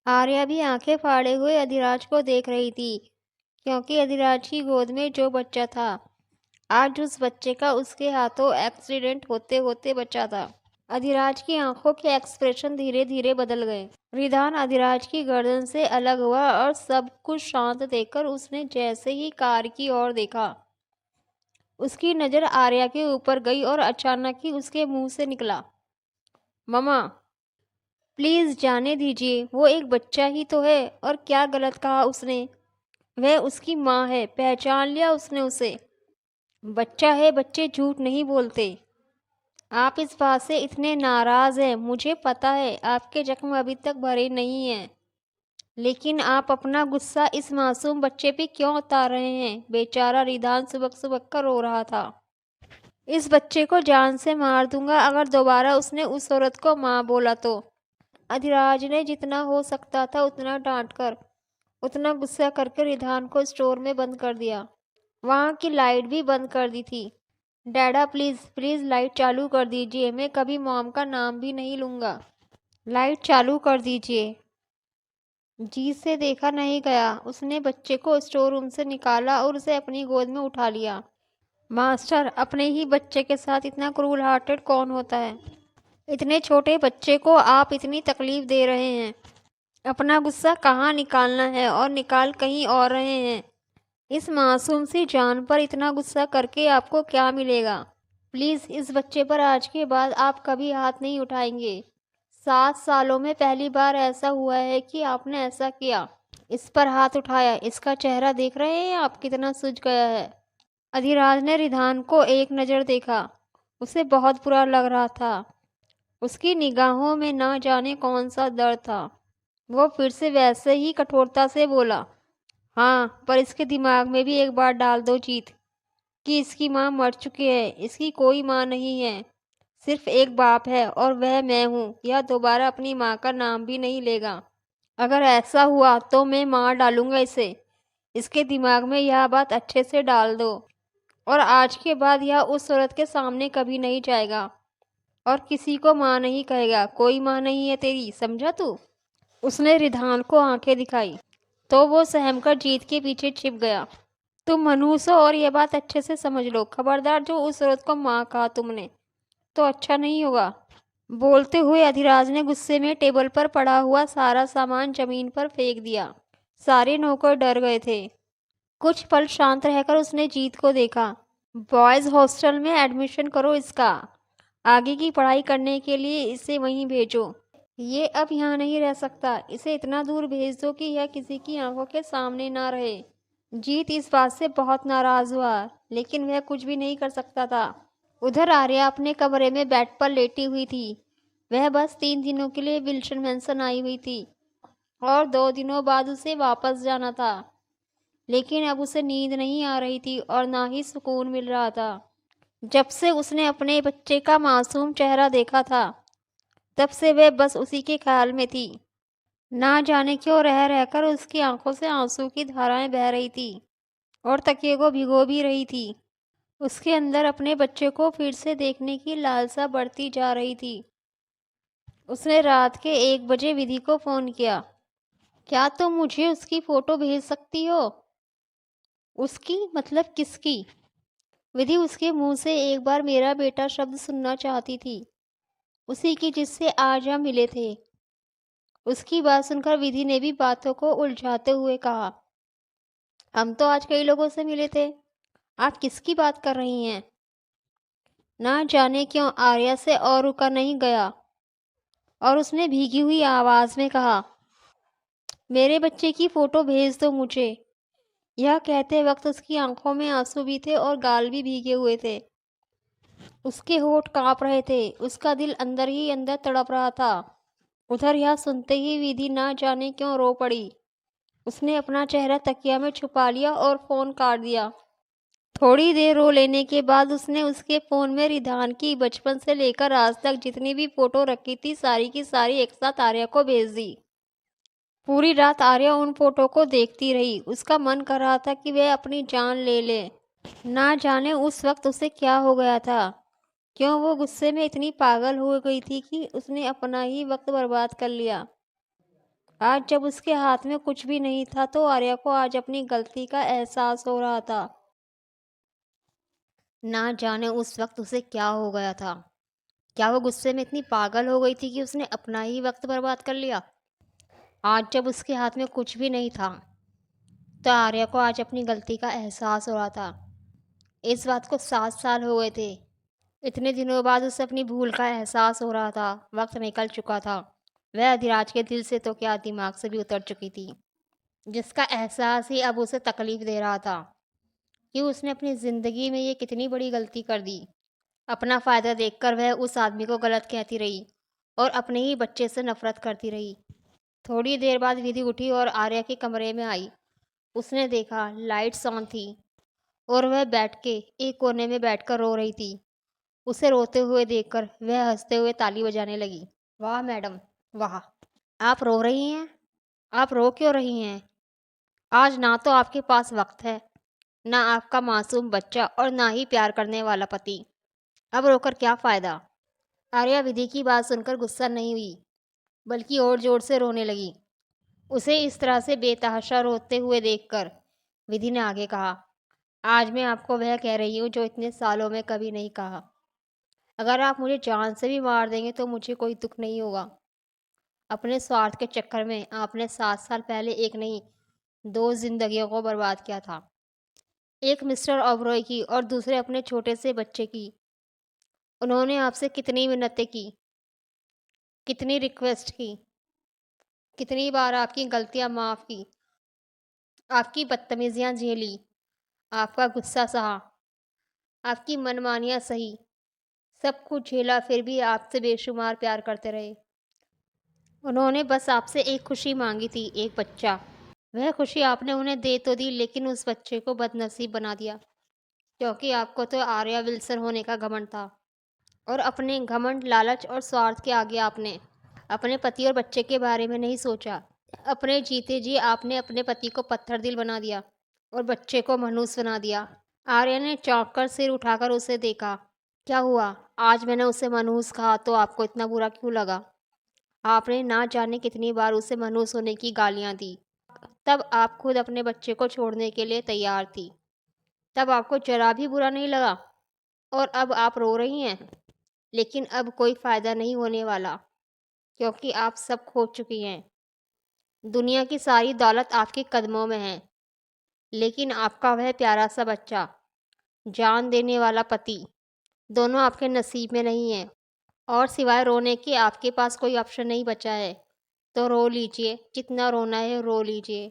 आर्या भी आंखें फाड़े हुए अधिराज को देख रही थी, क्योंकि अधिराज की गोद में जो बच्चा था, आज उस बच्चे का उसके हाथों एक्सीडेंट होते होते बचा था। अधिराज की आंखों के एक्सप्रेशन धीरे धीरे बदल गए। रिधान अधिराज की गर्दन से अलग हुआ और सब कुछ शांत देखकर उसने जैसे ही कार की ओर देखा, उसकी नजर आर्या के ऊपर गई और अचानक ही उसके मुंह से निकला, ममा प्लीज जाने दीजिए, वो एक बच्चा ही तो है। और क्या गलत कहा उसने? वह उसकी माँ है, पहचान लिया उसने उसे। बच्चा है, बच्चे झूठ नहीं बोलते। आप इस बात से इतने नाराज हैं, मुझे पता है आपके जख्म अभी तक भरे नहीं हैं, लेकिन आप अपना गुस्सा इस मासूम बच्चे पे क्यों उतार रहे हैं? बेचारा रिधान सुबह सुबह कर रो रहा था। इस बच्चे को जान से मार दूंगा अगर दोबारा उसने उस औरत को माँ बोला तो। अधिराज ने जितना हो सकता था उतना डांटकर, उतना गुस्सा करके रिधान को स्टोर में बंद कर दिया। वहाँ की लाइट भी बंद कर दी थी। डैडा प्लीज प्लीज लाइट चालू कर दीजिए, मैं कभी मॉम का नाम भी नहीं लूँगा। लाइट चालू कर दीजिए। जी से देखा नहीं गया। उसने बच्चे को स्टोर रूम से निकाला और उसे अपनी गोद में उठा लिया। मास्टर, अपने ही बच्चे के साथ इतना क्रूल हार्टेड कौन होता है? इतने छोटे बच्चे को आप इतनी तकलीफ दे रहे हैं। अपना गुस्सा कहाँ निकालना है और निकाल कहीं और रहे हैं। इस मासूम सी जान पर इतना गुस्सा करके आपको क्या मिलेगा? प्लीज़ इस बच्चे पर आज के बाद आप कभी हाथ नहीं उठाएंगे। 7 सालों में पहली बार ऐसा हुआ है कि आपने ऐसा किया, इस पर हाथ उठाया। इसका चेहरा देख रहे हैं आप, कितना सूज गया है। अधिराज ने रिधान को एक नज़र देखा। उसे बहुत बुरा लग रहा था। उसकी निगाहों में ना जाने कौन सा दर्द था। वो फिर से वैसे ही कठोरता से बोला, हाँ, पर इसके दिमाग में भी एक बार डाल दो जीत कि इसकी माँ मर चुकी है। इसकी कोई माँ नहीं है, सिर्फ एक बाप है और वह मैं हूँ। यह दोबारा अपनी माँ का नाम भी नहीं लेगा। अगर ऐसा हुआ तो मैं मार डालूंगा इसे। इसके दिमाग में यह बात अच्छे से डाल दो, और आज के बाद यह उस औरत के सामने कभी नहीं जाएगा और किसी को माँ नहीं कहेगा। कोई माँ नहीं है तेरी, समझा तू? उसने रिधान को आंखें दिखाई तो वो सहमकर जीत के पीछे छिप गया। तुम मनुष्य हो और ये बात अच्छे से समझ लो। खबरदार जो उस औरत को माँ कहा तुमने तो अच्छा नहीं होगा। बोलते हुए अधिराज ने गुस्से में टेबल पर पड़ा हुआ सारा सामान जमीन पर फेंक दिया। सारे नौकर डर गए थे। कुछ पल शांत रहकर उसने जीत को देखा। बॉयज़ हॉस्टल में एडमिशन करो इसका। आगे की पढ़ाई करने के लिए इसे वहीं भेजो। ये अब यहाँ नहीं रह सकता। इसे इतना दूर भेज दो कि यह किसी की आंखों के सामने ना रहे। जीत इस बात से बहुत नाराज हुआ, लेकिन वह कुछ भी नहीं कर सकता था। उधर आर्या अपने कमरे में बेड पर लेटी हुई थी। वह बस 3 दिनों के लिए विल्सन मैंसन आई हुई थी और 2 दिनों बाद उसे वापस जाना था। लेकिन अब उसे नींद नहीं आ रही थी और ना ही सुकून मिल रहा था। जब से उसने अपने बच्चे का मासूम चेहरा देखा था, तब से वह बस उसी के ख्याल में थी। ना जाने क्यों रह रहकर उसकी आंखों से आंसू की धाराएं बह रही थी और तकिए को भिगो भी रही थी। उसके अंदर अपने बच्चे को फिर से देखने की लालसा बढ़ती जा रही थी। उसने रात के 1 बजे विधि को फ़ोन किया। क्या तुम मुझे उसकी फ़ोटो भेज सकती हो? उसकी मतलब किसकी? विधि उसके मुंह से एक बार मेरा बेटा शब्द सुनना चाहती थी, उसी की जिससे आज हम मिले थे। उसकी बात सुनकर विधि ने भी बातों को उलझाते हुए कहा, हम तो आज कई लोगों से मिले थे, आप किसकी बात कर रही हैं? ना जाने क्यों आर्या से और रुका नहीं गया और उसने भीगी हुई आवाज में कहा, मेरे बच्चे की फोटो भेज दो मुझे। यह कहते वक्त उसकी आंखों में आंसू भी थे और गाल भी भीगे हुए थे। उसके होठ कांप रहे थे। उसका दिल अंदर ही अंदर तड़प रहा था। उधर यह सुनते ही विधि ना जाने क्यों रो पड़ी। उसने अपना चेहरा तकिया में छुपा लिया और फोन काट दिया। थोड़ी देर रो लेने के बाद उसने उसके फ़ोन में रिधान की बचपन से लेकर आज तक जितनी भी फ़ोटो रखी थी, सारी की सारी एक साथ आर्या को भेज दी। पूरी रात आर्या उन फ़ोटो को देखती रही। उसका मन कर रहा था कि वह अपनी जान ले ले। ना जाने उस वक्त उसे क्या हो गया था। क्यों वो गुस्से में इतनी पागल हो गई थी कि उसने अपना ही वक्त बर्बाद कर लिया। आज जब उसके हाथ में कुछ भी नहीं था तो आर्या को आज अपनी गलती का एहसास हो रहा था। ना जाने उस वक्त उसे क्या हो गया था। क्या वो गुस्से में इतनी पागल हो गई थी कि उसने अपना ही वक्त बर्बाद कर लिया। आज जब उसके हाथ में कुछ भी नहीं था तो आर्या को आज अपनी गलती का एहसास हो रहा था। इस बात को 7 साल हो गए थे। इतने दिनों बाद उसे अपनी भूल का एहसास हो रहा था। वक्त निकल चुका था। वह अधिराज के दिल से तो क्या दिमाग से भी उतर चुकी थी, जिसका एहसास ही अब उसे तकलीफ दे रहा था कि उसने अपनी ज़िंदगी में ये कितनी बड़ी गलती कर दी। अपना फ़ायदा देखकर वह उस आदमी को गलत कहती रही और अपने ही बच्चे से नफरत करती रही। थोड़ी देर बाद विधि उठी और आर्या के कमरे में आई। उसने देखा लाइट्स ऑन थी और वह बैठ के एक कोने में बैठकर रो रही थी। उसे रोते हुए देखकर वह हंसते हुए ताली बजाने लगी। वाह मैडम, वाह! आप रो रही हैं? आप रो क्यों रही हैं? आज ना तो आपके पास वक्त है, ना आपका मासूम बच्चा और ना ही प्यार करने वाला पति। अब रोकर क्या फ़ायदा? आर्या विधि की बात सुनकर गुस्सा नहीं हुई, बल्कि और ज़ोर से रोने लगी। उसे इस तरह से बेतहाशा रोते हुए देखकर विधि ने आगे कहा, आज मैं आपको वह कह रही हूँ जो इतने सालों में कभी नहीं कहा। अगर आप मुझे जान से भी मार देंगे तो मुझे कोई दुख नहीं होगा। अपने स्वार्थ के चक्कर में आपने 7 साल पहले एक नहीं, 2 जिंदगियों को बर्बाद किया था। एक मिस्टर ओबरॉय की और दूसरे अपने छोटे से बच्चे की। उन्होंने आपसे कितनी मिन्नतें की, कितनी रिक्वेस्ट की, कितनी बार आपकी गलतियां माफ़ की, आपकी बदतमीजियां झेली, आपका गुस्सा सहा, आपकी मनमानियां सही, सब कुछ झेला, फिर भी आपसे बेशुमार प्यार करते रहे। उन्होंने बस आपसे एक खुशी मांगी थी, एक बच्चा। वह खुशी आपने उन्हें दे तो दी, लेकिन उस बच्चे को बदनसीब बना दिया, क्योंकि आपको तो आर्या विल्सन होने का घमंड था। और अपने घमंड, लालच और स्वार्थ के आगे आपने अपने पति और बच्चे के बारे में नहीं सोचा। अपने जीते जी आपने अपने पति को पत्थर दिल बना दिया और बच्चे को मनहूस बना दिया। आर्या ने चौंक कर सिर उठाकर उसे देखा। क्या हुआ? आज मैंने उसे मनहूस कहा तो आपको इतना बुरा क्यों लगा? आपने ना जाने कितनी बार उसे मनहूस होने की गालियां दी। तब आप खुद अपने बच्चे को छोड़ने के लिए तैयार थी। तब आपको जरा भी बुरा नहीं लगा। और अब आप रो रही हैं। लेकिन अब कोई फ़ायदा नहीं होने वाला, क्योंकि आप सब खो चुकी हैं। दुनिया की सारी दौलत आपके कदमों में है, लेकिन आपका वह प्यारा सा बच्चा, जान देने वाला पति, दोनों आपके नसीब में नहीं है। और सिवाय रोने के आपके पास कोई ऑप्शन नहीं बचा है। तो रो लीजिए, जितना रोना है रो लीजिए।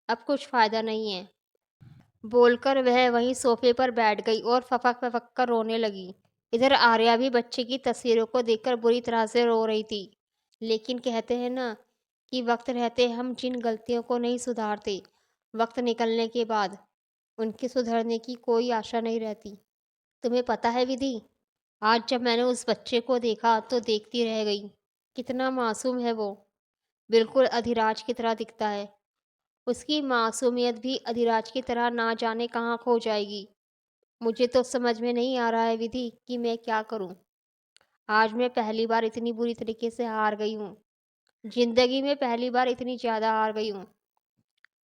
अब कुछ फ़ायदा नहीं है। बोलकर वह वहीं सोफे पर बैठ गई और फपक फपक कर रोने लगी। इधर आर्या भी बच्चे की तस्वीरों को देखकर बुरी तरह से रो रही थी। लेकिन कहते हैं ना कि वक्त रहते हम जिन गलतियों को नहीं सुधारते, वक्त निकलने के बाद उनके सुधरने की कोई आशा नहीं रहती। तुम्हें पता है विधि, आज जब मैंने उस बच्चे को देखा तो देखती रह गई। कितना मासूम है वो, बिल्कुल अधिराज की तरह दिखता है। उसकी मासूमियत भी अधिराज की तरह ना जाने कहाँ खो जाएगी। मुझे तो समझ में नहीं आ रहा है विधि कि मैं क्या करूं। आज मैं पहली बार इतनी बुरी तरीके से हार गई हूँ। जिंदगी में पहली बार इतनी ज़्यादा हार गई हूँ।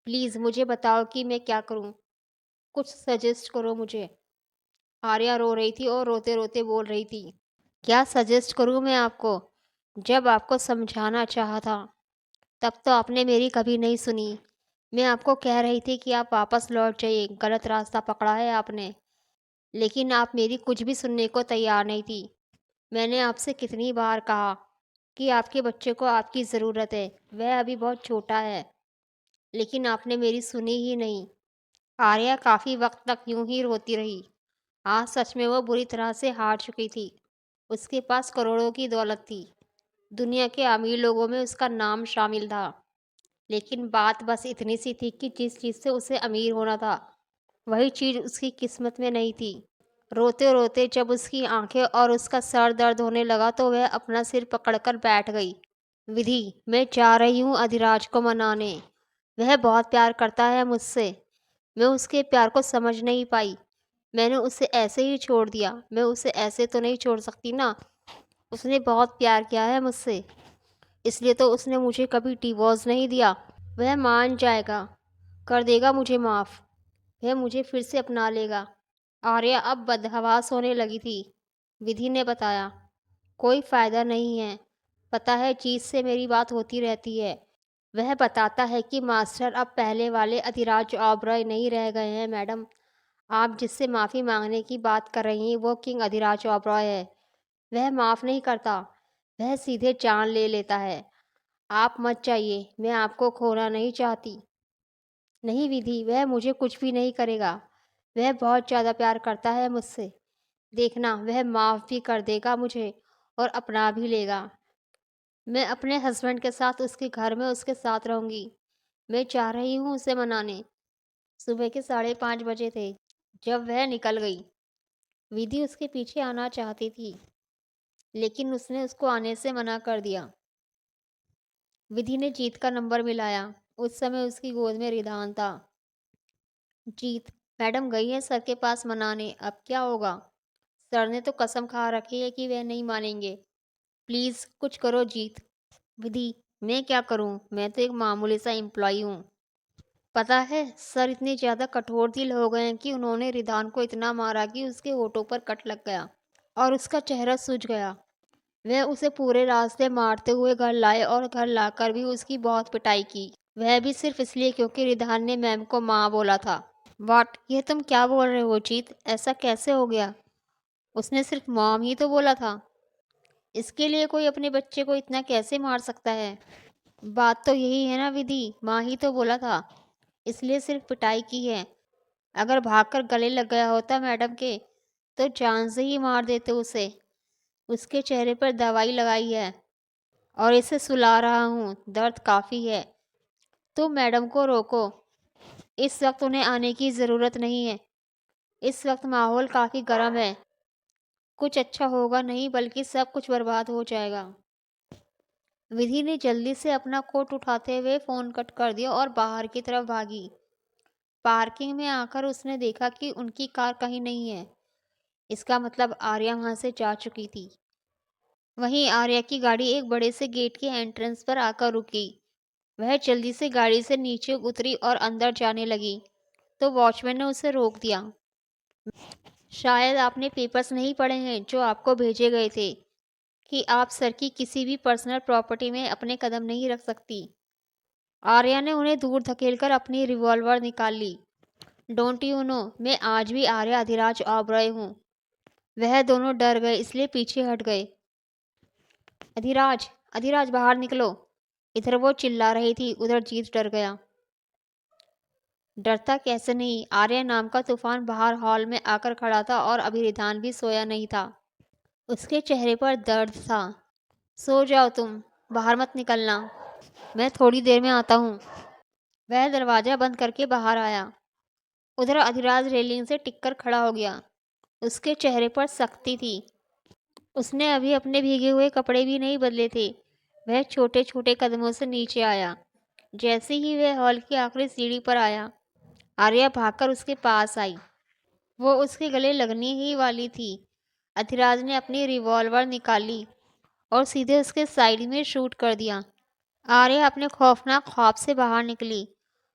प्लीज़ मुझे बताओ कि मैं क्या करूँ। कुछ सजेस्ट करो मुझे। आर्या रो रही थी और रोते रोते बोल रही थी। क्या सजेस्ट करूँ मैं आपको? जब आपको समझाना चाहा था तब तो आपने मेरी कभी नहीं सुनी। मैं आपको कह रही थी कि आप वापस लौट जाइए, गलत रास्ता पकड़ा है आपने। लेकिन आप मेरी कुछ भी सुनने को तैयार नहीं थी। मैंने आपसे कितनी बार कहा कि आपके बच्चे को आपकी ज़रूरत है, वह अभी बहुत छोटा है। लेकिन आपने मेरी सुनी ही नहीं। आर्या काफ़ी वक्त तक यूं ही रोती रही। आज सच में वो बुरी तरह से हार चुकी थी। उसके पास करोड़ों की दौलत थी। दुनिया के अमीर लोगों में उसका नाम शामिल था। लेकिन बात बस इतनी सी थी कि जिस चीज़ से उसे अमीर होना था, वही चीज़ उसकी किस्मत में नहीं थी। रोते रोते जब उसकी आंखें और उसका सर दर्द होने लगा तो वह अपना सिर पकड़कर बैठ गई। विधि, मैं जा रही हूँ अधिराज को मनाने। वह बहुत प्यार करता है मुझसे। मैं उसके प्यार को समझ नहीं पाई। मैंने उसे ऐसे ही छोड़ दिया। मैं उसे ऐसे तो नहीं छोड़ सकती ना। उसने बहुत प्यार किया है मुझसे। इसलिए तो उसने मुझे कभी डिवोर्स नहीं दिया। वह मान जाएगा, कर देगा मुझे माफ़। वह मुझे फिर से अपना लेगा। आर्या अब बदहवास होने लगी थी। विधि ने बताया, कोई फ़ायदा नहीं है। पता है, जीत से मेरी बात होती रहती है। वह बताता है कि मास्टर अब पहले वाले अधिराज ओबरॉय नहीं रह गए हैं मैडम। आप जिससे माफ़ी मांगने की बात कर रही हैं वो किंग अधिराज ओबरॉय है। वह माफ़ नहीं करता, वह सीधे जान ले लेता है। आप मत जाइए, मैं आपको खोना नहीं चाहती। नहीं विधि, वह मुझे कुछ भी नहीं करेगा। वह बहुत ज़्यादा प्यार करता है मुझसे। देखना, वह माफ़ भी कर देगा मुझे और अपना भी लेगा। मैं अपने हस्बैंड के साथ उसके घर में उसके साथ रहूंगी। मैं जा रही हूँ उसे मनाने। सुबह के 5:30 बजे थे जब वह निकल गई। विधि उसके पीछे आना चाहती थी, लेकिन उसने उसको आने से मना कर दिया। विधि ने जीत का नंबर मिलाया। उस समय उसकी गोद में रिधान था। जीत, मैडम गई है सर के पास मनाने, अब क्या होगा? सर ने तो कसम खा रखी है कि वह नहीं मानेंगे। प्लीज़ कुछ करो जीत। विधि, मैं क्या करूं? मैं तो एक मामूली सा एम्प्लॉई हूँ। पता है, सर इतने ज़्यादा कठोर दिल हो गए हैं कि उन्होंने रिधान को इतना मारा कि उसके होठों पर कट लग गया और उसका चेहरा सूज गया। वह उसे पूरे रास्ते मारते हुए घर लाए और घर लाकर भी उसकी बहुत पिटाई की। वह भी सिर्फ इसलिए क्योंकि रिधान ने मैम को माँ बोला था। वाट, ये तुम क्या बोल रहे हो जीत? ऐसा कैसे हो गया? उसने सिर्फ मॉम ही तो बोला था। इसके लिए कोई अपने बच्चे को इतना कैसे मार सकता है? बात तो यही है ना विधि, माँ ही तो बोला था, इसलिए सिर्फ पिटाई की है। अगर भागकर गले लग गया होता मैडम के तो जान से ही मार देते उसे। उसके चेहरे पर दवाई लगाई है और इसे सुला रहा हूँ, दर्द काफ़ी है। तुम मैडम को रोको, इस वक्त उन्हें आने की ज़रूरत नहीं है। इस वक्त माहौल काफ़ी गर्म है। कुछ अच्छा होगा नहीं, बल्कि सब कुछ बर्बाद हो जाएगा। विधि ने जल्दी से अपना कोट उठाते हुए फ़ोन कट कर दिया और बाहर की तरफ भागी। पार्किंग में आकर उसने देखा कि उनकी कार कहीं नहीं है। इसका मतलब आर्या वहां से जा चुकी थी। वहीं आर्या की गाड़ी एक बड़े से गेट के एंट्रेंस पर आकर रुकी। वह जल्दी से गाड़ी से नीचे उतरी और अंदर जाने लगी तो वॉचमैन ने उसे रोक दिया। शायद आपने पेपर्स नहीं पढ़े हैं जो आपको भेजे गए थे कि आप सर की किसी भी पर्सनल प्रॉपर्टी में अपने कदम नहीं रख सकती। आर्या ने उन्हें दूर धकेलकर अपनी रिवॉल्वर निकाल ली। डोंट यू नो, मैं आज भी आर्या अधिराज ओबरॉय हूँ। वह दोनों डर गए, इसलिए पीछे हट गए। अधिराज, अधिराज बाहर निकलो। इधर वो चिल्ला रही थी, उधर जीत डर गया। डरता कैसे नहीं, आर्या नाम का तूफान बाहर हॉल में आकर खड़ा था और अभी रिधान भी सोया नहीं था। उसके चेहरे पर दर्द था। सो जाओ तुम, बाहर मत निकलना, मैं थोड़ी देर में आता हूँ। वह दरवाज़ा बंद करके बाहर आया। उधर अधिराज रेलिंग से टिककर खड़ा हो गया। उसके चेहरे पर सख्ती थी। उसने अभी अपने भीगे हुए कपड़े भी नहीं बदले थे। वह छोटे छोटे कदमों से नीचे आया। जैसे ही वह हॉल की आखिरी सीढ़ी पर आया, आर्या भागकर उसके पास आई। वो उसके गले लगने ही वाली थी। अधिराज ने अपनी रिवॉल्वर निकाली और सीधे उसके साइड में शूट कर दिया। आर्या अपने खौफनाक ख्वाब से बाहर निकली।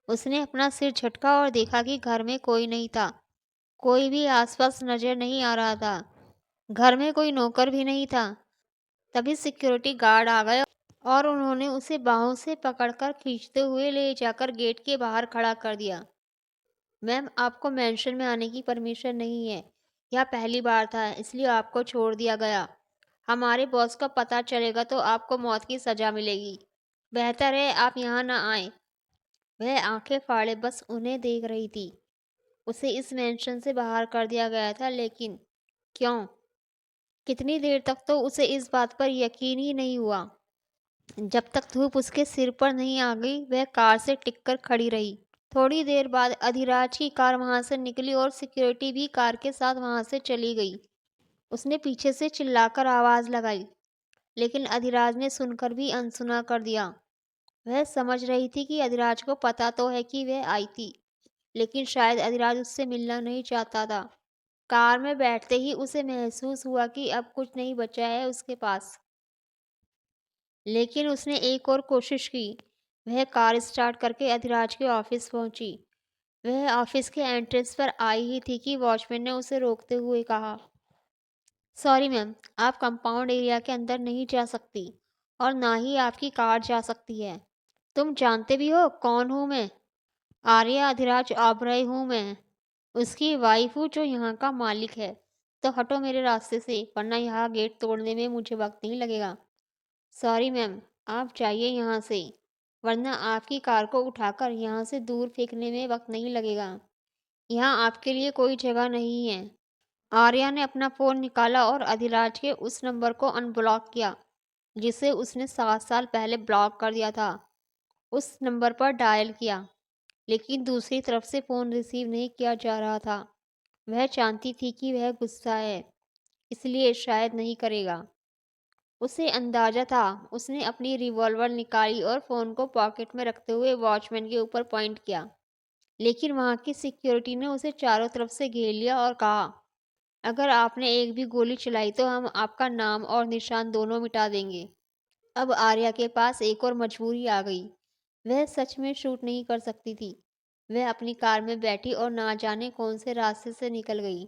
उसने अपना सिर झटका और देखा कि घर में कोई नहीं था। कोई भी आसपास नजर नहीं आ रहा था। घर में कोई नौकर भी नहीं था। तभी सिक्योरिटी गार्ड आ गए और उन्होंने उसे बाहों से पकड़कर खींचते हुए ले जाकर गेट के बाहर खड़ा कर दिया। मैम, आपको मेंशन में आने की परमिशन नहीं है। यह पहली बार था, इसलिए आपको छोड़ दिया गया। हमारे बॉस को पता चलेगा तो आपको मौत की सज़ा मिलेगी। बेहतर है आप यहाँ ना आए। वह आंखें फाड़े बस उन्हें देख रही थी। उसे इस मेंशन से बाहर कर दिया गया था, लेकिन क्यों? कितनी देर तक तो उसे इस बात पर यकीन ही नहीं हुआ। जब तक धूप उसके सिर पर नहीं आ गई, वह कार से टिककर खड़ी रही। थोड़ी देर बाद अधिराज की कार वहां से निकली और सिक्योरिटी भी कार के साथ वहां से चली गई। उसने पीछे से चिल्लाकर आवाज लगाई, लेकिन अधिराज ने सुनकर भी अनसुना कर दिया। वह समझ रही थी कि अधिराज को पता तो है कि वह आई थी, लेकिन शायद अधिराज उससे मिलना नहीं चाहता था। कार में बैठते ही उसे महसूस हुआ कि अब कुछ नहीं बचा है उसके पास। लेकिन उसने एक और कोशिश की। वह कार स्टार्ट करके अधिराज के ऑफिस पहुंची। वह ऑफिस के एंट्रेंस पर आई ही थी कि वॉचमैन ने उसे रोकते हुए कहा, सॉरी मैम, आप कंपाउंड एरिया के अंदर नहीं जा सकती और ना ही आपकी कार जा सकती है। तुम जानते भी हो कौन हूँ मैं? आर्या अधिराज ओबराय हूँ मैं, उसकी वाइफ हूँ जो यहाँ का मालिक है। तो हटो मेरे रास्ते से, वरना यहाँ गेट तोड़ने में मुझे वक्त नहीं लगेगा। सॉरी मैम, आप जाइए यहाँ से, वरना आपकी कार को उठाकर यहाँ से दूर फेंकने में वक्त नहीं लगेगा। यहाँ आपके लिए कोई जगह नहीं है। आर्या ने अपना फ़ोन निकाला और अधिराज के उस नंबर को अनब्लॉक किया जिसे उसने 7 साल पहले ब्लॉक कर दिया था। उस नंबर पर डायल किया, लेकिन दूसरी तरफ से फ़ोन रिसीव नहीं किया जा रहा था। वह जानती थी कि वह गुस्सा है, इसलिए शायद नहीं करेगा। उसे अंदाजा था। उसने अपनी रिवॉल्वर निकाली और फ़ोन को पॉकेट में रखते हुए वॉचमैन के ऊपर पॉइंट किया, लेकिन वहाँ की सिक्योरिटी ने उसे चारों तरफ से घेर लिया और कहा, अगर आपने एक भी गोली चलाई तो हम आपका नाम और निशान दोनों मिटा देंगे। अब आर्या के पास एक और मजबूरी आ गई। वह सच में शूट नहीं कर सकती थी। वह अपनी कार में बैठी और ना जाने कौन से रास्ते से निकल गई,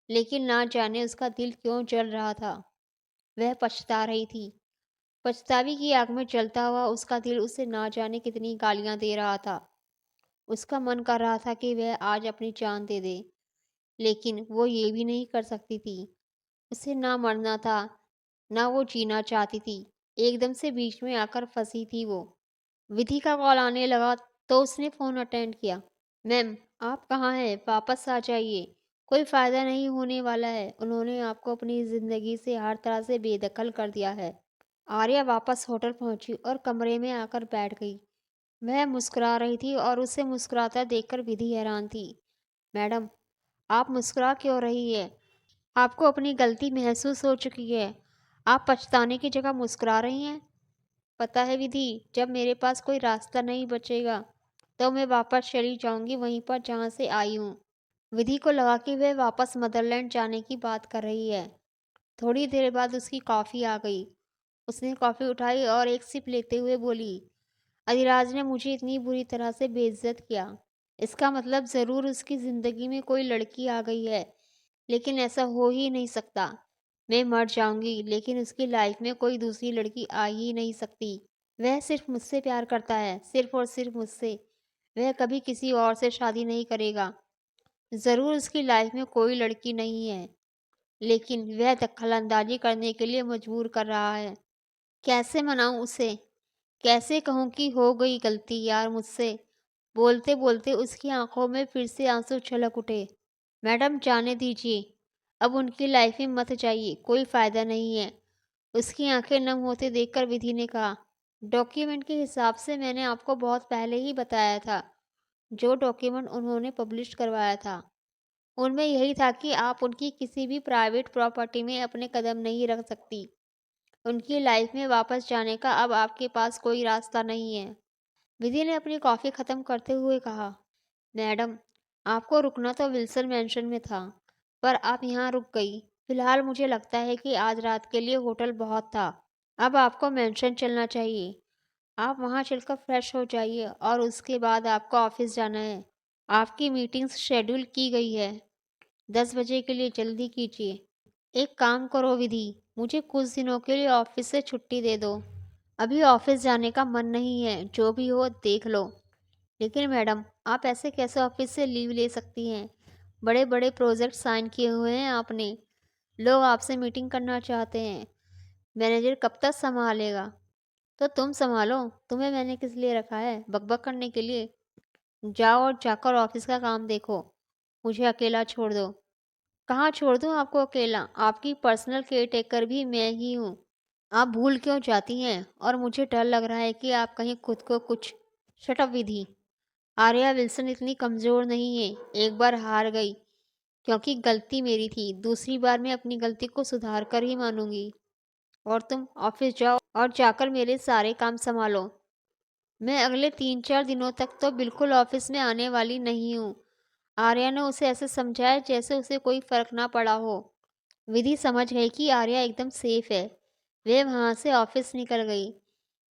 लेकिन ना जाने उसका दिल क्यों जल रहा था। वह पछता रही थी। पछतावे की आग में जलता हुआ उसका दिल उसे ना जाने कितनी गालियां दे रहा था। उसका मन कर रहा था कि वह आज अपनी जान दे दे, लेकिन वो ये भी नहीं कर सकती थी। उसे ना मरना था, ना वो जीना चाहती थी। एकदम से बीच में आकर फंसी थी वो। विधि का कॉल आने लगा तो उसने फ़ोन अटेंड किया। मैम, आप कहाँ हैं? वापस आ जाइए। कोई फ़ायदा नहीं होने वाला है। उन्होंने आपको अपनी ज़िंदगी से हर तरह से बेदखल कर दिया है। आर्या वापस होटल पहुंची और कमरे में आकर बैठ गई। वह मुस्कुरा रही थी और उसे मुस्कुराता देखकर विधि हैरान थी। मैडम, आप मुस्कुरा क्यों रही है? आपको अपनी गलती महसूस हो चुकी है। आप पछताने की जगह मुस्कुरा रही हैं। पता है विधि, जब मेरे पास कोई रास्ता नहीं बचेगा तो मैं वापस चली जाऊंगी वहीं पर जहाँ से आई हूँ। विधि को लगा कि वह वापस मदरलैंड जाने की बात कर रही है। थोड़ी देर बाद उसकी कॉफ़ी आ गई। उसने कॉफ़ी उठाई और एक सिप लेते हुए बोली, अधिराज ने मुझे इतनी बुरी तरह से बेइज्जत किया। इसका मतलब ज़रूर उसकी ज़िंदगी में कोई लड़की आ गई है, लेकिन ऐसा हो ही नहीं सकता। मैं मर जाऊंगी लेकिन उसकी लाइफ में कोई दूसरी लड़की आ ही नहीं सकती। वह सिर्फ मुझसे प्यार करता है, सिर्फ और सिर्फ मुझसे। वह कभी किसी और से शादी नहीं करेगा। ज़रूर उसकी लाइफ में कोई लड़की नहीं है, लेकिन वह दखलंदाजी करने के लिए मजबूर कर रहा है। कैसे मनाऊं उसे? कैसे कहूँ कि हो गई गलती यार मुझसे? बोलते बोलते उसकी आंखों में फिर से आंसू छलक उठे। मैडम, जाने दीजिए, अब उनकी लाइफ में मत जाइए, कोई फ़ायदा नहीं है। उसकी आंखें नम होते देखकर विधि ने कहा, डॉक्यूमेंट के हिसाब से मैंने आपको बहुत पहले ही बताया था। जो डॉक्यूमेंट उन्होंने पब्लिश करवाया था उनमें यही था कि आप उनकी किसी भी प्राइवेट प्रॉपर्टी में अपने कदम नहीं रख सकती। उनकी लाइफ में वापस जाने का अब आपके पास कोई रास्ता नहीं है। विधि ने अपनी कॉफ़ी ख़त्म करते हुए कहा, मैडम, आपको रुकना तो विल्सन मैंशन में था, पर आप यहाँ रुक गई। फिलहाल मुझे लगता है कि आज रात के लिए होटल बहुत था। अब आपको मैंशन चलना चाहिए। आप वहाँ चलकर फ्रेश हो जाइए और उसके बाद आपको ऑफिस जाना है। आपकी मीटिंग्स शेड्यूल की गई है। 10 बजे के लिए जल्दी कीजिए। एक काम करो विधि, मुझे कुछ दिनों के लिए ऑफिस से छुट्टी दे दो। अभी ऑफिस जाने का मन नहीं है, जो भी हो देख लो। लेकिन मैडम, आप ऐसे कैसे ऑफिस से लीव ले सकती हैं? बड़े बड़े प्रोजेक्ट साइन किए हुए हैं आपने। लोग आपसे मीटिंग करना चाहते हैं। मैनेजर कब तक संभालेगा? तो तुम संभालो। तुम्हें मैंने किस लिए रखा है? बकबक करने के लिए? जाओ और जाकर ऑफिस का काम देखो। मुझे अकेला छोड़ दो। कहाँ छोड़ दूँ आपको अकेला? आपकी पर्सनल केयर टेकर भी मैं ही हूँ। आप भूल क्यों जाती हैं? और मुझे डर लग रहा है कि आप कहीं खुद को कुछ। शट अप विधि। आर्या विल्सन इतनी कमज़ोर नहीं है। एक बार हार गई क्योंकि गलती मेरी थी, दूसरी बार मैं अपनी गलती को सुधार कर ही मानूंगी। और तुम ऑफिस जाओ और जाकर मेरे सारे काम संभालो। मैं अगले 3-4 दिनों तक तो बिल्कुल ऑफिस में आने वाली नहीं हूँ। आर्या ने उसे ऐसे समझाया जैसे उसे कोई फर्क ना पड़ा हो। विधि समझ गई कि आर्या एकदम सेफ है। वे वहाँ से ऑफिस निकल गई।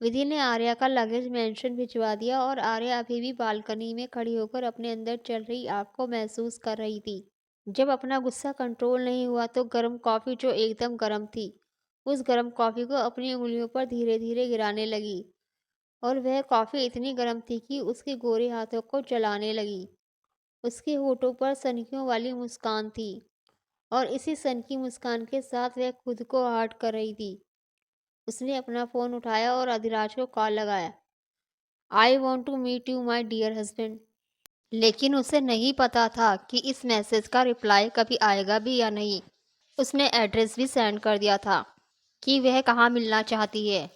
विधि ने आर्या का लगेज मेंशन भिजवा दिया और आर्या अभी भी बालकनी में खड़ी होकर अपने अंदर चल रही आग को महसूस कर रही थी। जब अपना गुस्सा कंट्रोल नहीं हुआ तो गर्म कॉफी, जो एकदम गर्म थी, उस गर्म कॉफी को अपनी उंगलियों पर धीरे धीरे गिराने लगी और वह कॉफी इतनी गर्म थी कि उसके गोरे हाथों को जलाने लगी। उसके होठों पर सनकियों वाली मुस्कान थी और इसी सनकी मुस्कान के साथ वह खुद को हर्ट कर रही थी। उसने अपना फ़ोन उठाया और अधिराज को कॉल लगाया। I want to meet you my dear husband. लेकिन उसे नहीं पता था कि इस मैसेज का रिप्लाई कभी आएगा भी या नहीं। उसने एड्रेस भी सेंड कर दिया था कि वह कहाँ मिलना चाहती है,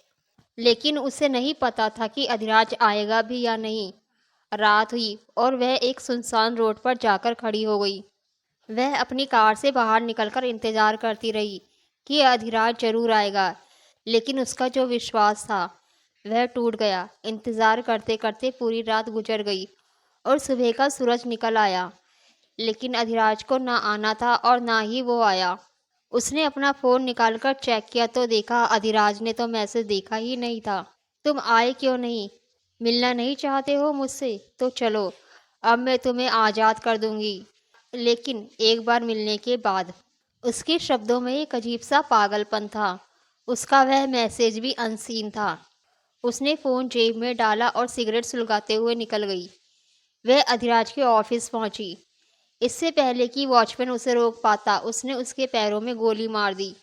लेकिन उसे नहीं पता था कि अधिराज आएगा भी या नहीं। रात हुई और वह एक सुनसान रोड पर जाकर खड़ी हो गई। वह अपनी कार से बाहर निकलकर इंतजार करती रही कि अधिराज जरूर आएगा, लेकिन उसका जो विश्वास था वह टूट गया। इंतजार करते करते पूरी रात गुजर गई और सुबह का सूरज निकल आया, लेकिन अधिराज को ना आना था और ना ही वो आया। उसने अपना फ़ोन निकालकर चेक किया तो देखा अधिराज ने तो मैसेज देखा ही नहीं था। तुम आए क्यों नहीं? मिलना नहीं चाहते हो मुझसे? तो चलो, अब मैं तुम्हें आज़ाद कर दूंगी, लेकिन एक बार मिलने के बाद। उसके शब्दों में एक अजीब सा पागलपन था। उसका वह मैसेज भी अनसीन था। उसने फ़ोन जेब में डाला और सिगरेट सुलगाते हुए निकल गई। वह अधिराज के ऑफिस पहुंची। इससे पहले कि वॉचमैन उसे रोक पाता, उसने उसके पैरों में गोली मार दी।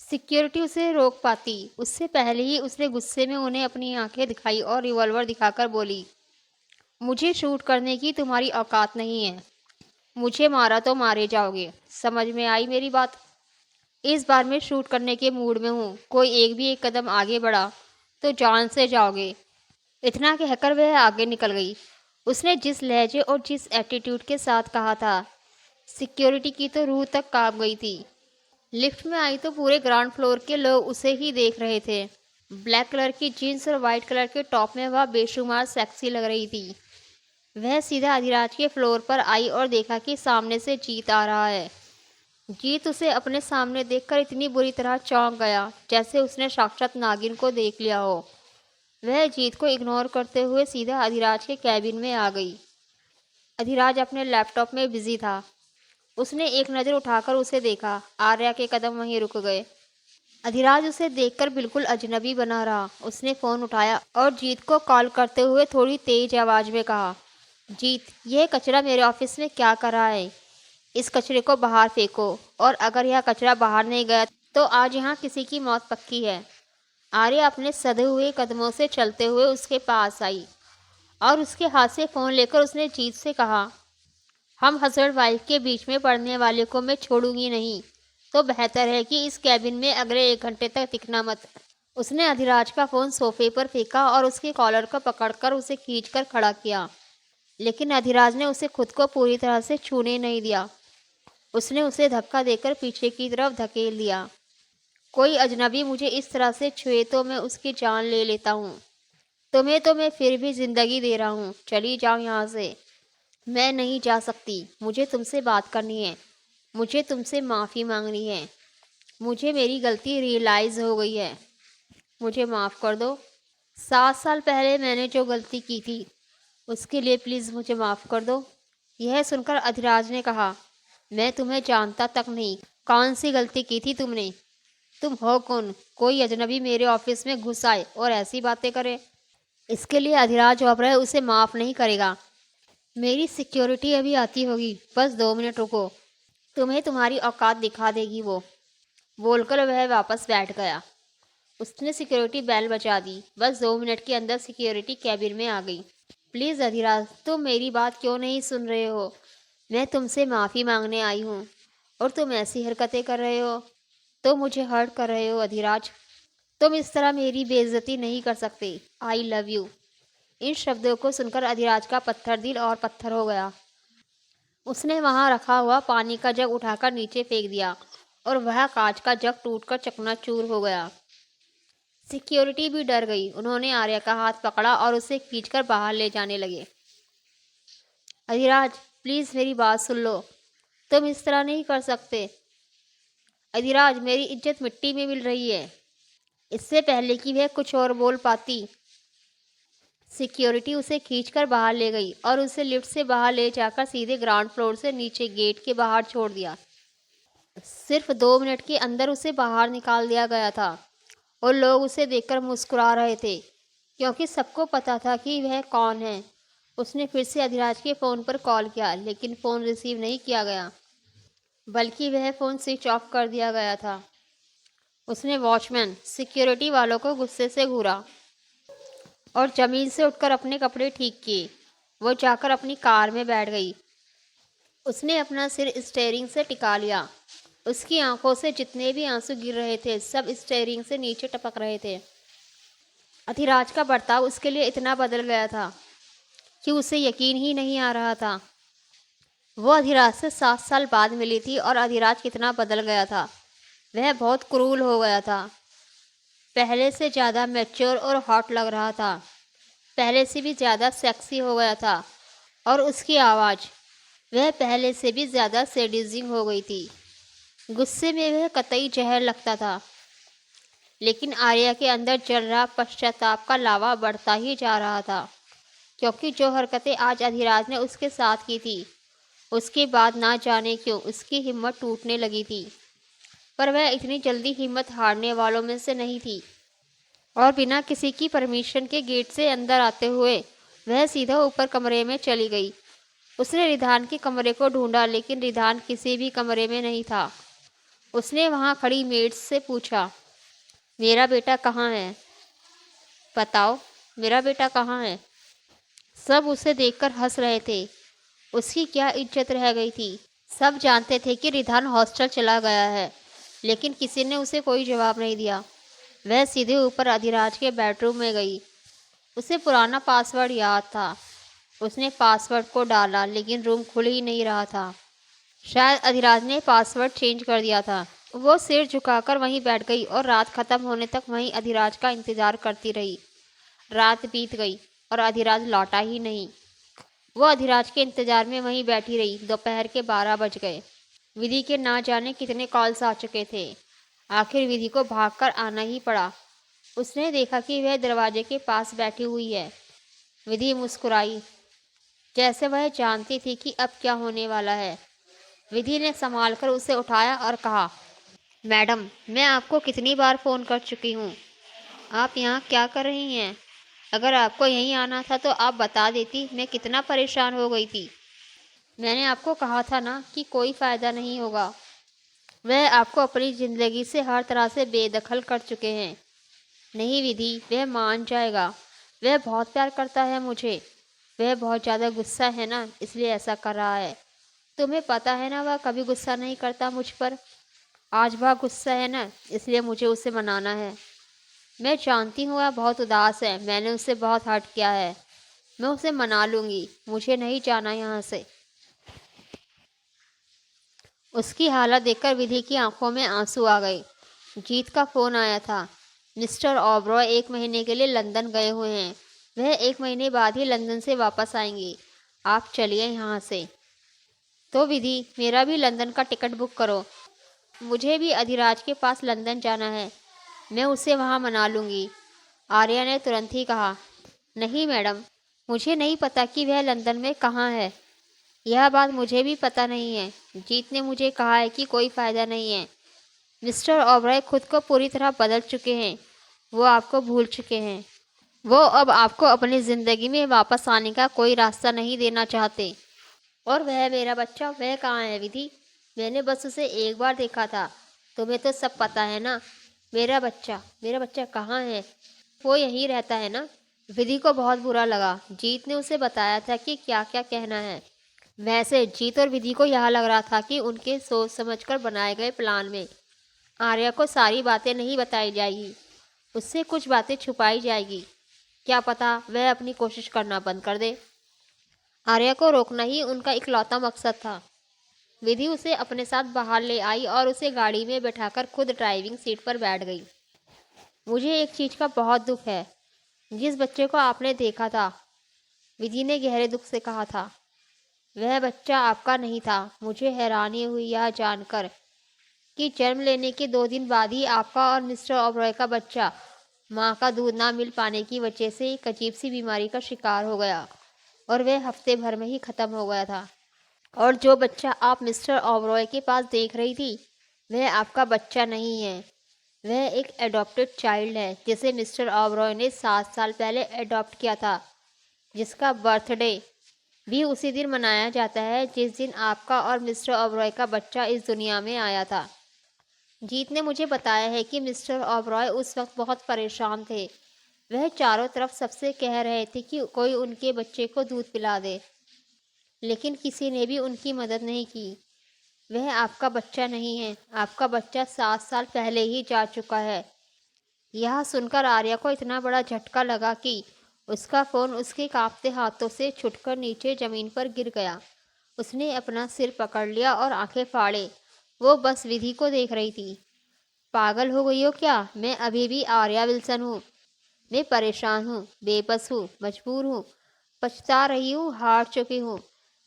सिक्योरिटी उसे रोक पाती उससे पहले ही उसने गुस्से में उन्हें अपनी आंखें दिखाई और रिवॉल्वर दिखाकर बोली, मुझे शूट करने की तुम्हारी औकात नहीं है। मुझे मारा तो मारे जाओगे। समझ में आई मेरी बात? इस बार मैं शूट करने के मूड में हूँ। कोई एक कदम आगे बढ़ा तो जान से जाओगे। इतना कहकर वह आगे निकल गई। उसने जिस लहजे और जिस एटीट्यूड के साथ कहा था, सिक्योरिटी की तो रूह तक कांप गई थी। लिफ्ट में आई तो पूरे ग्राउंड फ्लोर के लोग उसे ही देख रहे थे। ब्लैक कलर की जीन्स और वाइट कलर के टॉप में वह बेशुमार सेक्सी लग रही थी। वह सीधा अधिराज के फ्लोर पर आई और देखा कि सामने से जीत आ रहा है। जीत उसे अपने सामने देखकर इतनी बुरी तरह चौंक गया जैसे उसने साक्षात नागिन को देख लिया हो। वह जीत को इग्नोर करते हुए सीधा अधिराज के कैबिन में आ गई। अधिराज अपने लैपटॉप में बिजी था। उसने एक नज़र उठाकर उसे देखा। आर्या के कदम वहीं रुक गए। अधिराज उसे देखकर बिल्कुल अजनबी बना रहा। उसने फ़ोन उठाया और जीत को कॉल करते हुए थोड़ी तेज आवाज़ में कहा, जीत, यह कचरा मेरे ऑफिस में क्या कर रहा है? इस कचरे को बाहर फेंको, और अगर यह कचरा बाहर नहीं गया तो आज यहाँ किसी की मौत पक्की है। आर्या अपने सधे हुए कदमों से चलते हुए उसके पास आई और उसके हाथ से फ़ोन लेकर उसने जीत से कहा, हम हस्बैंड वाइफ के बीच में पड़ने वाले को मैं छोड़ूंगी नहीं, तो बेहतर है कि इस कैबिन में अगले 1 घंटे तक दिखना मत। उसने अधिराज का फ़ोन सोफे पर फेंका और उसके कॉलर को पकड़कर उसे खींचकर खड़ा किया, लेकिन अधिराज ने उसे खुद को पूरी तरह से छूने नहीं दिया। उसने उसे धक्का देकर पीछे की तरफ धकेल दिया। कोई अजनबी मुझे इस तरह से छुए तो मैं उसकी जान ले लेता हूँ। तुम्हें तो मैं फिर भी जिंदगी दे रहा हूँ। चली जाओ यहाँ से। मैं नहीं जा सकती। मुझे तुमसे बात करनी है। मुझे तुमसे माफ़ी मांगनी है। मुझे मेरी गलती रियलाइज़ हो गई है। मुझे माफ़ कर दो। 7 साल पहले मैंने जो गलती की थी उसके लिए प्लीज़ मुझे माफ़ कर दो। यह सुनकर अधिराज ने कहा, मैं तुम्हें जानता तक नहीं। कौन सी गलती की थी तुमने? तुम हो कौन? कोई अजनबी मेरे ऑफिस में घुस आए और ऐसी बातें करे? इसके लिए अधिराज ओबराय उसे माफ़ नहीं करेगा। मेरी सिक्योरिटी अभी आती होगी, बस 2 मिनट रुको। तुम्हें तुम्हारी औकात दिखा देगी वो। बोलकर वह वापस बैठ गया। उसने सिक्योरिटी बेल बजा दी। बस 2 मिनट के अंदर सिक्योरिटी कैबिन में आ गई। प्लीज़ अधिराज, तुम मेरी बात क्यों नहीं सुन रहे हो? मैं तुमसे माफ़ी मांगने आई हूँ और तुम ऐसी हरकतें कर रहे हो। तो मुझे हर्ट कर रहे हो अधिराज। तुम इस तरह मेरी बेइज्जती नहीं कर सकते। I love you. इन शब्दों को सुनकर अधिराज का पत्थर दिल और पत्थर हो गया। उसने वहां रखा हुआ पानी का जग उठाकर नीचे फेंक दिया और वह कांच का जग टूटकर चकनाचूर हो गया। सिक्योरिटी भी डर गई। उन्होंने आर्या का हाथ पकड़ा और उसे खींचकर बाहर ले जाने लगे। अधिराज, प्लीज़ मेरी बात सुन लो। तुम इस तरह नहीं कर सकते। अधिराज, मेरी इज्जत मिट्टी में मिल रही है। इससे पहले कि वह कुछ और बोल पाती, सिक्योरिटी उसे खींचकर बाहर ले गई और उसे लिफ्ट से बाहर ले जाकर सीधे ग्राउंड फ्लोर से नीचे गेट के बाहर छोड़ दिया। सिर्फ 2 मिनट के अंदर उसे बाहर निकाल दिया गया था और लोग उसे देखकर मुस्कुरा रहे थे, क्योंकि सबको पता था कि वह कौन है। उसने फिर से अधिराज के फ़ोन पर कॉल किया, लेकिन फ़ोन रिसीव नहीं किया गया, बल्कि वह फ़ोन स्विच ऑफ कर दिया गया था। उसने वॉचमैन सिक्योरिटी वालों को गुस्से से घूरा और ज़मीन से उठकर अपने कपड़े ठीक किए। वो जाकर अपनी कार में बैठ गई। उसने अपना सिर स्टीयरिंग से टिका लिया। उसकी आंखों से जितने भी आंसू गिर रहे थे, सब स्टीयरिंग से नीचे टपक रहे थे। अधिराज का बर्ताव उसके लिए इतना बदल गया था कि उसे यकीन ही नहीं आ रहा था। वो अधिराज से 7 साल बाद मिली थी और अधिराज कितना बदल गया था। वह बहुत क्रूर हो गया था। पहले से ज़्यादा मैच्योर और हॉट लग रहा था। पहले से भी ज़्यादा सेक्सी हो गया था और उसकी आवाज़ वह पहले से भी ज़्यादा सेडिजिंग हो गई थी। गुस्से में वह कतई जहर लगता था, लेकिन आर्या के अंदर जल रहा पश्चाताप का लावा बढ़ता ही जा रहा था, क्योंकि जो हरकतें आज अधिराज ने उसके साथ की थी, उसके बाद ना जाने क्यों उसकी हिम्मत टूटने लगी थी। पर वह इतनी जल्दी हिम्मत हारने वालों में से नहीं थी और बिना किसी की परमिशन के गेट से अंदर आते हुए वह सीधा ऊपर कमरे में चली गई। उसने रिधान के कमरे को ढूंढा, लेकिन रिधान किसी भी कमरे में नहीं था। उसने वहां खड़ी मेड से पूछा, मेरा बेटा कहाँ है? बताओ, मेरा बेटा कहाँ है? सब उसे देखकर हंस रहे थे। उसकी क्या इज्जत रह गई थी? सब जानते थे कि रिधान हॉस्टल चला गया है, लेकिन किसी ने उसे कोई जवाब नहीं दिया। वह सीधे ऊपर अधिराज के बेडरूम में गई। उसे पुराना पासवर्ड याद था। उसने पासवर्ड को डाला, लेकिन रूम खुल ही नहीं रहा था। शायद अधिराज ने पासवर्ड चेंज कर दिया था। वो सिर झुकाकर वहीं बैठ गई और रात खत्म होने तक वहीं अधिराज का इंतजार करती रही। रात बीत गई और अधिराज लौटा ही नहीं। वो अधिराज के इंतजार में वहीं बैठी रही। दोपहर के 12 बज गए। विधि के ना जाने कितने कॉल्स आ चुके थे। आखिर विधि को भागकर आना ही पड़ा। उसने देखा कि वह दरवाजे के पास बैठी हुई है। विधि मुस्कुराई, जैसे वह जानती थी कि अब क्या होने वाला है। विधि ने संभाल कर उसे उठाया और कहा, मैडम, मैं आपको कितनी बार फ़ोन कर चुकी हूँ। आप यहाँ क्या कर रही हैं? अगर आपको यहीं आना था तो आप बता देती, मैं कितना परेशान हो गई थी। मैंने आपको कहा था ना कि कोई फ़ायदा नहीं होगा। वह आपको अपनी ज़िंदगी से हर तरह से बेदखल कर चुके हैं। नहीं विधि, वह मान जाएगा। वह बहुत प्यार करता है मुझे। वह बहुत ज़्यादा गुस्सा है ना, इसलिए ऐसा कर रहा है। तुम्हें पता है ना, वह कभी गुस्सा नहीं करता मुझ पर। आज वह गुस्सा है ना, इसलिए मुझे उसे मनाना है। मैं जानती हूँ वह बहुत उदास है। मैंने उससे बहुत हर्ट किया है। मैं उसे मना लूँगी। मुझे नहीं जाना यहाँ से। उसकी हालत देखकर विधि की आंखों में आंसू आ गए। जीत का फ़ोन आया था। मिस्टर ओबरॉय 1 महीने के लिए लंदन गए हुए हैं। वह 1 महीने बाद ही लंदन से वापस आएंगे। आप चलिए यहाँ से। तो विधि, मेरा भी लंदन का टिकट बुक करो। मुझे भी अधिराज के पास लंदन जाना है। मैं उसे वहाँ मना लूँगी। आर्या ने तुरंत ही कहा, नहीं मैडम, मुझे नहीं पता कि वह लंदन में कहाँ है। यह बात मुझे भी पता नहीं है। जीत ने मुझे कहा है कि कोई फ़ायदा नहीं है। मिस्टर ओबरॉय खुद को पूरी तरह बदल चुके हैं। वो आपको भूल चुके हैं। वो अब आपको अपनी ज़िंदगी में वापस आने का कोई रास्ता नहीं देना चाहते। और वह मेरा बच्चा, वह कहाँ है विधि? मैंने बस उसे एक बार देखा था। तुम्हें तो सब पता है ना। मेरा बच्चा कहाँ है? वो यहीं रहता है ना? विधि को बहुत बुरा लगा। जीत ने उसे बताया था कि क्या क्या कहना है। वैसे जीत और विधि को यह लग रहा था कि उनके सोच समझकर बनाए गए प्लान में आर्या को सारी बातें नहीं बताई जाएगी। उससे कुछ बातें छुपाई जाएगी। क्या पता वह अपनी कोशिश करना बंद कर दे। आर्या को रोकना ही उनका इकलौता मकसद था। विधि उसे अपने साथ बाहर ले आई और उसे गाड़ी में बैठाकर खुद ड्राइविंग सीट पर बैठ गई। मुझे एक चीज़ का बहुत दुख है। जिस बच्चे को आपने देखा था, विधि ने गहरे दुख से कहा था, वह बच्चा आपका नहीं था। मुझे हैरानी हुई यह जानकर कि जन्म लेने के 2 दिन बाद ही आपका और मिस्टर ओबरॉय का बच्चा माँ का दूध ना मिल पाने की वजह से एक अजीब सी बीमारी का शिकार हो गया और वह हफ्ते भर में ही ख़त्म हो गया था। और जो बच्चा आप मिस्टर ओबरॉय के पास देख रही थी वह आपका बच्चा नहीं है। वह एक एडॉप्टेड चाइल्ड है जिसे मिस्टर ओबरॉय ने 7 साल पहले एडॉप्ट किया था, जिसका बर्थडे भी उसी दिन मनाया जाता है जिस दिन आपका और मिस्टर ओबरॉय का बच्चा इस दुनिया में आया था। जीत ने मुझे बताया है कि मिस्टर ओबरॉय उस वक्त बहुत परेशान थे। वह चारों तरफ सबसे कह रहे थे कि कोई उनके बच्चे को दूध पिला दे, लेकिन किसी ने भी उनकी मदद नहीं की। वह आपका बच्चा नहीं है, आपका बच्चा 7 साल पहले ही जा चुका है। यह सुनकर आर्या को इतना बड़ा झटका लगा कि उसका फ़ोन उसके कांपते हाथों से छुटकर नीचे ज़मीन पर गिर गया। उसने अपना सिर पकड़ लिया और आंखें फाड़े वो बस विधि को देख रही थी। पागल हो गई हो क्या? मैं अभी भी आर्या विल्सन हूँ। मैं परेशान हूँ, बेबस हूँ, मजबूर हूँ, पछता रही हूँ, हार चुकी हूँ।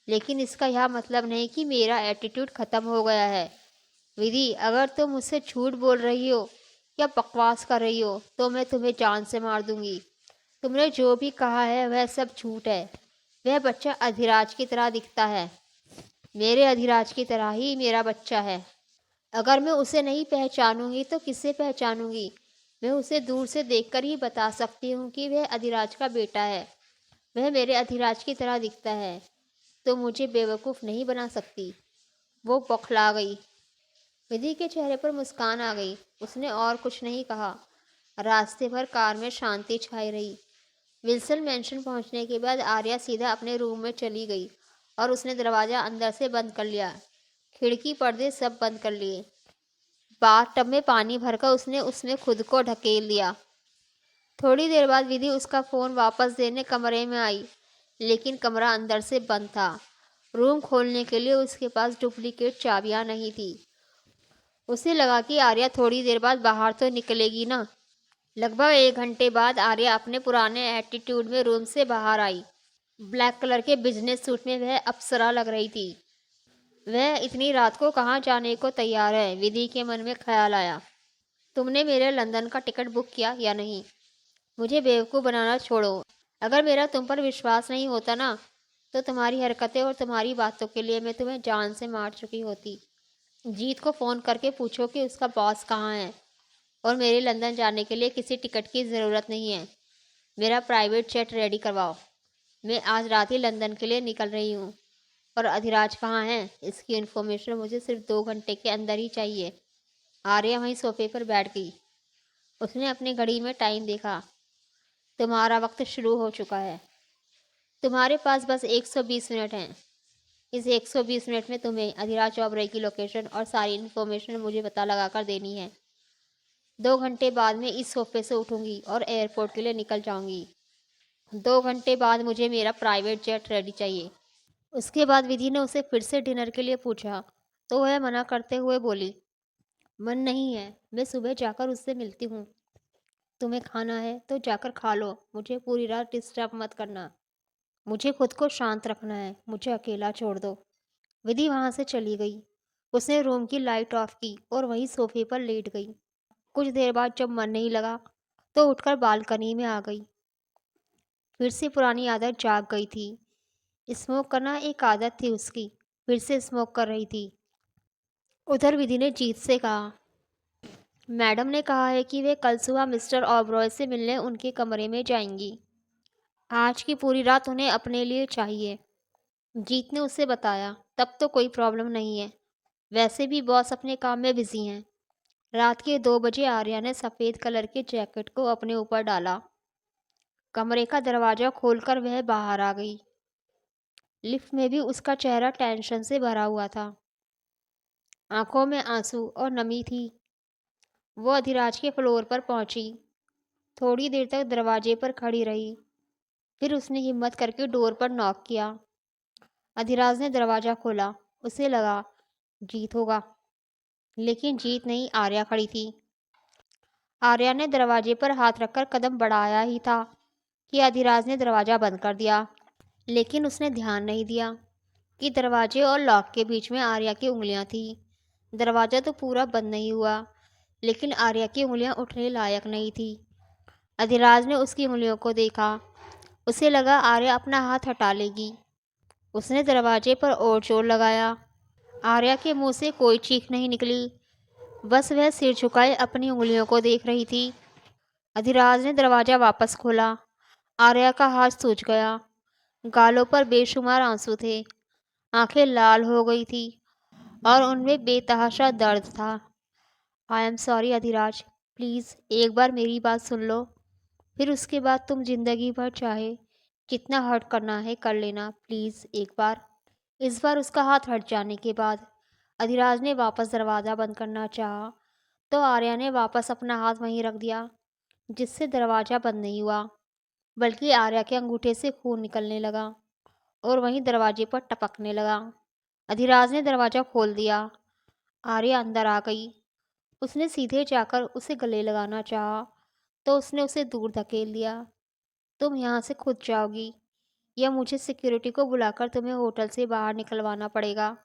लेकिन इसका यह मतलब नहीं कि मेरा एटीट्यूड ख़त्म हो गया है। विधि, अगर तुम मुझसे झूठ बोल रही हो या बकवास कर रही हो तो मैं तुम्हें जान से मार दूंगी। तुमने जो भी कहा है वह सब झूठ है। वह बच्चा अधिराज की तरह दिखता है, मेरे अधिराज की तरह ही मेरा बच्चा है। अगर मैं उसे नहीं पहचानूंगी तो किसे पहचानूंगी? मैं उसे दूर से देखकर ही बता सकती हूँ कि वह अधिराज का बेटा है। वह मेरे अधिराज की तरह दिखता है, तो मुझे बेवकूफ़ नहीं बना सकती। वो बौखला गई। विधि के चेहरे पर मुस्कान आ गई। उसने और कुछ नहीं कहा। रास्ते भर कार में शांति छाई रही। विल्सन मैंशन पहुंचने के बाद आर्या सीधा अपने रूम में चली गई और उसने दरवाज़ा अंदर से बंद कर लिया। खिड़की पर्दे सब बंद कर लिए। बाथटब में पानी भरकर उसने उसमें खुद को ढकेल दिया। थोड़ी देर बाद विधि उसका फ़ोन वापस देने कमरे में आई, लेकिन कमरा अंदर से बंद था। रूम खोलने के लिए उसके पास डुप्लीकेट चाबियां नहीं थी। उसे लगा कि आर्या थोड़ी देर बाद बाहर तो निकलेगी ना। लगभग 1 घंटे बाद आर्या अपने पुराने एटीट्यूड में रूम से बाहर आई। ब्लैक कलर के बिजनेस सूट में वह अप्सरा लग रही थी। वह इतनी रात को कहाँ जाने को तैयार है? विधि के मन में ख्याल आया। तुमने मेरे लंदन का टिकट बुक किया या नहीं? मुझे बेवकूफ़ बनाना छोड़ो। अगर मेरा तुम पर विश्वास नहीं होता ना, तो तुम्हारी हरकतें और तुम्हारी बातों के लिए मैं तुम्हें जान से मार चुकी होती। जीत को फ़ोन करके पूछो कि उसका बॉस कहाँ है। और मेरे लंदन जाने के लिए किसी टिकट की ज़रूरत नहीं है। मेरा प्राइवेट जेट रेडी करवाओ। मैं आज रात ही लंदन के लिए निकल रही हूँ। और अधिराज कहाँ है, इसकी इन्फॉर्मेशन मुझे सिर्फ 2 घंटे के अंदर ही चाहिए। आर्या वहीं सोफे पर बैठ गई। उसने अपनी घड़ी में टाइम देखा। तुम्हारा वक्त शुरू हो चुका है। तुम्हारे पास बस 120 मिनट हैं। इस 120 मिनट में तुम्हें अधिराज चौबरे की लोकेशन और सारी इन्फॉर्मेशन मुझे पता लगा कर देनी है। 2 घंटे बाद मैं इस सोफे से उठूंगी और एयरपोर्ट के लिए निकल जाऊंगी। 2 घंटे बाद मुझे मेरा प्राइवेट जेट रेडी चाहिए। उसके बाद विधि ने उसे फिर से डिनर के लिए पूछा, तो वह मना करते हुए बोली, मन नहीं है, मैं सुबह जाकर उससे मिलती हूँ। तुम्हें खाना है तो जाकर खा लो, मुझे पूरी रात डिस्टर्ब मत करना। मुझे खुद को शांत रखना है, मुझे अकेला छोड़ दो। विधि वहाँ से चली गई। उसने रूम की लाइट ऑफ की और वहीं सोफे पर लेट गई। कुछ देर बाद जब मन नहीं लगा तो उठकर बालकनी में आ गई। फिर से पुरानी आदत जाग गई थी। स्मोक करना एक आदत थी उसकी। फिर से स्मोक कर रही थी। उधर विधि ने जीत से कहा, मैडम ने कहा है कि वे कल सुबह मिस्टर ओबरॉय से मिलने उनके कमरे में जाएंगी। आज की पूरी रात उन्हें अपने लिए चाहिए। जीत ने उसे बताया, तब तो कोई प्रॉब्लम नहीं है। वैसे भी बॉस अपने काम में बिजी हैं। रात के 2 बजे आर्या ने सफ़ेद कलर के जैकेट को अपने ऊपर डाला। कमरे का दरवाज़ा खोलकर वह बाहर आ गई। लिफ्ट में भी उसका चेहरा टेंशन से भरा हुआ था। आंखों में आंसू और नमी थी। वो अधिराज के फ्लोर पर पहुंची। थोड़ी देर तक दरवाजे पर खड़ी रही। फिर उसने हिम्मत करके डोर पर नॉक किया। अधिराज ने दरवाज़ा खोला। उसे लगा जीत होगा, लेकिन जीत नहीं, आर्या खड़ी थी। आर्या ने दरवाजे पर हाथ रखकर कदम बढ़ाया ही था कि अधिराज ने दरवाज़ा बंद कर दिया। लेकिन उसने ध्यान नहीं दिया कि दरवाजे और लॉक के बीच में आर्या की उंगलियां थीं। दरवाज़ा तो पूरा बंद नहीं हुआ, लेकिन आर्या की उंगलियां उठने लायक नहीं थी। अधिराज ने उसकी उंगलियों को देखा। उसे लगा आर्या अपना हाथ हटा लेगी। उसने दरवाजे पर और जोर लगाया। आर्या के मुंह से कोई चीख नहीं निकली, बस वह सिर झुकाए अपनी उंगलियों को देख रही थी। अधिराज ने दरवाज़ा वापस खोला। आर्या का हाथ सूज गया। गालों पर बेशुमार आंसू थे। आंखें लाल हो गई थी और उनमें बेतहाशा दर्द था। आई एम सॉरी अधिराज, प्लीज़ एक बार मेरी बात सुन लो। फिर उसके बाद तुम जिंदगी भर चाहे जितना हर्ट करना है कर लेना, प्लीज़ एक बार। इस बार उसका हाथ हट जाने के बाद अधिराज ने वापस दरवाज़ा बंद करना चाहा, तो आर्या ने वापस अपना हाथ वहीं रख दिया, जिससे दरवाज़ा बंद नहीं हुआ, बल्कि आर्या के अंगूठे से खून निकलने लगा और वहीं दरवाजे पर टपकने लगा। अधिराज ने दरवाज़ा खोल दिया। आर्या अंदर आ गई। उसने सीधे जाकर उसे गले लगाना चाहा, तो उसने उसे दूर धकेल दिया। तुम यहाँ से खुद जाओगी या मुझे सिक्योरिटी को बुलाकर तुम्हें होटल से बाहर निकलवाना पड़ेगा।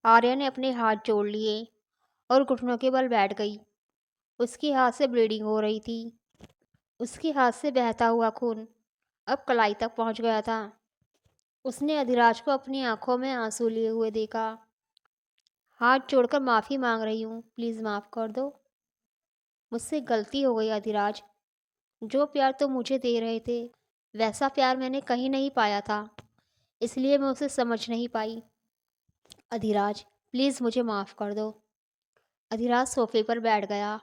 आर्या ने अपने हाथ जोड़ लिए और घुटनों के बल बैठ गई। उसके हाथ से ब्लीडिंग हो रही थी। उसके हाथ से बहता हुआ खून अब कलाई तक पहुंच गया था। उसने अधिराज को अपनी आंखों में आंसू लिए हुए देखा। हाथ जोड़कर माफ़ी मांग रही हूँ, प्लीज़ माफ़ कर दो। मुझसे गलती हो गई अधिराज। जो प्यार तुम मुझे दे रहे थे, वैसा प्यार मैंने कहीं नहीं पाया था, इसलिए मैं उसे समझ नहीं पाई। अधिराज, प्लीज़ मुझे माफ़ कर दो। अधिराज सोफे पर बैठ गया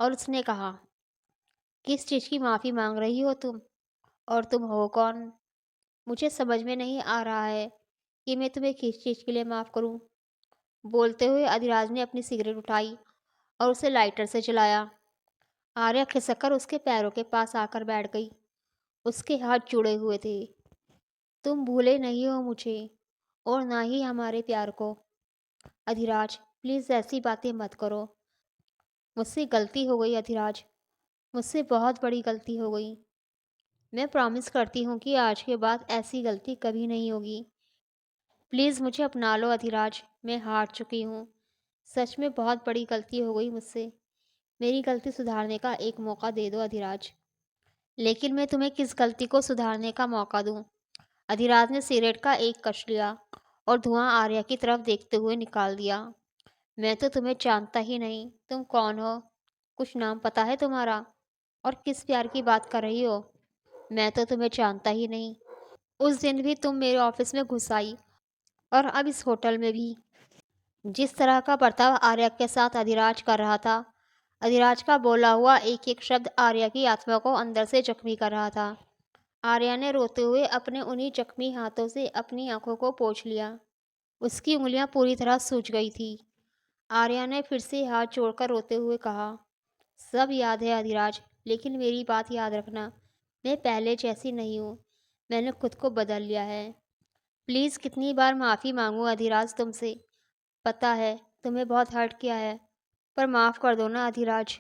और उसने कहा, किस चीज़ की माफ़ी मांग रही हो तुम? और तुम हो कौन? मुझे समझ में नहीं आ रहा है कि मैं तुम्हें किस चीज़ के लिए माफ़ करूं। बोलते हुए अधिराज ने अपनी सिगरेट उठाई और उसे लाइटर से जलाया। आर्या खिसककर उसके पैरों के पास आकर बैठ गई। उसके हाथ जुड़े हुए थे। तुम भूले नहीं हो मुझे और ना ही हमारे प्यार को। अधिराज, प्लीज़ ऐसी बातें मत करो। मुझसे गलती हो गई अधिराज, मुझसे बहुत बड़ी गलती हो गई। मैं प्रॉमिस करती हूँ कि आज के बाद ऐसी गलती कभी नहीं होगी। प्लीज़ मुझे अपना लो अधिराज, मैं हार चुकी हूँ। सच में बहुत बड़ी गलती हो गई मुझसे। मेरी गलती सुधारने का एक मौका दे दो अधिराज। लेकिन मैं तुम्हें किस गलती को सुधारने का मौका दूँ? अधिराज ने सिगरेट का एक कश लिया और धुआं आर्या की तरफ देखते हुए निकाल दिया। मैं तो तुम्हें जानता ही नहीं, तुम कौन हो? कुछ नाम पता है तुम्हारा? और किस प्यार की बात कर रही हो? मैं तो तुम्हें जानता ही नहीं। उस दिन भी तुम मेरे ऑफिस में घुस आई और अब इस होटल में भी। जिस तरह का बर्ताव आर्या के साथ अधिराज कर रहा था, अधिराज का बोला हुआ एक एक शब्द आर्या की आत्मा को अंदर से जख्मी कर रहा था। आर्या ने रोते हुए अपने उन्हीं जख्मी हाथों से अपनी आंखों को पोंछ लिया। उसकी उंगलियां पूरी तरह सूज गई थी। आर्या ने फिर से हाथ जोड़कर रोते हुए कहा, सब याद है अधिराज, लेकिन मेरी बात याद रखना, मैं पहले जैसी नहीं हूँ। मैंने खुद को बदल लिया है। प्लीज़ कितनी बार माफ़ी मांगूँ अधिराज तुमसे? पता है तुम्हें बहुत हर्ट किया है, पर माफ़ कर दो ना अधिराज।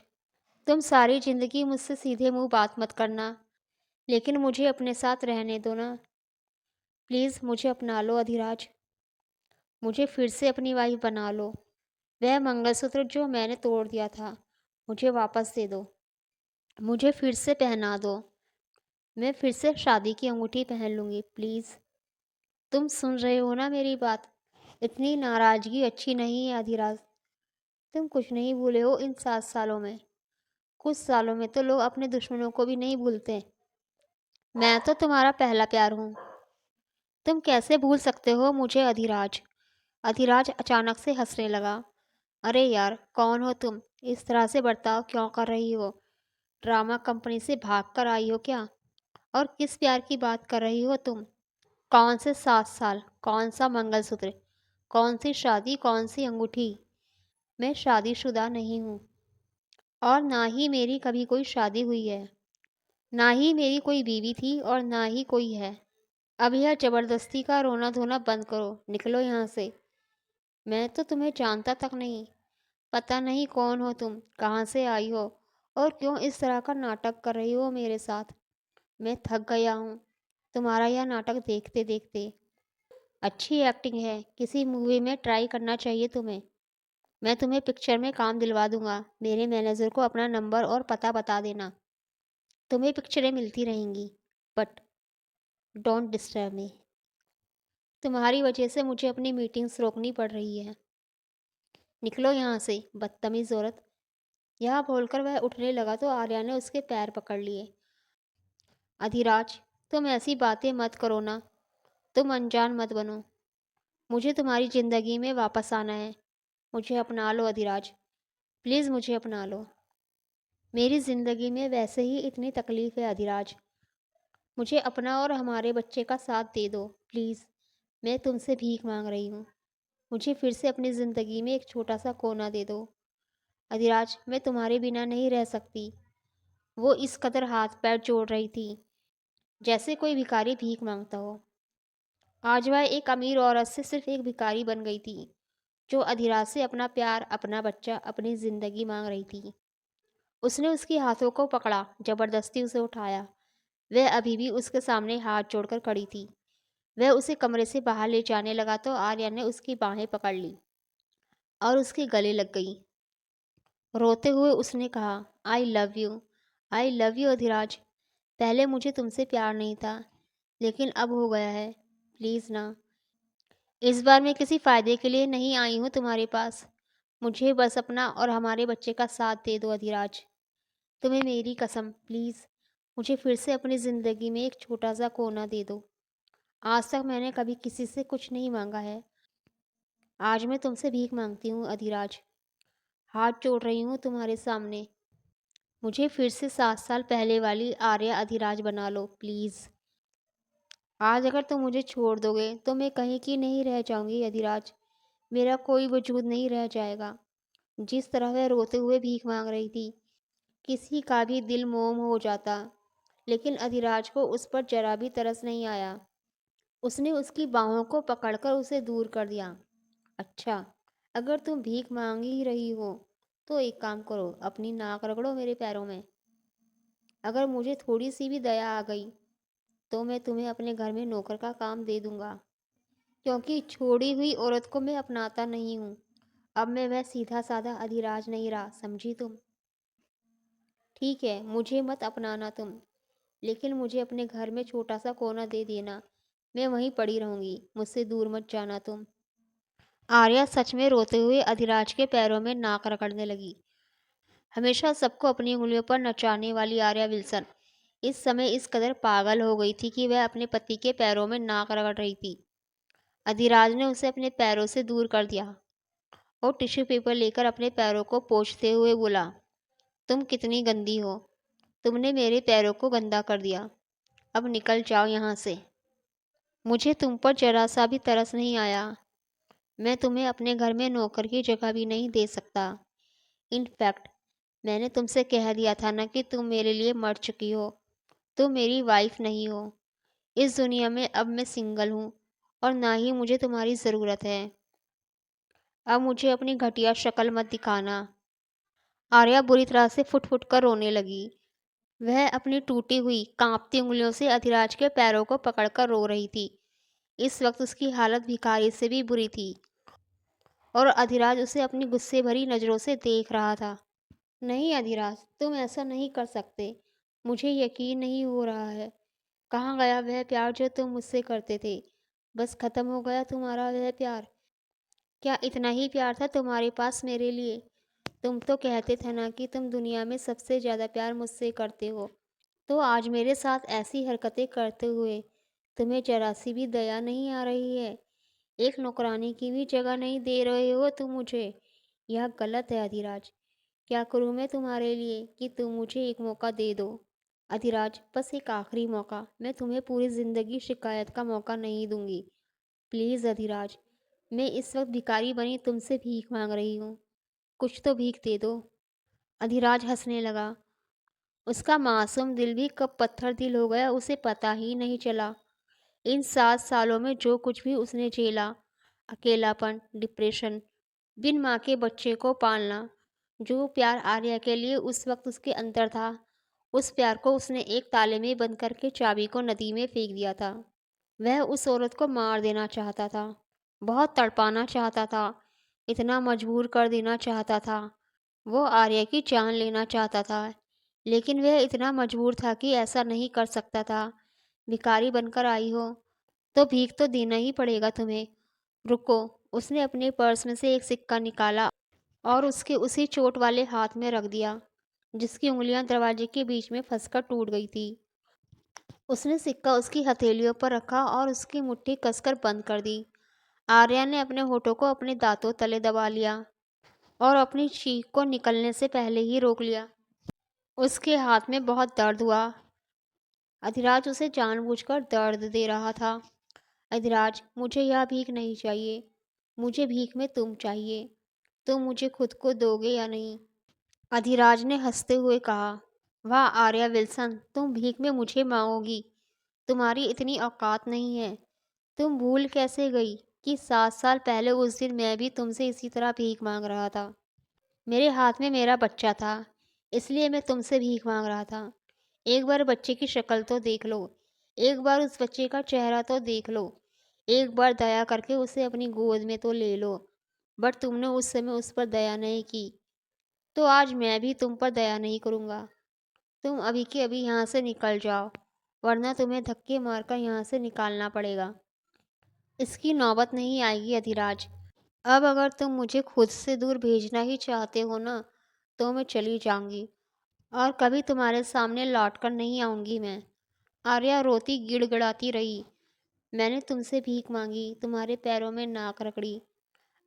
तुम सारी ज़िंदगी मुझसे सीधे मुंह बात मत करना, लेकिन मुझे अपने साथ रहने दो ना। प्लीज़ मुझे अपना लो अधिराज। मुझे फिर से अपनी वाइफ बना लो। वह मंगलसूत्र जो मैंने तोड़ दिया था, मुझे वापस दे दो। मुझे फिर से पहना दो। मैं फिर से शादी की अंगूठी पहन लूँगी, प्लीज़। तुम सुन रहे हो ना मेरी बात? इतनी नाराज़गी अच्छी नहीं है अधिराज। तुम कुछ नहीं भूले हो इन 7 सालों में। कुछ सालों में तो लोग अपने दुश्मनों को भी नहीं भूलते। मैं तो तुम्हारा पहला प्यार हूँ। तुम कैसे भूल सकते हो मुझे अधिराज? अधिराज अचानक से हंसने लगा। अरे यार, कौन हो तुम? इस तरह से बर्ताव क्यों कर रही हो? ड्रामा कंपनी से भाग कर आई हो क्या? और किस प्यार की बात कर रही हो तुम? कौन से 7 साल? कौन सा मंगलसूत्र? कौन सी शादी? कौन सी अंगूठी? मैं शादीशुदा नहीं हूँ और ना ही मेरी कभी कोई शादी हुई है। ना ही मेरी कोई बीवी थी और ना ही कोई है। अब यह ज़बरदस्ती का रोना धोना बंद करो, निकलो यहाँ से। मैं तो तुम्हें जानता तक नहीं। पता नहीं कौन हो तुम, कहाँ से आई हो और क्यों इस तरह का नाटक कर रही हो मेरे साथ। मैं थक गया हूँ तुम्हारा यह नाटक देखते देखते। अच्छी एक्टिंग है, किसी मूवी में ट्राई करना चाहिए तुम्हें। मैं तुम्हें पिक्चर में काम दिलवा दूंगा। मेरे मैनेजर को अपना नंबर और पता बता देना। तुम्हें पिक्चरें मिलती रहेंगी, बट डोंट डिस्टर्ब मी। तुम्हारी वजह से मुझे अपनी मीटिंग्स रोकनी पड़ रही है। निकलो यहाँ से, बदतमीज़ औरत। यह बोलकर वह उठने लगा तो आर्या ने उसके पैर पकड़ लिए। अधिराज, तुम ऐसी बातें मत करो ना। तुम अनजान मत बनो। मुझे तुम्हारी ज़िंदगी में वापस आना है। मुझे अपना लो अधिराज, प्लीज़ मुझे अपना लो। मेरी ज़िंदगी में वैसे ही इतनी तकलीफ़ है अधिराज। मुझे अपना और हमारे बच्चे का साथ दे दो प्लीज़। मैं तुमसे भीख मांग रही हूँ। मुझे फिर से अपनी ज़िंदगी में एक छोटा सा कोना दे दो। अधिराज, मैं तुम्हारे बिना नहीं रह सकती। वो इस कदर हाथ पैर जोड़ रही थी जैसे कोई भिखारी भीख मांगता हो। आज वह एक अमीर औरत से सिर्फ एक भिखारी बन गई थी, जो अधिराज से अपना प्यार, अपना बच्चा, अपनी ज़िंदगी मांग रही थी। उसने उसके हाथों को पकड़ा, जबरदस्ती उसे उठाया। वह अभी भी उसके सामने हाथ जोड़कर खड़ी थी। वह उसे कमरे से बाहर ले जाने लगा तो आर्या ने उसकी बाहें पकड़ ली और उसके गले लग गई। रोते हुए उसने कहा, आई लव यू अधिराज। पहले मुझे तुमसे प्यार नहीं था, लेकिन अब हो गया है। प्लीज़ ना। इस बार मैं किसी फ़ायदे के लिए नहीं आई हूँ तुम्हारे पास। मुझे बस अपना और हमारे बच्चे का साथ दे दो अधिराज। तुम्हें मेरी कसम, प्लीज़ मुझे फिर से अपनी ज़िंदगी में एक छोटा सा कोना दे दो। आज तक मैंने कभी किसी से कुछ नहीं मांगा है। आज मैं तुमसे भीख मांगती हूँ अधिराज। हाथ जोड़ रही हूँ तुम्हारे सामने। मुझे फिर से 7 साल पहले वाली आर्या अधिराज बना लो प्लीज़। आज अगर तुम मुझे छोड़ दोगे तो मैं कहीं की नहीं रह जाऊंगी अधिराज। मेरा कोई वजूद नहीं रह जाएगा। जिस तरह वह रोते हुए भीख मांग रही थी, किसी का भी दिल मोम हो जाता। लेकिन अधिराज को उस पर जरा भी तरस नहीं आया। उसने उसकी बाहों को पकड़कर उसे दूर कर दिया। अच्छा, अगर तुम भीख मांग ही रही हो तो एक काम करो, अपनी नाक रगड़ो मेरे पैरों में। अगर मुझे थोड़ी सी भी दया आ गई तो मैं तुम्हें अपने घर में नौकर का काम दे दूंगा, क्योंकि छोड़ी हुई औरत को मैं अपनाता नहीं हूँ। अब मैं वह सीधा साधा अधिराज नहीं रहा, समझी तुम? ठीक है, मुझे मत अपनाना तुम, लेकिन मुझे अपने घर में छोटा सा कोना दे देना। मैं वहीं पड़ी रहूंगी, मुझसे दूर मत जाना तुम। आर्या सच में रोते हुए अधिराज के पैरों में नाक रगड़ने लगी। हमेशा सबको अपनी उंगलियों पर नचाने वाली आर्या विल्सन इस समय इस कदर पागल हो गई थी कि वह अपने पति के पैरों में नाक रगड़ रही थी। अधिराज ने उसे अपने पैरों से दूर कर दिया और टिश्यू पेपर लेकर अपने पैरों को पोंछते हुए बोला, तुम कितनी गंदी हो। तुमने मेरे पैरों को गंदा कर दिया। अब निकल जाओ यहाँ से। मुझे तुम पर जरा सा भी तरस नहीं आया। मैं तुम्हें अपने घर में नौकर की जगह भी नहीं दे सकता। इनफैक्ट मैंने तुमसे कह दिया था ना कि तुम मेरे लिए मर चुकी हो। तुम मेरी वाइफ नहीं हो। इस दुनिया में अब मैं सिंगल हूँ और ना ही मुझे तुम्हारी ज़रूरत है। अब मुझे अपनी घटिया शक्ल मत दिखाना। आर्या बुरी तरह से फुट फुट कर रोने लगी। वह अपनी टूटी हुई कांपती उंगलियों से अधिराज के पैरों को पकड़कर रो रही थी। इस वक्त उसकी हालत भिखारी से भी बुरी थी और अधिराज उसे अपनी गुस्से भरी नज़रों से देख रहा था। नहीं अधिराज, तुम ऐसा नहीं कर सकते। मुझे यकीन नहीं हो रहा है। कहाँ गया वह प्यार जो तुम मुझसे करते थे? बस खत्म हो गया तुम्हारा वह प्यार? क्या इतना ही प्यार था तुम्हारे पास मेरे लिए? तुम तो कहते थे ना कि तुम दुनिया में सबसे ज़्यादा प्यार मुझसे करते हो। तो आज मेरे साथ ऐसी हरकतें करते हुए तुम्हें जरा सी भी दया नहीं आ रही है? एक नौकरानी की भी जगह नहीं दे रहे हो तुम मुझे। यह गलत है अधिराज। क्या करूँ मैं तुम्हारे लिए कि तुम मुझे एक मौका दे दो? अधिराज, बस एक आखिरी मौका। मैं तुम्हें पूरी ज़िंदगी शिकायत का मौका नहीं दूंगी। प्लीज़ अधिराज, मैं इस वक्त भिखारी बनी तुमसे भीख मांग रही हूँ। कुछ तो भीख दे दो। अधिराज हंसने लगा। उसका मासूम दिल भी कब पत्थर दिल हो गया उसे पता ही नहीं चला। इन 7 सालों में जो कुछ भी उसने झेला, अकेलापन, डिप्रेशन, बिन माँ के बच्चे को पालना, जो प्यार आर्या के लिए उस वक्त उसके अंदर था, उस प्यार को उसने एक ताले में बंद करके चाबी को नदी में फेंक दिया था। वह उस औरत को मार देना चाहता था, बहुत तड़पाना चाहता था, इतना मजबूर कर देना चाहता था। वो आर्या की जान लेना चाहता था, लेकिन वह इतना मजबूर था कि ऐसा नहीं कर सकता था। भिखारी बनकर आई हो तो भीख तो देना ही पड़ेगा तुम्हें। रुको। उसने अपने पर्स में से एक सिक्का निकाला और उसके उसी चोट वाले हाथ में रख दिया, जिसकी उंगलियां दरवाजे के बीच में फंसकर टूट गई थी। उसने सिक्का उसकी हथेलियों पर रखा और उसकी मुट्ठी कसकर बंद कर दी। आर्या ने अपने होठों को अपने दांतों तले दबा लिया और अपनी चीख को निकलने से पहले ही रोक लिया। उसके हाथ में बहुत दर्द हुआ। अधिराज उसे जानबूझकर दर्द दे रहा था। अधिराज, मुझे यह भीख नहीं चाहिए। मुझे भीख में तुम चाहिए। तुम मुझे खुद को दोगे या नहीं? अधिराज ने हंसते हुए कहा। वाह आर्या विल्सन, तुम भीख में मुझे मांगोगी? तुम्हारी इतनी औकात नहीं है। तुम भूल कैसे गई कि 7 साल पहले उस दिन मैं भी तुमसे इसी तरह भीख मांग रहा था? मेरे हाथ में मेरा बच्चा था, इसलिए मैं तुमसे भीख मांग रहा था। एक बार बच्चे की शक्ल तो देख लो। एक बार उस बच्चे का चेहरा तो देख लो। एक बार दया करके उसे अपनी गोद में तो ले लो। बट तुमने उस समय उस पर दया नहीं की, तो आज मैं भी तुम पर दया नहीं करूँगा। तुम अभी के अभी यहाँ से निकल जाओ, वरना तुम्हें धक्के मारकर यहाँ से निकालना पड़ेगा। इसकी नौबत नहीं आएगी अधिराज। अब अगर तुम मुझे खुद से दूर भेजना ही चाहते हो ना, तो मैं चली जाऊंगी और कभी तुम्हारे सामने लौट कर नहीं आऊंगी मैं। आर्या रोती गिड़गिड़ाती रही। मैंने तुमसे भीख मांगी, तुम्हारे पैरों में नाक रगड़ी,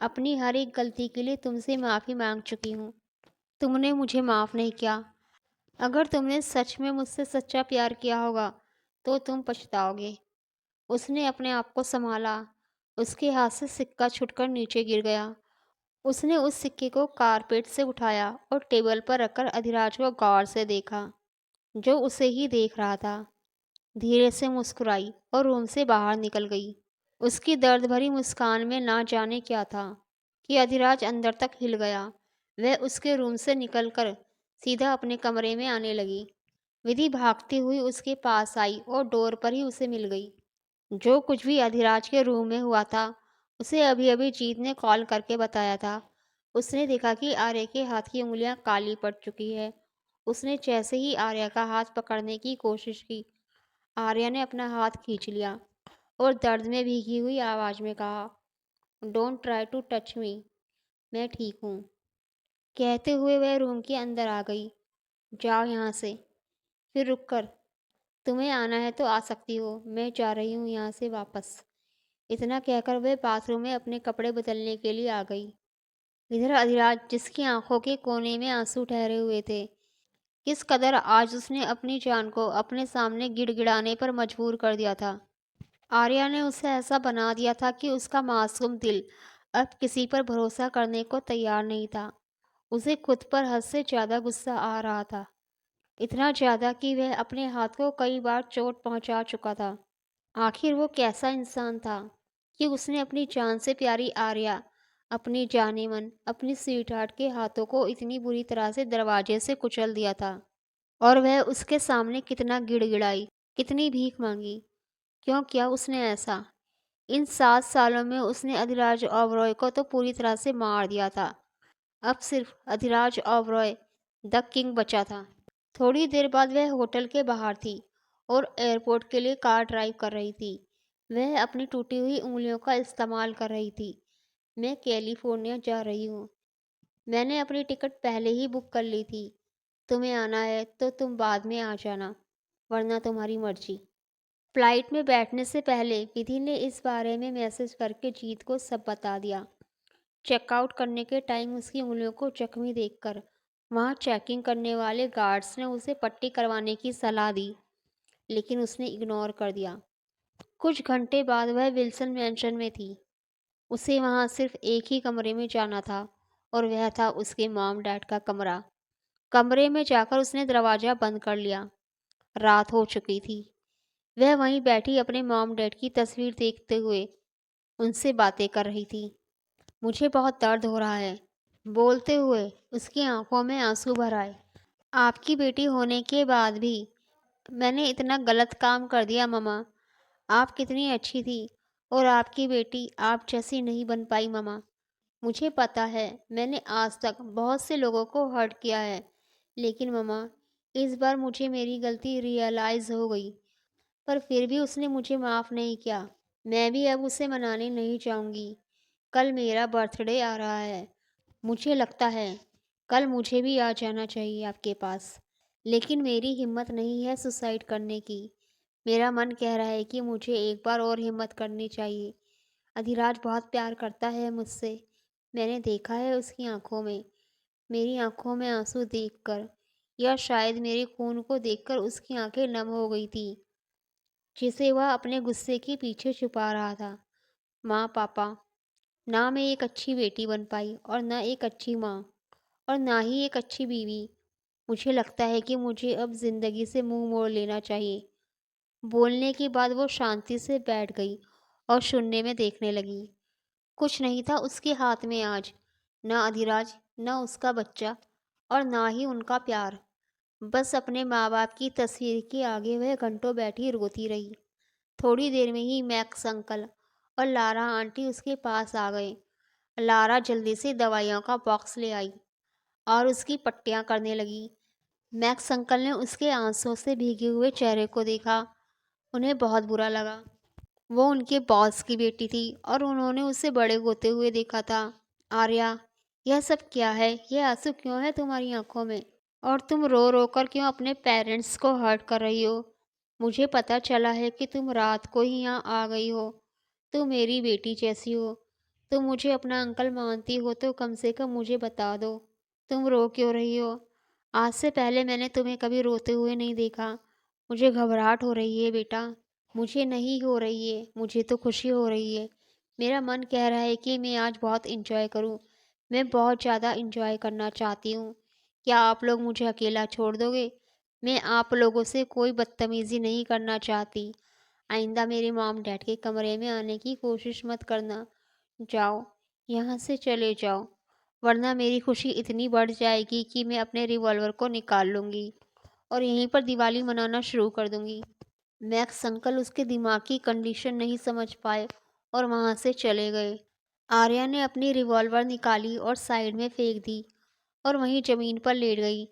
अपनी हर एक गलती के लिए तुमसे माफ़ी मांग चुकी हूँ। तुमने मुझे माफ़ नहीं किया। अगर तुमने सच में मुझसे सच्चा प्यार किया होगा तो तुम पछताओगे। उसने अपने आप को संभाला। उसके हाथ से सिक्का छुटकर नीचे गिर गया। उसने उस सिक्के को कारपेट से उठाया और टेबल पर रखकर अधिराज को गौर से देखा, जो उसे ही देख रहा था। धीरे से मुस्कुराई और रूम से बाहर निकल गई। उसकी दर्द भरी मुस्कान में ना जाने क्या था कि अधिराज अंदर तक हिल गया। वह उसके रूम से निकलकर सीधा अपने कमरे में आने लगी। विधि भागती हुई उसके पास आई और डोर पर ही उसे मिल गई। जो कुछ भी अधिराज के रूम में हुआ था, उसे अभी अभी जीत ने कॉल करके बताया था। उसने देखा कि आर्या के हाथ की उंगलियां काली पड़ चुकी है। उसने जैसे ही आर्या का हाथ पकड़ने की कोशिश की, आर्या ने अपना हाथ खींच लिया और दर्द में भीगी हुई आवाज में कहा, don't try to touch me, मैं ठीक हूँ। कहते हुए वह रूम के अंदर आ गई। जाओ यहाँ से। फिर रुक कर, तुम्हें आना है तो आ सकती हो, मैं जा रही हूँ यहाँ से वापस। इतना कहकर वह बाथरूम में अपने कपड़े बदलने के लिए आ गई। इधर अधिराज, जिसकी आंखों के कोने में आंसू ठहरे हुए थे, किस कदर आज उसने अपनी जान को अपने सामने गिड़गिड़ाने पर मजबूर कर दिया था। आर्या ने उसे ऐसा बना दिया था कि उसका मासूम दिल अब किसी पर भरोसा करने को तैयार नहीं था। उसे खुद पर हद से ज़्यादा गुस्सा आ रहा था, इतना ज़्यादा कि वह अपने हाथ को कई बार चोट पहुंचा चुका था। आखिर वो कैसा इंसान था कि उसने अपनी जान से प्यारी आर्या, अपनी जाने मन, अपनी स्वीटहार्ट के हाथों को इतनी बुरी तरह से दरवाजे से कुचल दिया था। और वह उसके सामने कितना गिड़गिड़ाई, कितनी भीख मांगी। क्यों किया उसने ऐसा? इन 7 सालों में उसने अधिराज ओबरॉय को तो पूरी तरह से मार दिया था। अब सिर्फ अधिराज ओबरॉय द किंग बचा था। थोड़ी देर बाद वह होटल के बाहर थी और एयरपोर्ट के लिए कार ड्राइव कर रही थी। वह अपनी टूटी हुई उंगलियों का इस्तेमाल कर रही थी। मैं कैलिफोर्निया जा रही हूँ। मैंने अपनी टिकट पहले ही बुक कर ली थी। तुम्हें आना है तो तुम बाद में आ जाना, वरना तुम्हारी मर्जी। फ्लाइट में बैठने से पहले विधि ने इस बारे में मैसेज करके जीत को सब बता दिया। चेकआउट करने के टाइम उसकी उंगलियों को जख्मी देखकर वहाँ चेकिंग करने वाले गार्ड्स ने उसे पट्टी करवाने की सलाह दी, लेकिन उसने इग्नोर कर दिया। कुछ घंटे बाद वह विल्सन मैंशन में थी। उसे वहाँ सिर्फ एक ही कमरे में जाना था और वह था उसके मॉम डैड का कमरा। कमरे में जाकर उसने दरवाज़ा बंद कर लिया। रात हो चुकी थी। वह वहीं बैठी अपने मॉम डैड की तस्वीर देखते हुए उनसे बातें कर रही थी। मुझे बहुत दर्द हो रहा है। बोलते हुए उसकी आंखों में आंसू भर आए। आपकी बेटी होने के बाद भी मैंने इतना गलत काम कर दिया ममा। आप कितनी अच्छी थी और आपकी बेटी आप जैसी नहीं बन पाई ममा। मुझे पता है मैंने आज तक बहुत से लोगों को हर्ट किया है, लेकिन मम्मा इस बार मुझे मेरी गलती रियलाइज़ हो गई। पर फिर भी उसने मुझे माफ़ नहीं किया। मैं भी अब उसे मनाने नहीं जाऊंगी। कल मेरा बर्थडे आ रहा है। मुझे लगता है कल मुझे भी आ जाना चाहिए आपके पास। लेकिन मेरी हिम्मत नहीं है सुसाइड करने की। मेरा मन कह रहा है कि मुझे एक बार और हिम्मत करनी चाहिए। अधिराज बहुत प्यार करता है मुझसे। मैंने देखा है उसकी आंखों में, मेरी आंखों में आंसू देखकर, या शायद मेरे खून को देखकर उसकी आंखें नम हो गई थी, जिसे वह अपने गुस्से के पीछे छुपा रहा था। माँ पापा, ना मैं एक अच्छी बेटी बन पाई और ना एक अच्छी माँ और ना ही एक अच्छी बीवी। मुझे लगता है कि मुझे अब जिंदगी से मुंह मोड़ लेना चाहिए। बोलने के बाद वो शांति से बैठ गई और शून्य में देखने लगी। कुछ नहीं था उसके हाथ में आज, ना अधिराज, ना उसका बच्चा और ना ही उनका प्यार। बस अपने माँ बाप की तस्वीर के आगे वह घंटों बैठी रोती रही। थोड़ी देर में ही मैक्स अंकल और लारा आंटी उसके पास आ गए। लारा जल्दी से दवाइयों का बॉक्स ले आई और उसकी पट्टियाँ करने लगी। मैक्स अंकल ने उसके आंसुओं से भीगे हुए चेहरे को देखा। उन्हें बहुत बुरा लगा। वो उनके बॉस की बेटी थी और उन्होंने उसे बड़े होते हुए देखा था। आर्या, यह सब क्या है? ये आंसू क्यों है तुम्हारी आंखों में? और तुम रो रो कर क्यों अपने पेरेंट्स को हर्ट कर रही हो? मुझे पता चला है कि तुम रात को ही यहाँ आ गई हो। तुम मेरी बेटी जैसी हो। तुम मुझे अपना अंकल मानती हो तो कम से कम मुझे बता दो। तुम रो क्यों रही हो? आज से पहले मैंने तुम्हें कभी रोते हुए नहीं देखा। मुझे घबराहट हो रही है बेटा। मुझे नहीं हो रही है, मुझे तो खुशी हो रही है। मेरा मन कह रहा है कि मैं आज बहुत इंजॉय करूं। मैं बहुत ज़्यादा इंजॉय करना चाहती हूँ। क्या आप लोग मुझे अकेला छोड़ दोगे? मैं आप लोगों से कोई बदतमीज़ी नहीं करना चाहती। आइंदा मेरे मॉम डैड के कमरे में आने की कोशिश मत करना। जाओ, यहाँ से चले जाओ, वरना मेरी खुशी इतनी बढ़ जाएगी कि मैं अपने रिवॉल्वर को निकाल लूँगी और यहीं पर दिवाली मनाना शुरू कर दूँगी। मैक्स अंकल उसके दिमाग की कंडीशन नहीं समझ पाए और वहाँ से चले गए। आर्या ने अपनी रिवॉल्वर निकाली और साइड में फेंक दी और वहीं ज़मीन पर लेट गई।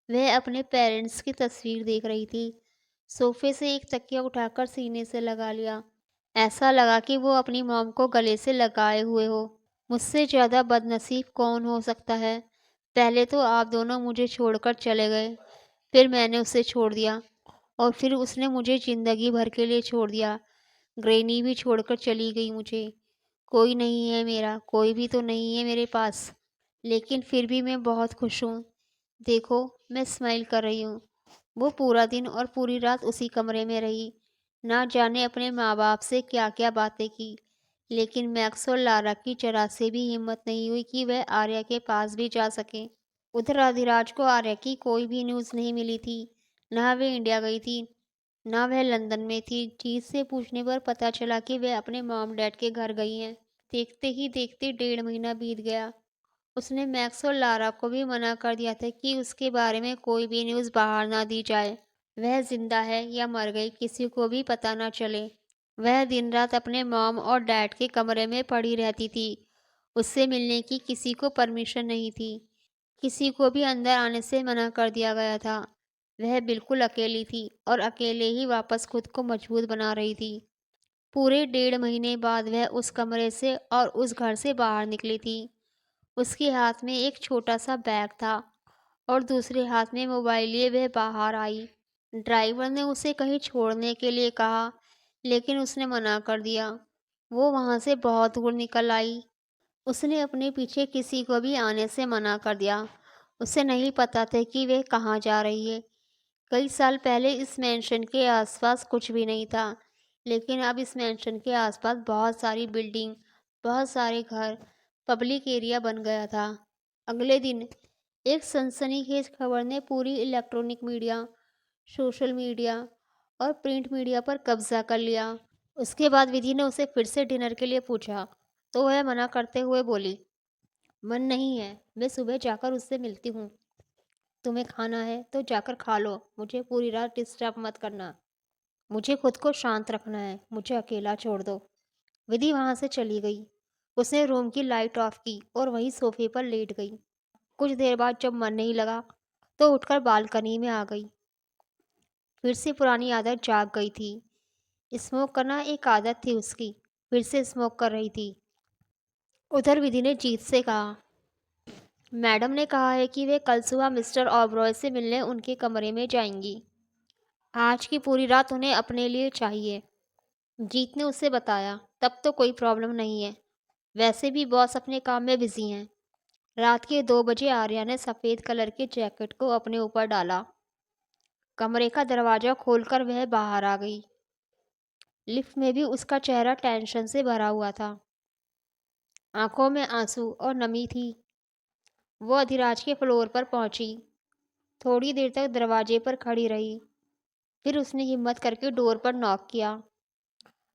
वह अपने पेरेंट्स की तस्वीर देख रही थी। सोफे से एक तकिया उठाकर सीने से लगा लिया। ऐसा लगा कि वो अपनी मॉम को गले से लगाए हुए हो। मुझसे ज़्यादा बदनसीब कौन हो सकता है? पहले तो आप दोनों मुझे छोड़कर चले गए, फिर मैंने उसे छोड़ दिया और फिर उसने मुझे ज़िंदगी भर के लिए छोड़ दिया। ग्रैनी भी छोड़कर चली गई मुझे। कोई नहीं है मेरा, कोई भी तो नहीं है मेरे पास। लेकिन फिर भी मैं बहुत खुश हूँ। देखो, मैं स्माइल कर रही हूँ। वो पूरा दिन और पूरी रात उसी कमरे में रही। ना जाने अपने माँ बाप से क्या क्या बातें की, लेकिन मैक्स और लारा की जरा से भी हिम्मत नहीं हुई कि वह आर्या के पास भी जा सके। उधर अधिराज को आर्या की कोई भी न्यूज़ नहीं मिली थी। ना वह इंडिया गई थी, ना वह लंदन में थी। जीत से पूछने पर पता चला कि वह अपने मॉम डैड के घर गई हैं। देखते ही देखते 1.5 महीना बीत गया। उसने मैक्स और लारा को भी मना कर दिया था कि उसके बारे में कोई भी न्यूज़ बाहर ना दी जाए। वह जिंदा है या मर गई किसी को भी पता ना चले। वह दिन रात अपने मॉम और डैड के कमरे में पड़ी रहती थी। उससे मिलने की किसी को परमिशन नहीं थी। किसी को भी अंदर आने से मना कर दिया गया था। वह बिल्कुल अकेली थी और अकेले ही वापस खुद को मजबूत बना रही थी। पूरे 1.5 महीने बाद वह उस कमरे से और उस घर से बाहर निकली थी। उसके हाथ में एक छोटा सा बैग था और दूसरे हाथ में मोबाइल लिए वह बाहर आई। ड्राइवर ने उसे कहीं छोड़ने के लिए कहा, लेकिन उसने मना कर दिया। वो वहाँ से बहुत दूर निकल आई। उसने अपने पीछे किसी को भी आने से मना कर दिया। उसे नहीं पता था कि वह कहाँ जा रही है। कई साल पहले इस मैंशन के आसपास कुछ भी नहीं था, लेकिन अब इस मैंशन के आसपास बहुत सारी बिल्डिंग, बहुत सारे घर, पब्लिक एरिया बन गया था। अगले दिन एक सनसनीखेज खबर ने पूरी इलेक्ट्रॉनिक मीडिया, सोशल मीडिया और प्रिंट मीडिया पर कब्जा कर लिया। उसके बाद विधि ने उसे फिर से डिनर के लिए पूछा, तो वह मना करते हुए बोली, मन नहीं है, मैं सुबह जाकर उससे मिलती हूँ। तुम्हें खाना है तो जाकर खा लो, मुझे पूरी रात डिस्टर्ब मत करना। मुझे खुद को शांत रखना है, मुझे अकेला छोड़ दो। विधि वहाँ से चली गई। उसने रूम की लाइट ऑफ की और वहीं सोफे पर लेट गई। कुछ देर बाद जब मन नहीं लगा तो उठकर बालकनी में आ गई। फिर से पुरानी आदत जाग गई थी। स्मोक करना एक आदत थी उसकी। फिर से स्मोक कर रही थी। उधर विधि ने जीत से कहा, मैडम ने कहा है कि वे कल सुबह मिस्टर ओबरॉय से मिलने उनके कमरे में जाएंगी। आज की पूरी रात उन्हें अपने लिए चाहिए। जीत ने उसे बताया, तब तो कोई प्रॉब्लम नहीं है। वैसे भी बॉस अपने काम में बिजी हैं। रात के 2 बजे आर्या ने सफ़ेद कलर के जैकेट को अपने ऊपर डाला। कमरे का दरवाज़ा खोलकर वह बाहर आ गई। लिफ्ट में भी उसका चेहरा टेंशन से भरा हुआ था। आंखों में आंसू और नमी थी। वो अधिराज के फ्लोर पर पहुंची। थोड़ी देर तक दरवाजे पर खड़ी रही। फिर उसने हिम्मत करके डोर पर नॉक किया।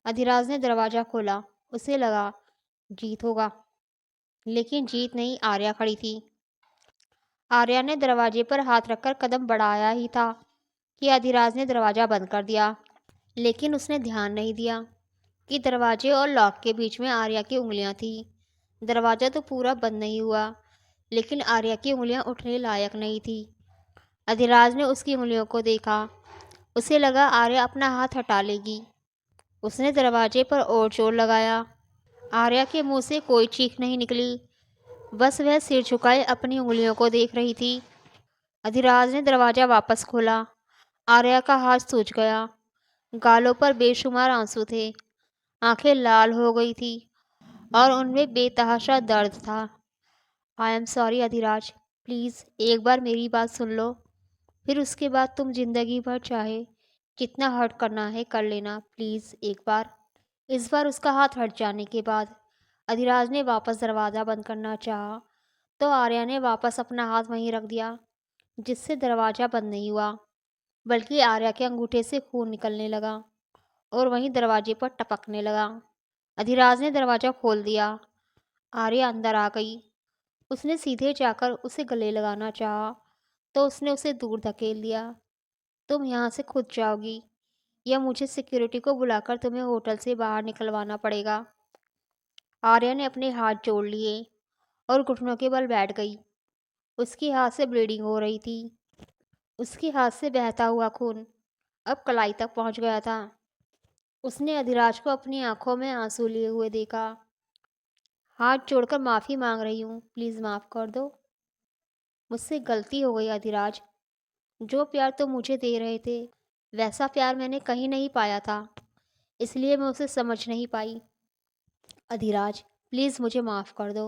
अधिराज ने दरवाज़ा खोला। उसे लगा जीत होगा, लेकिन जीत नहीं, आर्या खड़ी थी। आर्या ने दरवाजे पर हाथ रखकर कदम बढ़ाया ही था कि अधिराज ने दरवाज़ा बंद कर दिया। लेकिन उसने ध्यान नहीं दिया कि दरवाजे और लॉक के बीच में आर्या की उंगलियां थी। दरवाज़ा तो पूरा बंद नहीं हुआ, लेकिन आर्या की उंगलियां उठने लायक नहीं थी। अधिराज ने उसकी उंगलियों को देखा। उसे लगा आर्या अपना हाथ हटा लेगी। उसने दरवाजे पर और जोर लगाया। आर्या के मुंह से कोई चीख नहीं निकली। बस वह सिर झुकाए अपनी उंगलियों को देख रही थी। अधिराज ने दरवाज़ा वापस खोला। आर्या का हाथ सूज गया। गालों पर बेशुमार आंसू थे। आंखें लाल हो गई थी और उनमें बेतहाशा दर्द था। आई एम सॉरी अधिराज, प्लीज़ एक बार मेरी बात सुन लो। फिर उसके बाद तुम जिंदगी भर चाहे कितना हर्ट करना है कर लेना, प्लीज़ एक बार। इस बार उसका हाथ हट जाने के बाद अधिराज ने वापस दरवाज़ा बंद करना चाहा, तो आर्या ने वापस अपना हाथ वहीं रख दिया, जिससे दरवाज़ा बंद नहीं हुआ, बल्कि आर्या के अंगूठे से खून निकलने लगा और वहीं दरवाजे पर टपकने लगा। अधिराज ने दरवाज़ा खोल दिया। आर्या अंदर आ गई। उसने सीधे जाकर उसे गले लगाना चाहा, तो उसने उसे दूर धकेल दिया। तुम यहाँ से खुद जाओगी या मुझे सिक्योरिटी को बुलाकर तुम्हें होटल से बाहर निकलवाना पड़ेगा। आर्या ने अपने हाथ जोड़ लिए और घुटनों के बल बैठ गई। उसके हाथ से ब्लीडिंग हो रही थी। उसके हाथ से बहता हुआ खून अब कलाई तक पहुंच गया था। उसने अधिराज को अपनी आंखों में आंसू लिए हुए देखा। हाथ जोड़कर माफ़ी मांग रही हूँ, प्लीज़ माफ़ कर दो। मुझसे गलती हो गई अधिराज। जो प्यार तुम मुझे दे रहे थे वैसा प्यार मैंने कहीं नहीं पाया था, इसलिए मैं उसे समझ नहीं पाई। अधिराज, प्लीज़ मुझे माफ़ कर दो।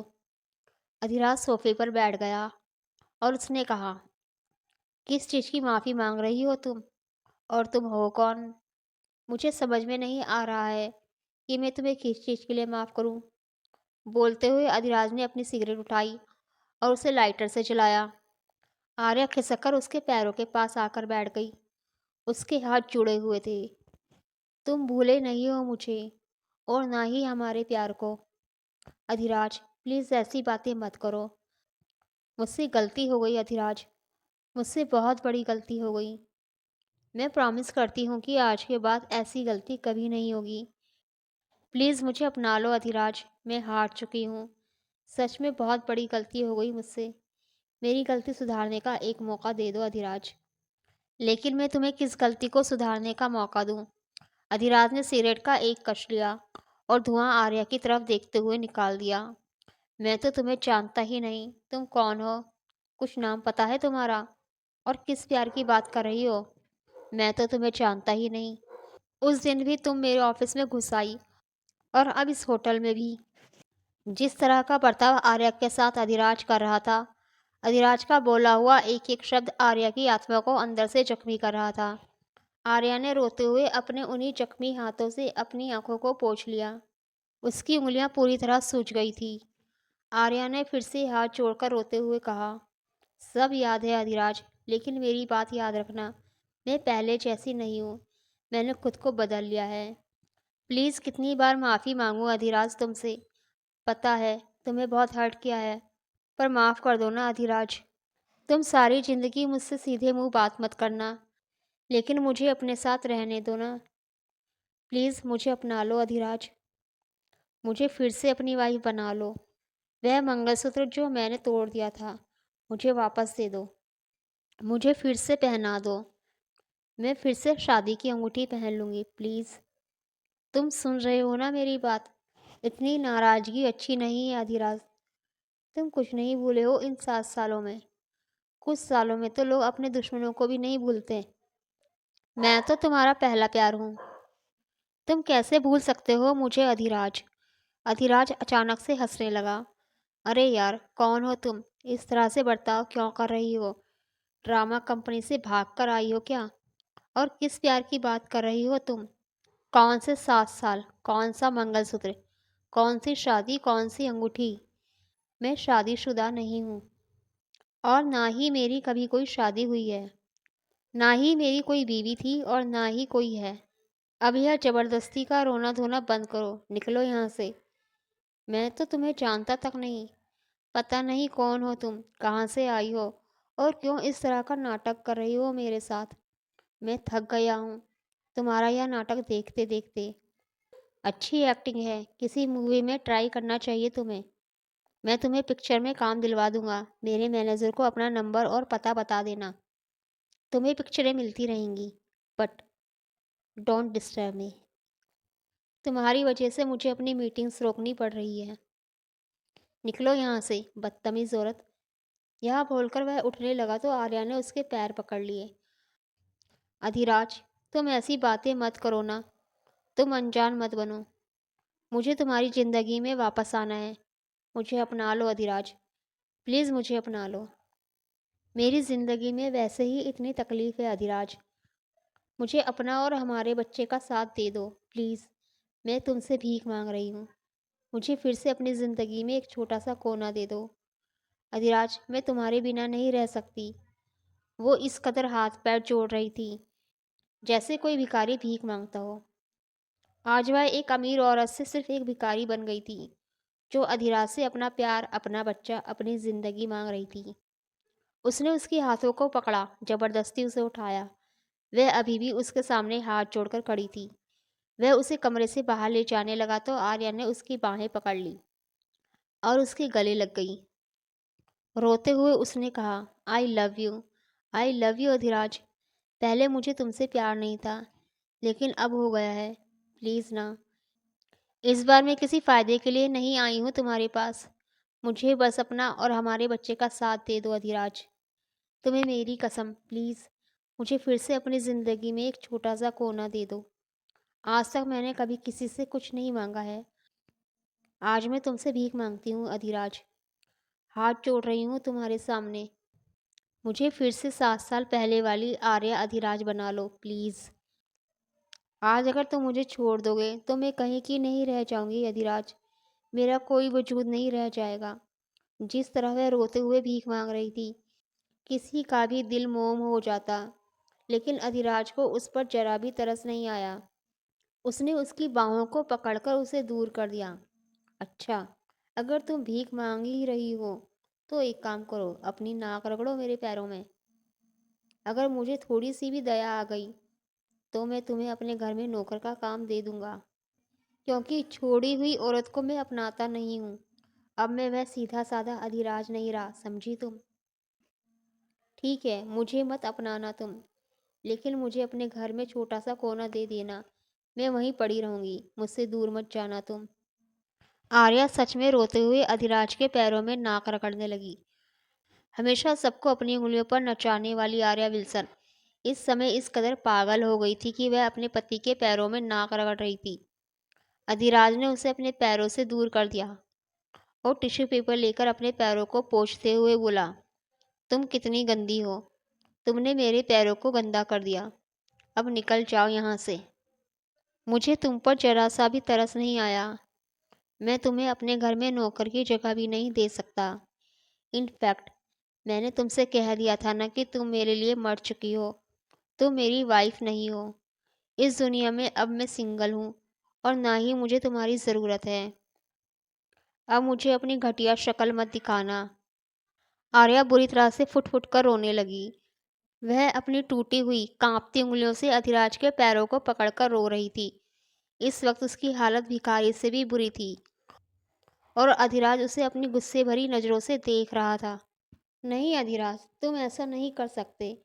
अधिराज सोफे पर बैठ गया और उसने कहा, किस चीज़ की माफ़ी मांग रही हो तुम, और तुम हो कौन? मुझे समझ में नहीं आ रहा है कि मैं तुम्हें किस चीज़ के लिए माफ़ करूं। बोलते हुए अधिराज ने अपनी सिगरेट उठाई और उसे लाइटर से जलाया। आर्या खिसककर उसके पैरों के पास आकर बैठ गई। उसके हाथ जुड़े हुए थे। तुम भूले नहीं हो मुझे और ना ही हमारे प्यार को। अधिराज, प्लीज़ ऐसी बातें मत करो। मुझसे गलती हो गई अधिराज, मुझसे बहुत बड़ी गलती हो गई। मैं प्रॉमिस करती हूँ कि आज के बाद ऐसी गलती कभी नहीं होगी। प्लीज़ मुझे अपना लो अधिराज, मैं हार चुकी हूँ। सच में बहुत बड़ी गलती हो गई मुझसे। मेरी गलती सुधारने का एक मौका दे दो अधिराज। लेकिन मैं तुम्हें किस गलती को सुधारने का मौका दूँ? अधिराज ने सिगरेट का एक कश लिया और धुआं आर्या की तरफ देखते हुए निकाल दिया। मैं तो तुम्हें जानता ही नहीं, तुम कौन हो? कुछ नाम पता है तुम्हारा? और किस प्यार की बात कर रही हो? मैं तो तुम्हें जानता ही नहीं। उस दिन भी तुम मेरे ऑफिस में घुस आई और अब इस होटल में भी। जिस तरह का बर्ताव आर्या के साथ अधिराज कर रहा था, अधिराज का बोला हुआ एक एक शब्द आर्या की आत्मा को अंदर से जख्मी कर रहा था। आर्या ने रोते हुए अपने उन्हीं जख्मी हाथों से अपनी आंखों को पोंछ लिया। उसकी उंगलियां पूरी तरह सूज गई थी। आर्या ने फिर से हाथ जोड़कर रोते हुए कहा, सब याद है अधिराज, लेकिन मेरी बात याद रखना, मैं पहले जैसी नहीं हूँ। मैंने खुद को बदल लिया है। प्लीज़ कितनी बार माफ़ी मांगूँ अधिराज तुमसे? पता है तुम्हें बहुत हर्ट किया है, पर माफ़ कर दो ना अधिराज। तुम सारी ज़िंदगी मुझसे सीधे मुंह बात मत करना, लेकिन मुझे अपने साथ रहने दो ना। प्लीज़ मुझे अपना लो अधिराज। मुझे फिर से अपनी वाइफ बना लो। वह मंगलसूत्र जो मैंने तोड़ दिया था, मुझे वापस दे दो। मुझे फिर से पहना दो। मैं फिर से शादी की अंगूठी पहन लूँगी, प्लीज़। तुम सुन रहे हो ना मेरी बात? इतनी नाराज़गी अच्छी नहीं है अधिराज। तुम कुछ नहीं भूले हो इन 7 सालों में। कुछ सालों में तो लोग अपने दुश्मनों को भी नहीं भूलते। मैं तो तुम्हारा पहला प्यार हूँ। तुम कैसे भूल सकते हो मुझे अधिराज? अधिराज अचानक से हंसने लगा। अरे यार, कौन हो तुम? इस तरह से बर्ताव क्यों कर रही हो? ड्रामा कंपनी से भाग कर आई हो क्या? और किस प्यार की बात कर रही हो तुम? कौन से 7 साल? कौन सा मंगलसूत्र? कौन सी शादी? कौन सी अंगूठी? मैं शादीशुदा नहीं हूँ, और ना ही मेरी कभी कोई शादी हुई है। ना ही मेरी कोई बीवी थी और ना ही कोई है। अब यह जबरदस्ती का रोना धोना बंद करो, निकलो यहाँ से। मैं तो तुम्हें जानता तक नहीं। पता नहीं कौन हो तुम, कहाँ से आई हो, और क्यों इस तरह का नाटक कर रही हो मेरे साथ। मैं थक गया हूँ तुम्हारा यह नाटक देखते देखते। अच्छी एक्टिंग है, किसी मूवी में ट्राई करना चाहिए तुम्हें। मैं तुम्हें पिक्चर में काम दिलवा दूंगा। मेरे मैनेजर को अपना नंबर और पता बता देना। तुम्हें पिक्चरें मिलती रहेंगी, बट डोंट डिस्टर्ब मी। तुम्हारी वजह से मुझे अपनी मीटिंग्स रोकनी पड़ रही है। निकलो यहाँ से, बदतमीज़ औरत। यह बोलकर वह उठने लगा तो आर्या ने उसके पैर पकड़ लिए। अधिराज, तुम ऐसी बातें मत करो ना। तुम अनजान मत बनो। मुझे तुम्हारी ज़िंदगी में वापस आना है। मुझे अपना लो अधिराज, प्लीज़ मुझे अपना लो। मेरी ज़िंदगी में वैसे ही इतनी तकलीफ़ है अधिराज। मुझे अपना और हमारे बच्चे का साथ दे दो, प्लीज़। मैं तुमसे भीख मांग रही हूँ। मुझे फिर से अपनी ज़िंदगी में एक छोटा सा कोना दे दो। अधिराज, मैं तुम्हारे बिना नहीं रह सकती। वो इस कदर हाथ पैर जोड़ रही थी, जैसे कोई भिखारी भीख मांगता हो। आज वह एक अमीर औरत से सिर्फ एक भिखारी बन गई थी, जो अधिराज से अपना प्यार, अपना बच्चा, अपनी ज़िंदगी मांग रही थी। उसने उसके हाथों को पकड़ा, जबरदस्ती उसे उठाया। वह अभी भी उसके सामने हाथ जोड़कर खड़ी थी। वह उसे कमरे से बाहर ले जाने लगा तो आर्या ने उसकी बाहें पकड़ ली और उसके गले लग गई। रोते हुए उसने कहा, आई लव यू अधिराज। पहले मुझे तुमसे प्यार नहीं था, लेकिन अब हो गया है। प्लीज़ ना। इस बार मैं किसी फ़ायदे के लिए नहीं आई हूँ तुम्हारे पास। मुझे बस अपना और हमारे बच्चे का साथ दे दो अधिराज। तुम्हें मेरी कसम, प्लीज़ मुझे फिर से अपनी ज़िंदगी में एक छोटा सा कोना दे दो। आज तक मैंने कभी किसी से कुछ नहीं मांगा है। आज मैं तुमसे भीख मांगती हूँ अधिराज। हाथ जोड़ रही हूँ तुम्हारे सामने। मुझे फिर से 7 साल पहले वाली आर्या अधिराज बना लो, प्लीज़। आज अगर तुम मुझे छोड़ दोगे तो मैं कहीं की नहीं रह जाऊंगी अधिराज। मेरा कोई वजूद नहीं रह जाएगा। जिस तरह वह रोते हुए भीख मांग रही थी, किसी का भी दिल मोम हो जाता। लेकिन अधिराज को उस पर जरा भी तरस नहीं आया। उसने उसकी बाहों को पकड़कर उसे दूर कर दिया। अच्छा, अगर तुम भीख मांग ही रही हो तो एक काम करो, अपनी नाक रगड़ो मेरे पैरों में। अगर मुझे थोड़ी सी भी दया आ गई तो मैं तुम्हें अपने घर में नौकर का काम दे दूंगा, क्योंकि छोड़ी हुई औरत को मैं अपनाता नहीं हूँ। अब मैं वह सीधा साधा अधिराज नहीं रहा, समझी तुम? ठीक है, मुझे मत अपनाना तुम, लेकिन मुझे अपने घर में छोटा सा कोना दे देना। मैं वहीं पड़ी रहूंगी, मुझसे दूर मत जाना तुम। आर्या सच में रोते हुए अधिराज के पैरों में नाक रगड़ने लगी। हमेशा सबको अपनी उंगलियों पर नचाने वाली आर्या विल्सन इस समय इस कदर पागल हो गई थी कि वह अपने पति के पैरों में नाक रगड़ रही थी। अधिराज ने उसे अपने पैरों से दूर कर दिया और टिश्यू पेपर लेकर अपने पैरों को पोंछते हुए बोला, तुम कितनी गंदी हो। तुमने मेरे पैरों को गंदा कर दिया। अब निकल जाओ यहाँ से। मुझे तुम पर जरा सा भी तरस नहीं आया। मैं तुम्हें अपने घर में नौकर की जगह भी नहीं दे सकता। इनफैक्ट मैंने तुमसे कह दिया था ना कि तुम मेरे लिए मर चुकी हो। तुम मेरी वाइफ नहीं हो। इस दुनिया में अब मैं सिंगल हूँ और ना ही मुझे तुम्हारी ज़रूरत है। अब मुझे अपनी घटिया शक्ल मत दिखाना। आर्या बुरी तरह से फुट फुट कर रोने लगी। वह अपनी टूटी हुई कांपती उंगलियों से अधिराज के पैरों को पकड़कर रो रही थी। इस वक्त उसकी हालत भिखारी से भी बुरी थी। और अधिराज उसे अपनी गुस्से भरी नज़रों से देख रहा था। नहीं अधिराज, तुम ऐसा नहीं कर सकते।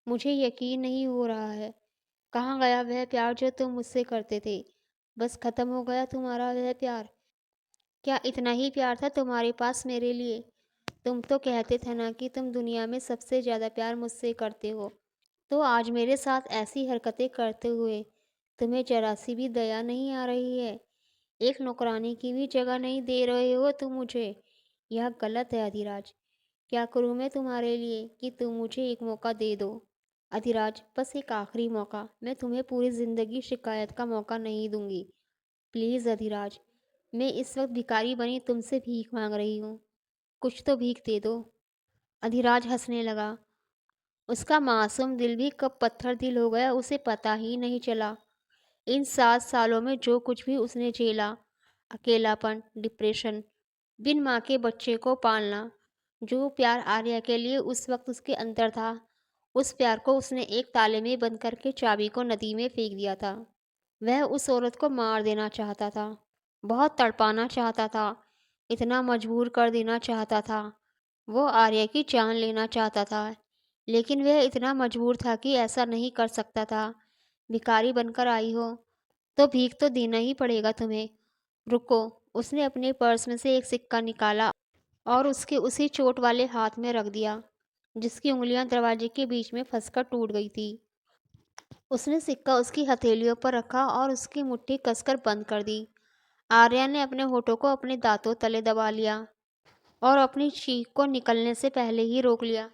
मुझे यकीन नहीं हो रहा है। कहाँ गया वह प्यार जो तुम मुझसे करते थे? बस खत्म हो गया तुम्हारा वह प्यार? क्या इतना ही प्यार था तुम्हारे पास मेरे लिए? तुम तो कहते थे ना कि तुम दुनिया में सबसे ज़्यादा प्यार मुझसे करते हो। तो आज मेरे साथ ऐसी हरकतें करते हुए तुम्हें जरा सी भी दया नहीं आ रही है? एक नौकरानी की भी जगह नहीं दे रहे हो तुम मुझे। यह गलत है अधिराज। क्या करूँ मैं तुम्हारे लिए कि तुम मुझे एक मौका दे दो? अधिराज, बस एक आखिरी मौका। मैं तुम्हें पूरी ज़िंदगी शिकायत का मौका नहीं दूंगी। प्लीज़ अधिराज, मैं इस वक्त भिखारी बनी तुमसे भीख मांग रही हूँ। कुछ तो भीख दे दो। अधिराज हंसने लगा। उसका मासूम दिल भी कब पत्थर दिल हो गया उसे पता ही नहीं चला। इन 7 सालों में जो कुछ भी उसने झेला, अकेलापन, डिप्रेशन, बिन माँ के बच्चे को पालना, जो प्यार आर्या के लिए उस वक्त उसके अंदर था, उस प्यार को उसने एक ताले में बंद करके चाबी को नदी में फेंक दिया था। वह उस औरत को मार देना चाहता था, बहुत तड़पाना चाहता था, इतना मजबूर कर देना चाहता था। वो आर्या की जान लेना चाहता था, लेकिन वह इतना मजबूर था कि ऐसा नहीं कर सकता था। भिखारी बनकर आई हो तो भीख तो देना ही पड़ेगा तुम्हें। रुको। उसने अपने पर्स में से एक सिक्का निकाला और उसके उसी चोट वाले हाथ में रख दिया, जिसकी उंगलियां दरवाजे के बीच में फंसकर टूट गई थी। उसने सिक्का उसकी हथेलियों पर रखा और उसकी मुट्ठी कसकर बंद कर दी। आर्या ने अपने होठों को अपने दांतों तले दबा लिया और अपनी चीख को निकलने से पहले ही रोक लिया।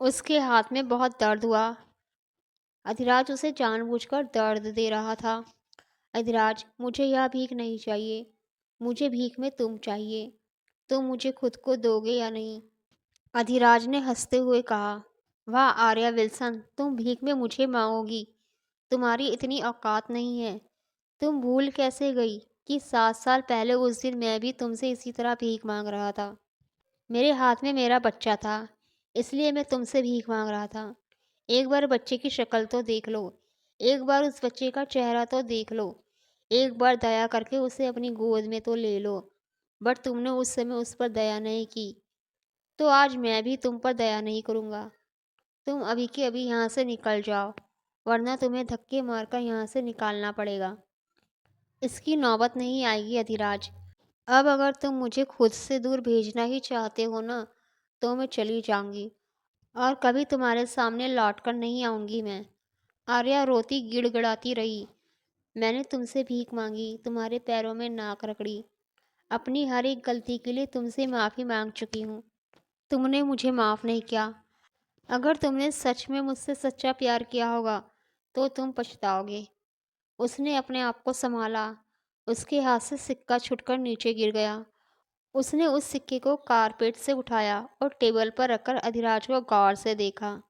उसके हाथ में बहुत दर्द हुआ। अधिराज उसे जानबूझकर दर्द दे रहा था। अधिराज, मुझे यह भीख नहीं चाहिए। मुझे भीख में तुम चाहिए। तुम मुझे खुद को दोगे या नहीं? अधिराज ने हंसते हुए कहा। वाह आर्या विल्सन, तुम भीख में मुझे मांगोगी? तुम्हारी इतनी औकात नहीं है। तुम भूल कैसे गई कि 7 साल पहले उस दिन मैं भी तुमसे इसी तरह भीख मांग रहा था? मेरे हाथ में मेरा बच्चा था, इसलिए मैं तुमसे भीख मांग रहा था। एक बार बच्चे की शक्ल तो देख लो। एक बार उस बच्चे का चेहरा तो देख लो। एक बार दया करके उसे अपनी गोद में तो ले लो। बट तुमने उस समय उस पर दया नहीं की, तो आज मैं भी तुम पर दया नहीं करूँगा। तुम अभी के अभी यहाँ से निकल जाओ, वरना तुम्हें धक्के मारकर यहाँ से निकालना पड़ेगा। इसकी नौबत नहीं आएगी अधिराज। अब अगर तुम मुझे खुद से दूर भेजना ही चाहते हो ना, तो मैं चली जाऊंगी और कभी तुम्हारे सामने लौट कर नहीं आऊंगी मैं। आर्या रोती गिड़गिड़ाती रही। मैंने तुमसे भीख मांगी, तुम्हारे पैरों में नाक रगड़ी, अपनी हर एक गलती के लिए तुमसे माफ़ी मांग चुकी हूँ। तुमने मुझे माफ़ नहीं किया। अगर तुमने सच में मुझसे सच्चा प्यार किया होगा तो तुम पछताओगे। उसने अपने आप को संभाला। उसके हाथ से सिक्का छुटकर नीचे गिर गया। उसने उस सिक्के को कारपेट से उठाया और टेबल पर रखकर अधिराज को गौर से देखा,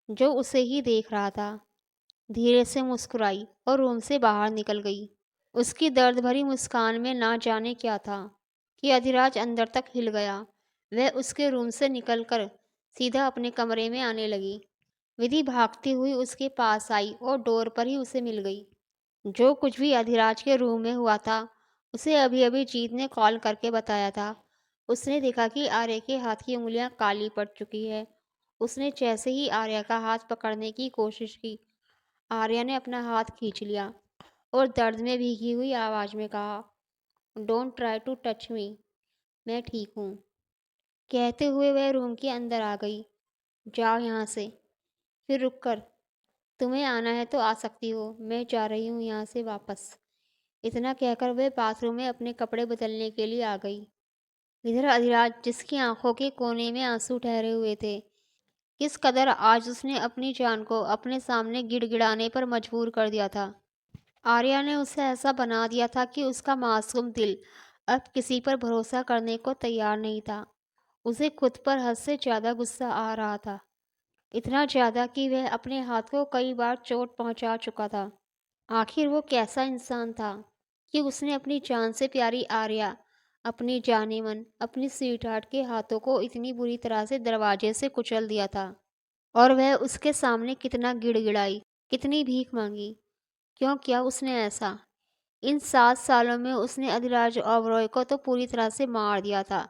जो उसे ही देख रहा था। धीरे से मुस्कुराई और रूम से बाहर निकल गई। उसकी दर्द भरी मुस्कान में ना जाने क्या था कि अधिराज अंदर तक हिल गया। वह उसके रूम से निकलकर सीधा अपने कमरे में आने लगी। विधि भागती हुई उसके पास आई और डोर पर ही उसे मिल गई। जो कुछ भी अधिराज के रूम में हुआ था, उसे अभी अभी जीत ने कॉल करके बताया था। उसने देखा कि आर्या के हाथ की उंगलियां काली पड़ चुकी है। उसने जैसे ही आर्या का हाथ पकड़ने की कोशिश की, आर्या ने अपना हाथ खींच लिया और दर्द में भीगी हुई आवाज़ में कहा, don't try to touch me, मैं ठीक हूँ। कहते हुए वह रूम के अंदर आ गई। जाओ यहाँ से। फिर रुक कर, तुम्हें आना है तो आ सकती हो, मैं जा रही हूँ यहाँ से वापस। इतना कहकर वह बाथरूम में अपने कपड़े बदलने के लिए आ गई। इधर अधिराज, जिसकी आंखों के कोने में आंसू ठहरे हुए थे, किस कदर आज उसने अपनी जान को अपने सामने गिड़गिड़ाने पर मजबूर कर दिया था। आर्या ने उसे ऐसा बना दिया था कि उसका मासूम दिल अब किसी पर भरोसा करने को तैयार नहीं था। उसे खुद पर हद से ज़्यादा गुस्सा आ रहा था, इतना ज़्यादा कि वह अपने हाथ को कई बार चोट पहुंचा चुका था। आखिर वो कैसा इंसान था कि उसने अपनी जान से प्यारी आर्या, अपनी जाने मन, अपनी स्वीटहार्ट के हाथों को इतनी बुरी तरह से दरवाजे से कुचल दिया था। और वह उसके सामने कितना गिड़गिड़ाई, कितनी भीख मांगी। क्यों किया उसने ऐसा? इन 7 सालों में उसने अधिराज ओबरॉय को तो पूरी तरह से मार दिया था।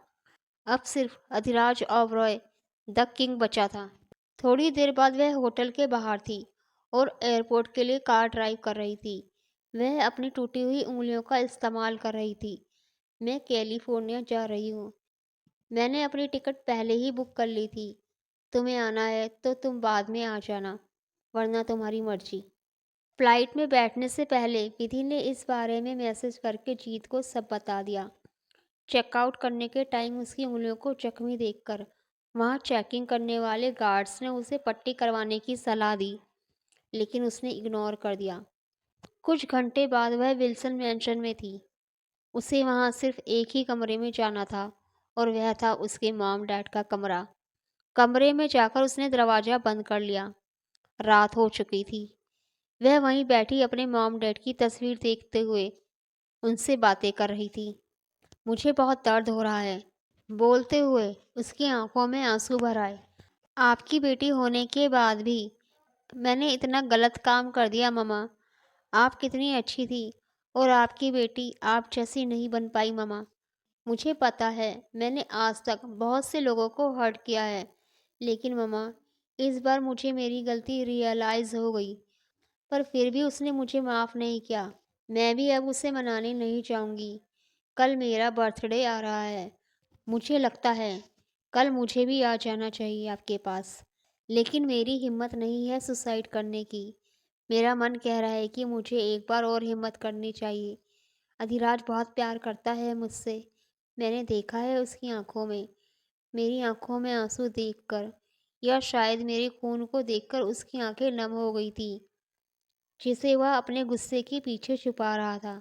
अब सिर्फ अधिराज ओबरॉय द किंग बचा था। थोड़ी देर बाद वह होटल के बाहर थी और एयरपोर्ट के लिए कार ड्राइव कर रही थी। वह अपनी टूटी हुई उंगलियों का इस्तेमाल कर रही थी। मैं कैलिफोर्निया जा रही हूँ। मैंने अपनी टिकट पहले ही बुक कर ली थी। तुम्हें आना है तो तुम बाद में आ जाना, वरना तुम्हारी मर्जी। फ्लाइट में बैठने से पहले विधि ने इस बारे में मैसेज करके जीत को सब बता दिया। चेकआउट करने के टाइम उसकी उंगलियों को जख्मी देखकर वहाँ चेकिंग करने वाले गार्ड्स ने उसे पट्टी करवाने की सलाह दी, लेकिन उसने इग्नोर कर दिया। कुछ घंटे बाद वह विल्सन मैंशन में थी। उसे वहाँ सिर्फ एक ही कमरे में जाना था और वह था उसके मॉम डैड का कमरा। कमरे में जाकर उसने दरवाज़ा बंद कर लिया। रात हो चुकी थी। वह वहीं बैठी अपने मॉम डैड की तस्वीर देखते हुए उनसे बातें कर रही थी। मुझे बहुत दर्द हो रहा है, बोलते हुए उसकी आंखों में आंसू भर आए। आपकी बेटी होने के बाद भी मैंने इतना गलत काम कर दिया मम्मा। आप कितनी अच्छी थी और आपकी बेटी आप जैसी नहीं बन पाई मम्मा। मुझे पता है मैंने आज तक बहुत से लोगों को हर्ट किया है, लेकिन मम्मा इस बार मुझे मेरी गलती रियलाइज़ हो गई। पर फिर भी उसने मुझे माफ़ नहीं किया। मैं भी अब उसे मनाने नहीं जाऊंगी। कल मेरा बर्थडे आ रहा है। मुझे लगता है कल मुझे भी आ जाना चाहिए आपके पास, लेकिन मेरी हिम्मत नहीं है सुसाइड करने की। मेरा मन कह रहा है कि मुझे एक बार और हिम्मत करनी चाहिए। अधिराज बहुत प्यार करता है मुझसे। मैंने देखा है उसकी आंखों में, मेरी आंखों में आंसू देखकर, या शायद मेरे खून को देखकर उसकी आंखें नम हो गई थी, जिसे वह अपने गुस्से के पीछे छुपा रहा था।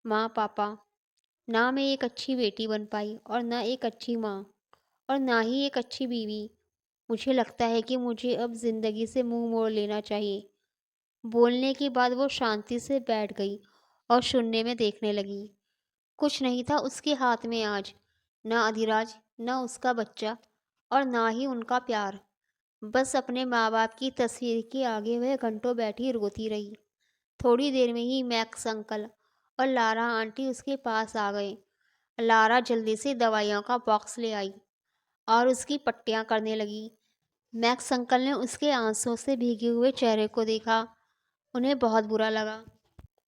माँ पापा, ना मैं एक अच्छी बेटी बन पाई और ना एक अच्छी माँ और ना ही एक अच्छी बीवी। मुझे लगता है कि मुझे अब जिंदगी से मुंह मोड़ लेना चाहिए। बोलने के बाद वो शांति से बैठ गई और शून्य में देखने लगी। कुछ नहीं था उसके हाथ में आज, ना अधिराज, ना उसका बच्चा और ना ही उनका प्यार। बस अपने माँ बाप की तस्वीर के आगे वह घंटों बैठी रोती रही। थोड़ी देर में ही मैक्स अंकल और लारा आंटी उसके पास आ गए। लारा जल्दी से दवाइयों का बॉक्स ले आई और उसकी पट्टियाँ करने लगी। मैक्स अंकल ने उसके आंसुओं से भीगे हुए चेहरे को देखा। उन्हें बहुत बुरा लगा।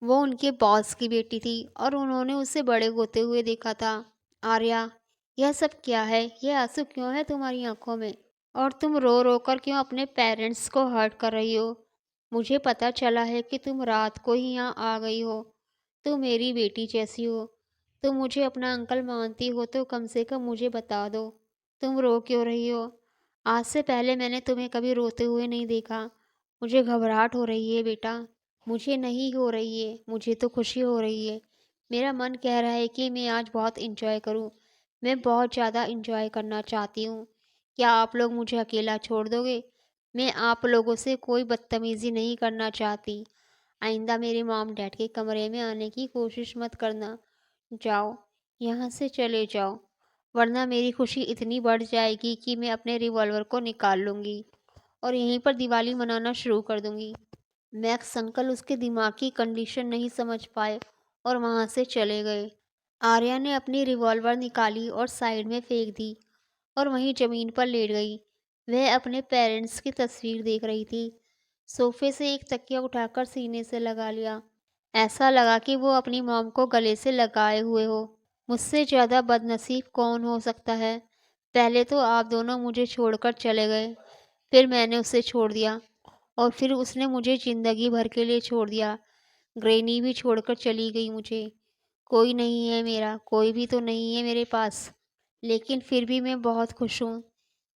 वो उनके बॉस की बेटी थी और उन्होंने उसे बड़े होते हुए देखा था। आर्या, यह सब क्या है? यह आंसू क्यों है तुम्हारी आंखों में? और तुम रो रो कर क्यों अपने पेरेंट्स को हर्ट कर रही हो? मुझे पता चला है कि तुम रात को ही यहाँ आ गई हो। तुम मेरी बेटी जैसी हो। तुम मुझे अपना अंकल मानती हो तो कम से कम मुझे बता दो। तुम रो क्यों रही हो? आज से पहले मैंने तुम्हें कभी रोते हुए नहीं देखा। मुझे घबराहट हो रही है बेटा। मुझे नहीं हो रही है, मुझे तो खुशी हो रही है। मेरा मन कह रहा है कि मैं आज बहुत इंजॉय करूं। मैं बहुत ज़्यादा इंजॉय करना चाहती हूँ। क्या आप लोग मुझे अकेला छोड़ दोगे? मैं आप लोगों से कोई बदतमीज़ी नहीं करना चाहती। आइंदा मेरे मॉम डैड के कमरे में आने की कोशिश मत करना। जाओ, यहाँ से चले जाओ, वरना मेरी खुशी इतनी बढ़ जाएगी कि मैं अपने रिवॉल्वर को निकाल लूँगी और यहीं पर दिवाली मनाना शुरू कर दूँगी। मैक्स अंकल उसके दिमाग की कंडीशन नहीं समझ पाए और वहाँ से चले गए। आर्या ने अपनी रिवॉल्वर निकाली और साइड में फेंक दी और वहीं ज़मीन पर लेट गई। वह अपने पेरेंट्स की तस्वीर देख रही थी। सोफे से एक तकिया उठाकर सीने से लगा लिया। ऐसा लगा कि वो अपनी मॉम को गले से लगाए हुए हो। मुझसे ज़्यादा बदनसीब कौन हो सकता है? पहले तो आप दोनों मुझे छोड़कर चले गए, फिर मैंने उसे छोड़ दिया और फिर उसने मुझे ज़िंदगी भर के लिए छोड़ दिया। ग्रैनी भी छोड़कर चली गई मुझे। कोई नहीं है मेरा, कोई भी तो नहीं है मेरे पास। लेकिन फिर भी मैं बहुत खुश हूँ।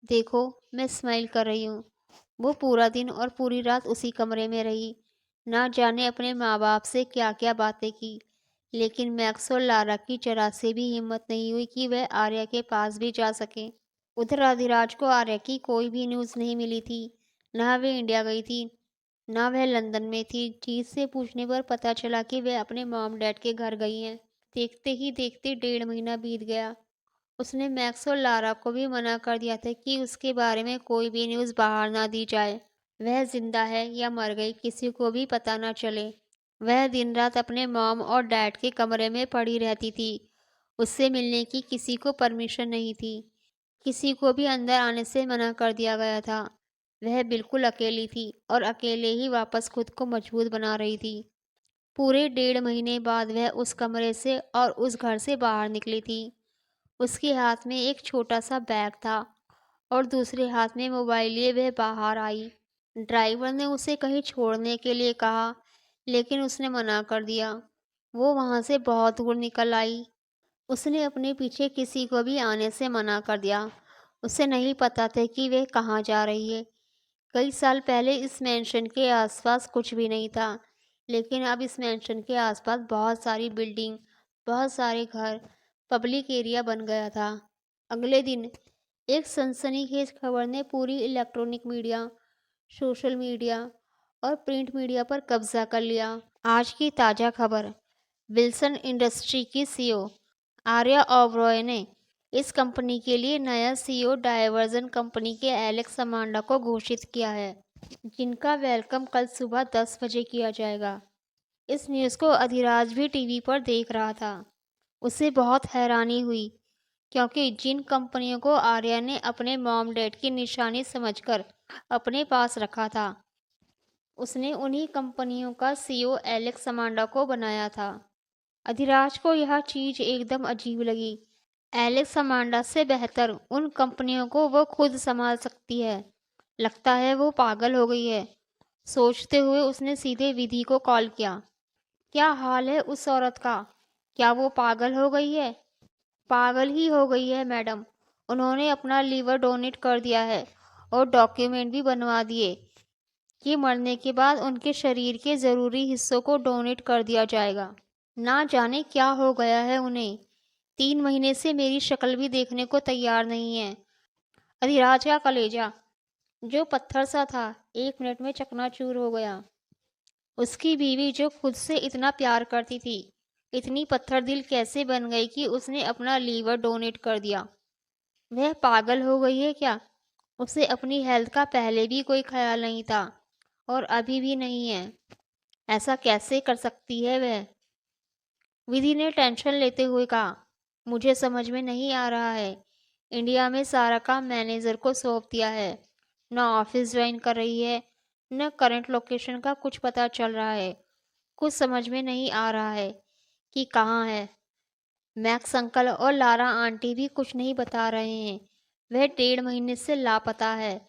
देखो, मैं स्माइल कर रही हूँ। वो पूरा दिन और पूरी रात उसी कमरे में रही। ना जाने अपने माँ बाप से क्या क्या बातें की, लेकिन मैक्स और लारा की जरा से भी हिम्मत नहीं हुई कि वह आर्या के पास भी जा सके। उधर अधिराज को आर्या की कोई भी न्यूज़ नहीं मिली थी। ना वह इंडिया गई थी, ना वह लंदन में थी। जीत से पूछने पर पता चला कि वह अपने मॉम डैड के घर गई हैं। देखते ही देखते 1.5 महीना बीत गया। उसने मैक्स और लारा को भी मना कर दिया था कि उसके बारे में कोई भी न्यूज़ बाहर ना दी जाए। वह जिंदा है या मर गई किसी को भी पता ना चले। वह दिन रात अपने मॉम और डैड के कमरे में पड़ी रहती थी। उससे मिलने की किसी को परमिशन नहीं थी। किसी को भी अंदर आने से मना कर दिया गया था। वह बिल्कुल अकेली थी और अकेले ही वापस खुद को मजबूत बना रही थी। पूरे 1.5 महीने बाद वह उस कमरे से और उस घर से बाहर निकली थी। उसके हाथ में एक छोटा सा बैग था और दूसरे हाथ में मोबाइल लिए वह बाहर आई। ड्राइवर ने उसे कहीं छोड़ने के लिए कहा, लेकिन उसने मना कर दिया। वो वहाँ से बहुत दूर निकल आई। उसने अपने पीछे किसी को भी आने से मना कर दिया। उसे नहीं पता था कि वह कहाँ जा रही है। कई साल पहले इस मैंशन के आसपास कुछ भी नहीं था, लेकिन अब इस मैंशन के आसपास बहुत सारी बिल्डिंग, बहुत सारे घर, पब्लिक एरिया बन गया था। अगले दिन एक सनसनीखेज खबर ने पूरी इलेक्ट्रॉनिक मीडिया, सोशल मीडिया और प्रिंट मीडिया पर कब्जा कर लिया। आज की ताज़ा खबर, विल्सन इंडस्ट्री की सीईओ आर्या ओबरॉय ने इस कंपनी के लिए नया सीईओ डायवर्जन कंपनी के एलेक्स अमांडा को घोषित किया है, जिनका वेलकम कल सुबह 10 बजे किया जाएगा। इस न्यूज़ को अधिराज भी टीवी पर देख रहा था। उसे बहुत हैरानी हुई, क्योंकि जिन कंपनियों को आर्या ने अपने मॉम डैड की निशानी समझकर अपने पास रखा था, उसने उन्हीं कंपनियों का सीईओ एलेक्स अमांडा को बनाया था। अधिराज को यह चीज़ एकदम अजीब लगी। एलेक्स अमांडा से बेहतर उन कंपनियों को वो खुद संभाल सकती है। लगता है वो पागल हो गई है। सोचते हुए उसने सीधे विधि को कॉल किया। क्या हाल है उस औरत का? क्या वो पागल हो गई है? पागल ही हो गई है मैडम। उन्होंने अपना लीवर डोनेट कर दिया है और डॉक्यूमेंट भी बनवा दिए कि मरने के बाद उनके शरीर के ज़रूरी हिस्सों को डोनेट कर दिया जाएगा। ना जाने क्या हो गया है उन्हें। 3 महीने से मेरी शक्ल भी देखने को तैयार नहीं है। अधिराज का कलेजा, जो पत्थर सा था, 1 मिनट में चकनाचूर हो गया। उसकी बीवी, जो खुद से इतना प्यार करती थी, इतनी पत्थर दिल कैसे बन गई कि उसने अपना लीवर डोनेट कर दिया? वह पागल हो गई है क्या? उसे अपनी हेल्थ का पहले भी कोई ख्याल नहीं था और अभी भी नहीं है। ऐसा कैसे कर सकती है वह? विधि ने टेंशन लेते हुए कहा, मुझे समझ में नहीं आ रहा है। इंडिया में सारा काम मैनेजर को सौंप दिया है। न ऑफिस ज्वाइन कर रही है, न करंट लोकेशन का कुछ पता चल रहा है। कुछ समझ में नहीं आ रहा है कि कहाँ है। मैक्स अंकल और लारा आंटी भी कुछ नहीं बता रहे हैं। वह 1.5 महीने से लापता है।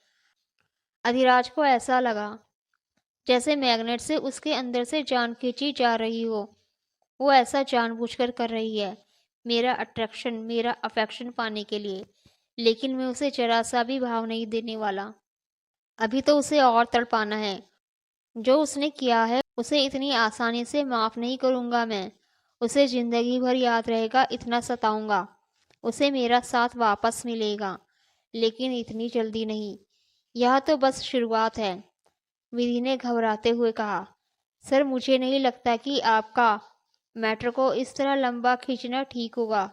अधिराज को ऐसा लगा जैसे मैग्नेट से उसके अंदर से जान खींची जा रही हो। वो ऐसा जानबूझकर कर रही है, मेरा अट्रैक्शन, मेरा अफेक्शन पाने के लिए। लेकिन मैं उसे जरा सा भी भाव नहीं देने वाला। अभी तो उसे और तड़पाना है। जो उसने किया है उसे इतनी आसानी से माफ़ नहीं करूँगा मैं। उसे ज़िंदगी भर याद रहेगा, इतना सताऊँगा। उसे मेरा साथ वापस मिलेगा, लेकिन इतनी जल्दी नहीं। यह तो बस शुरुआत है। विधि ने घबराते हुए कहा, सर, मुझे नहीं लगता कि आपका मैटर को इस तरह लंबा खींचना ठीक होगा,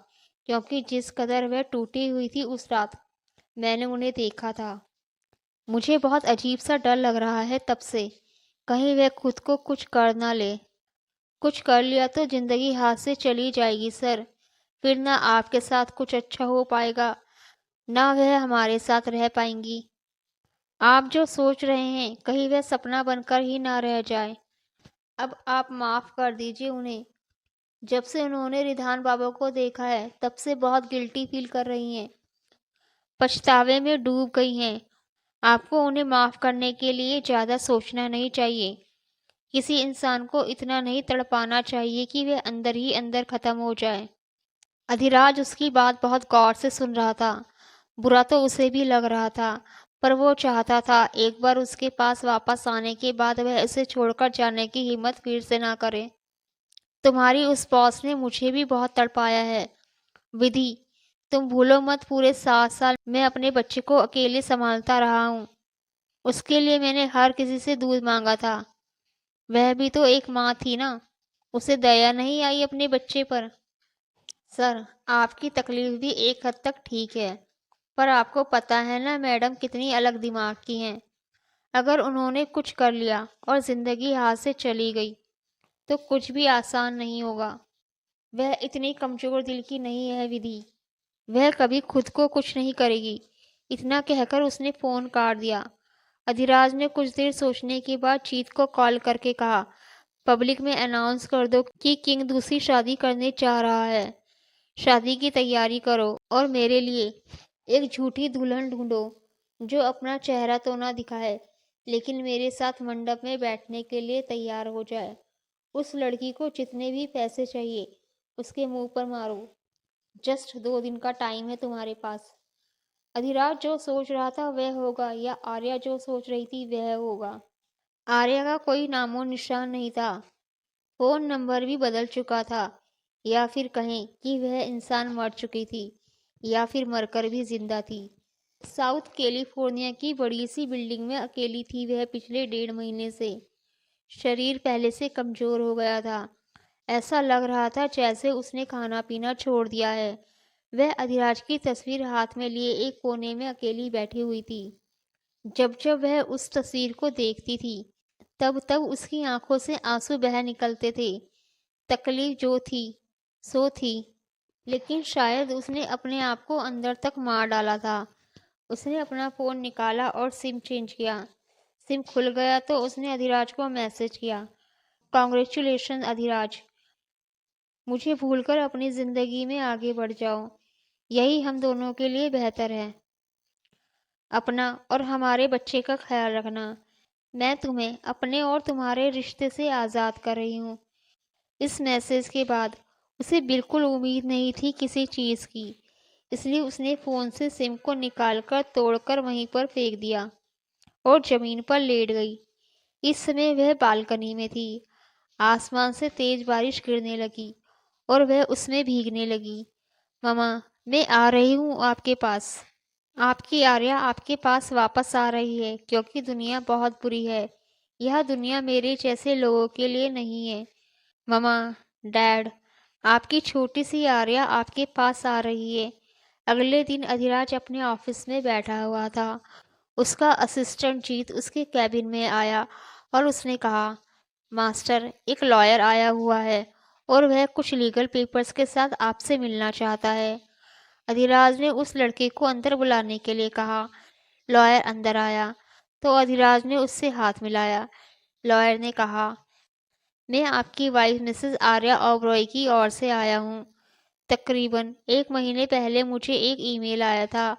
क्योंकि जिस कदर वह टूटी हुई थी उस रात, मैंने उन्हें देखा था। मुझे बहुत अजीब सा डर लग रहा है तब से। कहीं वह खुद को कुछ कर ना ले। कुछ कर लिया तो जिंदगी हाथ से चली जाएगी सर। फिर ना आपके साथ कुछ अच्छा हो पाएगा, ना वह हमारे साथ रह पाएंगी। आप जो सोच रहे हैं, कहीं वह सपना बनकर ही ना रह जाए। अब आप माफ़ कर दीजिए उन्हें। जब से उन्होंने रिधान बाबा को देखा है, तब से बहुत गिल्टी फील कर रही हैं। पछतावे में डूब गई हैं। आपको उन्हें माफ़ करने के लिए ज़्यादा सोचना नहीं चाहिए। किसी इंसान को इतना नहीं तड़पाना चाहिए कि वह अंदर ही अंदर ख़त्म हो जाए। अधिराज उसकी बात बहुत गौर से सुन रहा था। बुरा तो उसे भी लग रहा था, पर वो चाहता था एक बार उसके पास वापस आने के बाद वह उसे छोड़कर जाने की हिम्मत फिर से ना करे। तुम्हारी उस बॉस ने मुझे भी बहुत तड़पाया है विधि। तुम भूलो मत, पूरे 7 साल मैं अपने बच्चे को अकेले संभालता रहा हूँ। उसके लिए मैंने हर किसी से दूध मांगा था। वह भी तो एक माँ थी ना। उसे दया नहीं आई अपने बच्चे पर? सर, आपकी तकलीफ भी एक हद तक ठीक है, पर आपको पता है ना मैडम कितनी अलग दिमाग की हैं। अगर उन्होंने कुछ कर लिया और ज़िंदगी हाथ से चली गई, तो कुछ भी आसान नहीं होगा। वह इतनी कमजोर दिल की नहीं है विधि, वह कभी खुद को कुछ नहीं करेगी। इतना कहकर उसने फ़ोन काट दिया। अधिराज ने कुछ देर सोचने के बाद जीत को कॉल करके कहा, पब्लिक में अनाउंस कर दो कि किंग दूसरी शादी करने जा रहा है। शादी की तैयारी करो और मेरे लिए एक झूठी दुल्हन ढूंढो जो अपना चेहरा तो ना दिखाए, लेकिन मेरे साथ मंडप में बैठने के लिए तैयार हो जाए। उस लड़की को जितने भी पैसे चाहिए उसके मुंह पर मारो। जस्ट 2 दिन का टाइम है तुम्हारे पास। अधिराज जो सोच रहा था वह होगा या आर्या जो सोच रही थी वह होगा। आर्या का कोई नामो निशान नहीं था। फोन नंबर भी बदल चुका था, या फिर कहें कि वह इंसान मर चुकी थी या फिर मरकर भी जिंदा थी। साउथ कैलिफोर्निया की बड़ी सी बिल्डिंग में अकेली थी वह पिछले 1.5 महीने से। शरीर पहले से कमजोर हो गया था। ऐसा लग रहा था जैसे उसने खाना पीना छोड़ दिया है। वह अधिराज की तस्वीर हाथ में लिए एक कोने में अकेली बैठी हुई थी। जब जब वह उस तस्वीर को देखती थी तब तब उसकी आंखों से आंसू बह निकलते थे। तकलीफ जो थी सो थी, लेकिन शायद उसने अपने आप को अंदर तक मार डाला था। उसने अपना फ़ोन निकाला और सिम चेंज किया। सिम खुल गया तो उसने अधिराज को मैसेज किया, कॉन्ग्रेचुलेशन अधिराज, मुझे भूलकर अपनी ज़िंदगी में आगे बढ़ जाओ। यही हम दोनों के लिए बेहतर है। अपना और हमारे बच्चे का ख्याल रखना। मैं तुम्हें अपने और तुम्हारे रिश्ते से आज़ाद कर रही हूँ। इस मैसेज के बाद उसे बिल्कुल उम्मीद नहीं थी किसी चीज़ की, इसलिए उसने फ़ोन से सिम को निकालकर तोड़कर वहीं पर फेंक दिया और ज़मीन पर लेट गई। इस समय वह बालकनी में थी। आसमान से तेज बारिश गिरने लगी और वह उसमें भीगने लगी। ममा, मैं आ रही हूँ आपके पास। आपकी आर्या आपके पास वापस आ रही है क्योंकि दुनिया बहुत बुरी है। यह दुनिया मेरे जैसे लोगों के लिए नहीं है। ममा, डैड, आपकी छोटी सी आर्या आपके पास आ रही है। अगले दिन अधिराज अपने ऑफिस में बैठा हुआ था। उसका असिस्टेंट जीत उसके कैबिन में आया और उसने कहा, मास्टर, एक लॉयर आया हुआ है और वह कुछ लीगल पेपर्स के साथ आपसे मिलना चाहता है। अधिराज ने उस लड़के को अंदर बुलाने के लिए कहा। लॉयर अंदर आया तो अधिराज ने उससे हाथ मिलाया। लॉयर ने कहा, मैं आपकी वाइफ मिसेस आर्या ओबरॉय की ओर से आया हूँ। तकरीबन 1 महीने पहले मुझे एक ईमेल आया था।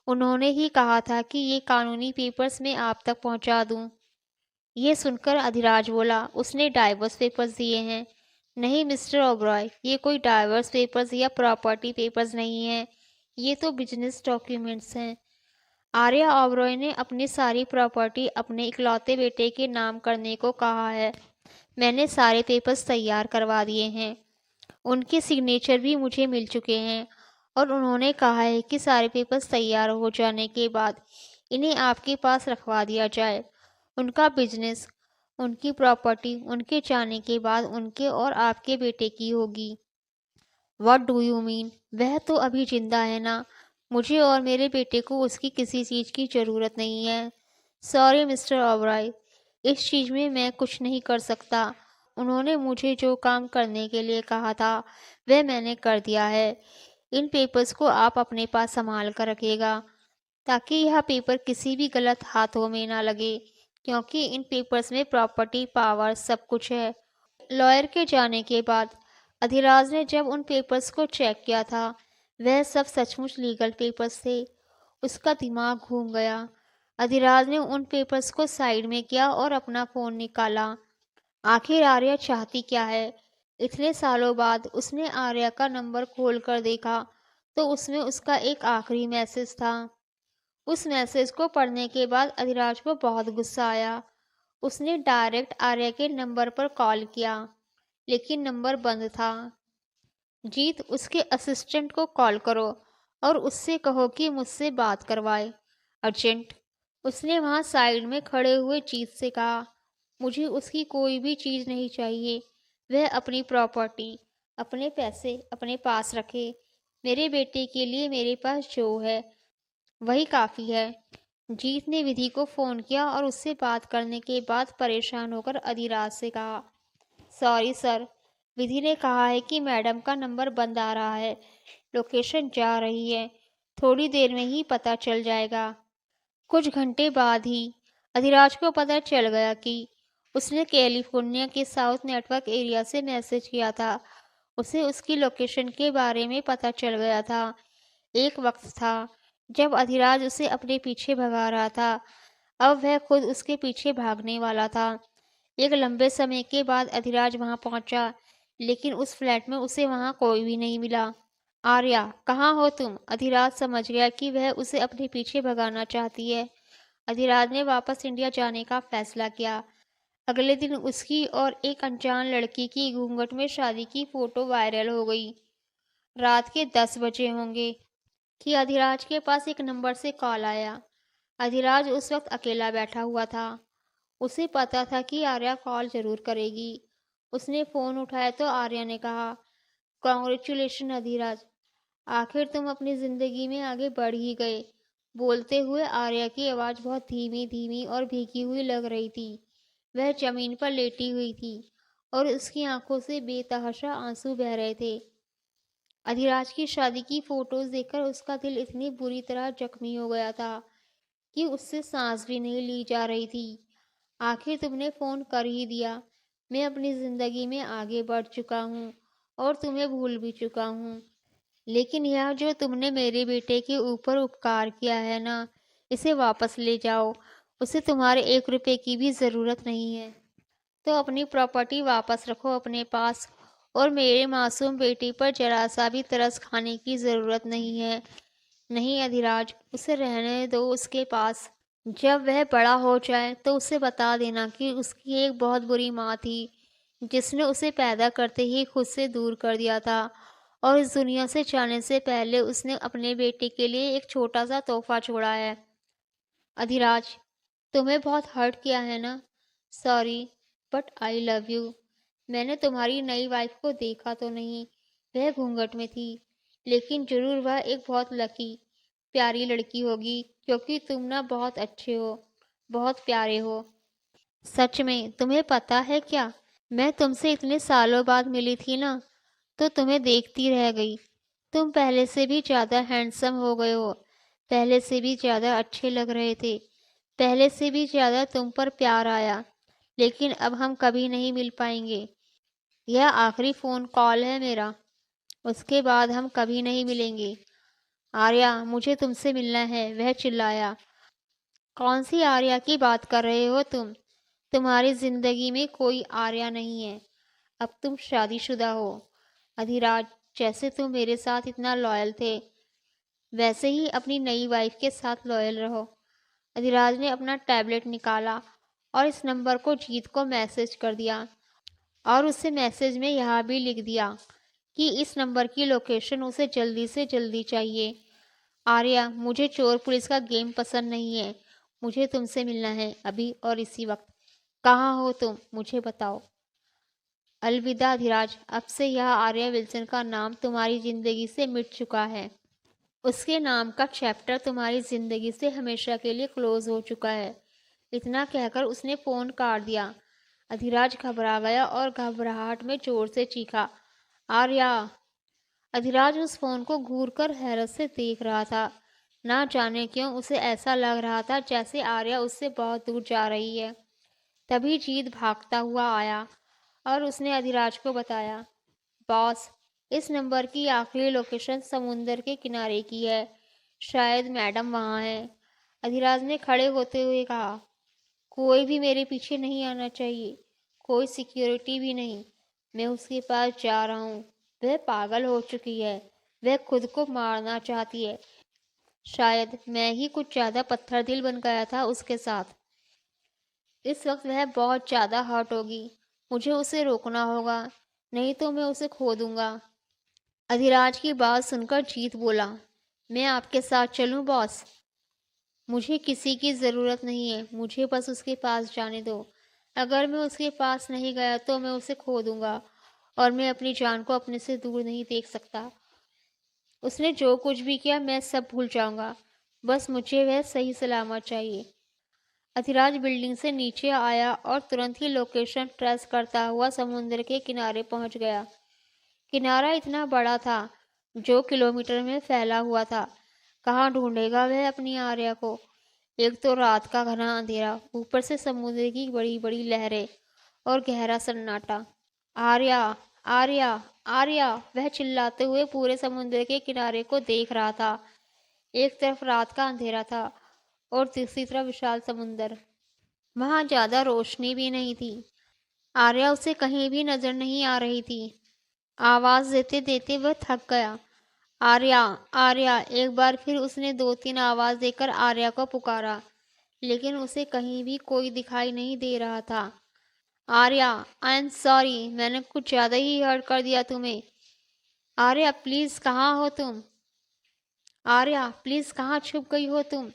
उन्होंने ही कहा था कि ये कानूनी पेपर्स मैं आप तक पहुँचा दूँ। ये सुनकर अधिराज बोला, उसने डाइवोर्स पेपर्स दिए हैं। नहीं मिस्टर ओबरॉय, ये कोई डाइवोर्स पेपर्स या प्रॉपर्टी पेपर्स नहीं है। ये तो बिजनेस डॉक्यूमेंट्स हैं। आर्या ओबरॉय ने अपनी सारी प्रॉपर्टी अपने इकलौते बेटे के नाम करने को कहा है। मैंने सारे पेपर्स तैयार करवा दिए हैं। उनके सिग्नेचर भी मुझे मिल चुके हैं और उन्होंने कहा है कि सारे पेपर्स तैयार हो जाने के बाद इन्हें आपके पास रखवा दिया जाए। उनका बिजनेस, उनकी प्रॉपर्टी उनके जाने के बाद उनके और आपके बेटे की होगी। What do you mean? वह तो अभी जिंदा है ना। मुझे और मेरे बेटे को उसकी किसी चीज़ की ज़रूरत नहीं है। सॉरी मिस्टर ओबराय, इस चीज़ में मैं कुछ नहीं कर सकता। उन्होंने मुझे जो काम करने के लिए कहा था वह मैंने कर दिया है। इन पेपर्स को आप अपने पास संभाल कर रखिएगा ताकि यह पेपर किसी भी गलत हाथों में ना लगे, क्योंकि इन पेपर्स में प्रॉपर्टी, पावर सब कुछ है। लॉयर के जाने के बाद अधिराज ने जब उन पेपर्स को चेक किया था वह सब सचमुच लीगल पेपर्स थे। उसका दिमाग घूम गया। अधिराज ने उन पेपर्स को साइड में किया और अपना फ़ोन निकाला। आखिर आर्या चाहती क्या है? इतने सालों बाद उसने आर्या का नंबर खोल कर देखा तो उसमें उसका एक आखिरी मैसेज था। उस मैसेज को पढ़ने के बाद अधिराज को बहुत गुस्सा आया। उसने डायरेक्ट आर्या के नंबर पर कॉल किया, लेकिन नंबर बंद था। जीत, उसके असिस्टेंट को कॉल करो और उससे कहो कि मुझसे बात करवाए, अर्जेंट। उसने वहाँ साइड में खड़े हुए जीत से कहा, मुझे उसकी कोई भी चीज़ नहीं चाहिए। वह अपनी प्रॉपर्टी, अपने पैसे अपने पास रखे। मेरे बेटे के लिए मेरे पास जो है वही काफ़ी है। जीत ने विधि को फ़ोन किया और उससे बात करने के बाद परेशान होकर अधिराज से कहा, सॉरी सर, विधि ने कहा है कि मैडम का नंबर बंद आ रहा है, लोकेशन जा रही है, थोड़ी देर में ही पता चल जाएगा। कुछ घंटे बाद ही अधिराज को पता चल गया कि उसने कैलिफोर्निया के साउथ नेटवर्क एरिया से मैसेज किया था। उसे उसकी लोकेशन के बारे में पता चल गया था। एक वक्त था जब अधिराज उसे अपने पीछे भगा रहा था, अब वह खुद उसके पीछे भागने वाला था। एक लंबे समय के बाद अधिराज वहां पहुंचा, लेकिन उस फ्लैट में उसे वहां कोई भी नहीं मिला। आर्या, कहाँ हो तुम? अधिराज समझ गया कि वह उसे अपने पीछे भगाना चाहती है। अधिराज ने वापस इंडिया जाने का फैसला किया। अगले दिन उसकी और एक अनजान लड़की की घूंघट में शादी की फोटो वायरल हो गई। रात के 10 बजे होंगे कि अधिराज के पास एक नंबर से कॉल आया। अधिराज उस वक्त अकेला बैठा हुआ था। उसे पता था कि आर्या कॉल जरूर करेगी। उसने फ़ोन उठाया तो आर्या ने कहा, कॉन्ग्रेचुलेशन अधिराज, आखिर तुम अपनी ज़िंदगी में आगे बढ़ ही गए। बोलते हुए आर्या की आवाज़ बहुत धीमी धीमी और भीगी हुई लग रही थी। वह जमीन पर लेटी हुई थी और उसकी आंखों से बेतहाशा आंसू बह रहे थे। अधिराज की शादी की फोटोज देखकर उसका दिल इतनी बुरी तरह जख्मी हो गया था कि उससे सांस भी नहीं ली जा रही थी। आखिर तुमने फ़ोन कर ही दिया। मैं अपनी ज़िंदगी में आगे बढ़ चुका हूँ और तुम्हें भूल भी चुका हूँ। लेकिन यह जो तुमने मेरे बेटे के ऊपर उपकार किया है ना, इसे वापस ले जाओ। उसे तुम्हारे 1 रुपए की भी ज़रूरत नहीं है। तो अपनी प्रॉपर्टी वापस रखो अपने पास, और मेरे मासूम बेटी पर जरा सा भी तरस खाने की ज़रूरत नहीं है। नहीं अधिराज, उसे रहने दो उसके पास। जब वह बड़ा हो जाए तो उसे बता देना कि उसकी एक बहुत बुरी माँ थी, जिसने उसे पैदा करते ही खुद से दूर कर दिया था, और इस दुनिया से जाने से पहले उसने अपने बेटे के लिए एक छोटा सा तोहफा छोड़ा है। अधिराज, तुम्हें बहुत हर्ट किया है ना? Sorry, but I love you. मैंने तुम्हारी नई वाइफ को देखा तो नहीं, वह घूंघट में थी, लेकिन जरूर वह एक बहुत लकी प्यारी लड़की होगी, क्योंकि तुम ना बहुत अच्छे हो, बहुत प्यारे हो। सच में? तुम्हें पता है क्या, मैं तुमसे इतने सालों बाद मिली थी ना, तो तुम्हें देखती रह गई। तुम पहले से भी ज़्यादा हैंडसम हो गए हो, पहले से भी ज़्यादा अच्छे लग रहे थे, पहले से भी ज़्यादा तुम पर प्यार आया। लेकिन अब हम कभी नहीं मिल पाएंगे। यह आखिरी फ़ोन कॉल है मेरा, उसके बाद हम कभी नहीं मिलेंगे। आर्या, मुझे तुमसे मिलना है, वह चिल्लाया। कौन सी आर्या की बात कर रहे हो तुम? तुम्हारी जिंदगी में कोई आर्या नहीं है। अब तुम शादीशुदा हो। अधिराज, जैसे तुम मेरे साथ इतना लॉयल थे, वैसे ही अपनी नई वाइफ के साथ लॉयल रहो। अधिराज ने अपना टैबलेट निकाला और इस नंबर को जीत को मैसेज कर दिया, और उसे मैसेज में यह भी लिख दिया कि इस नंबर की लोकेशन उसे जल्दी से जल्दी चाहिए। आर्या, मुझे चोर पुलिस का गेम पसंद नहीं है। मुझे तुमसे मिलना है, अभी और इसी वक्त। कहाँ हो तुम, मुझे बताओ। अलविदा धीराज, अब से यह आर्या विल्सन का नाम तुम्हारी जिंदगी से मिट चुका है। उसके नाम का चैप्टर तुम्हारी जिंदगी से हमेशा के लिए क्लोज हो चुका है। इतना कहकर उसने फोन काट दिया। अधिराज घबरा गया और घबराहट में जोर से चीखा, आर्या। अधिराज उस फोन को घूर कर हैरत से देख रहा था। ना जाने क्यों उसे ऐसा लग रहा था जैसे आर्या उससे बहुत दूर जा रही है। तभी जीत भागता हुआ आया और उसने अधिराज को बताया, बॉस, इस नंबर की आखिरी लोकेशन समुंदर के किनारे की है, शायद मैडम वहाँ है। अधिराज ने खड़े होते हुए कहा, कोई भी मेरे पीछे नहीं आना चाहिए, कोई सिक्योरिटी भी नहीं। मैं उसके पास जा रहा हूँ। वह पागल हो चुकी है, वह खुद को मारना चाहती है। शायद मैं ही कुछ ज़्यादा पत्थर दिल बन गया था उसके साथ। इस वक्त वह बहुत ज़्यादा हर्ट होगी। मुझे उसे रोकना होगा, नहीं तो मैं उसे खो दूंगा। अधिराज की बात सुनकर जीत बोला, मैं आपके साथ चलूं बॉस? मुझे किसी की ज़रूरत नहीं है, मुझे बस उसके पास जाने दो। अगर मैं उसके पास नहीं गया तो मैं उसे खो दूंगा, और मैं अपनी जान को अपने से दूर नहीं देख सकता। उसने जो कुछ भी किया मैं सब भूल जाऊंगा, बस मुझे वह सही सलामत चाहिए। अधिराज बिल्डिंग से नीचे आया और तुरंत ही लोकेशन ट्रेस करता हुआ समुद्र के किनारे पहुंच गया। किनारा इतना बड़ा था, जो किलोमीटर में फैला हुआ था। कहाँ ढूंढेगा वह अपनी आर्या को? एक तो रात का घना अंधेरा, ऊपर से समुद्र की बड़ी बड़ी लहरें और गहरा सन्नाटा। आर्या, आर्या, आर्या, वह चिल्लाते हुए पूरे समुद्र के किनारे को देख रहा था। एक तरफ रात का अंधेरा था और दूसरी तरफ विशाल समुंदर। वहां ज्यादा रोशनी भी नहीं थी। आर्या उसे कहीं भी नजर नहीं आ रही थी। आवाज देते देते वह थक गया। आर्या, आर्या, एक बार फिर उसने 2-3 आवाज देकर आर्या को पुकारा, लेकिन उसे कहीं भी कोई दिखाई नहीं दे रहा था। आर्या, आई एम सॉरी, मैंने कुछ ज्यादा ही हर्ट कर दिया तुम्हें। आर्या प्लीज, कहाँ हो तुम? आर्या प्लीज, कहाँ छुप गई हो तुम?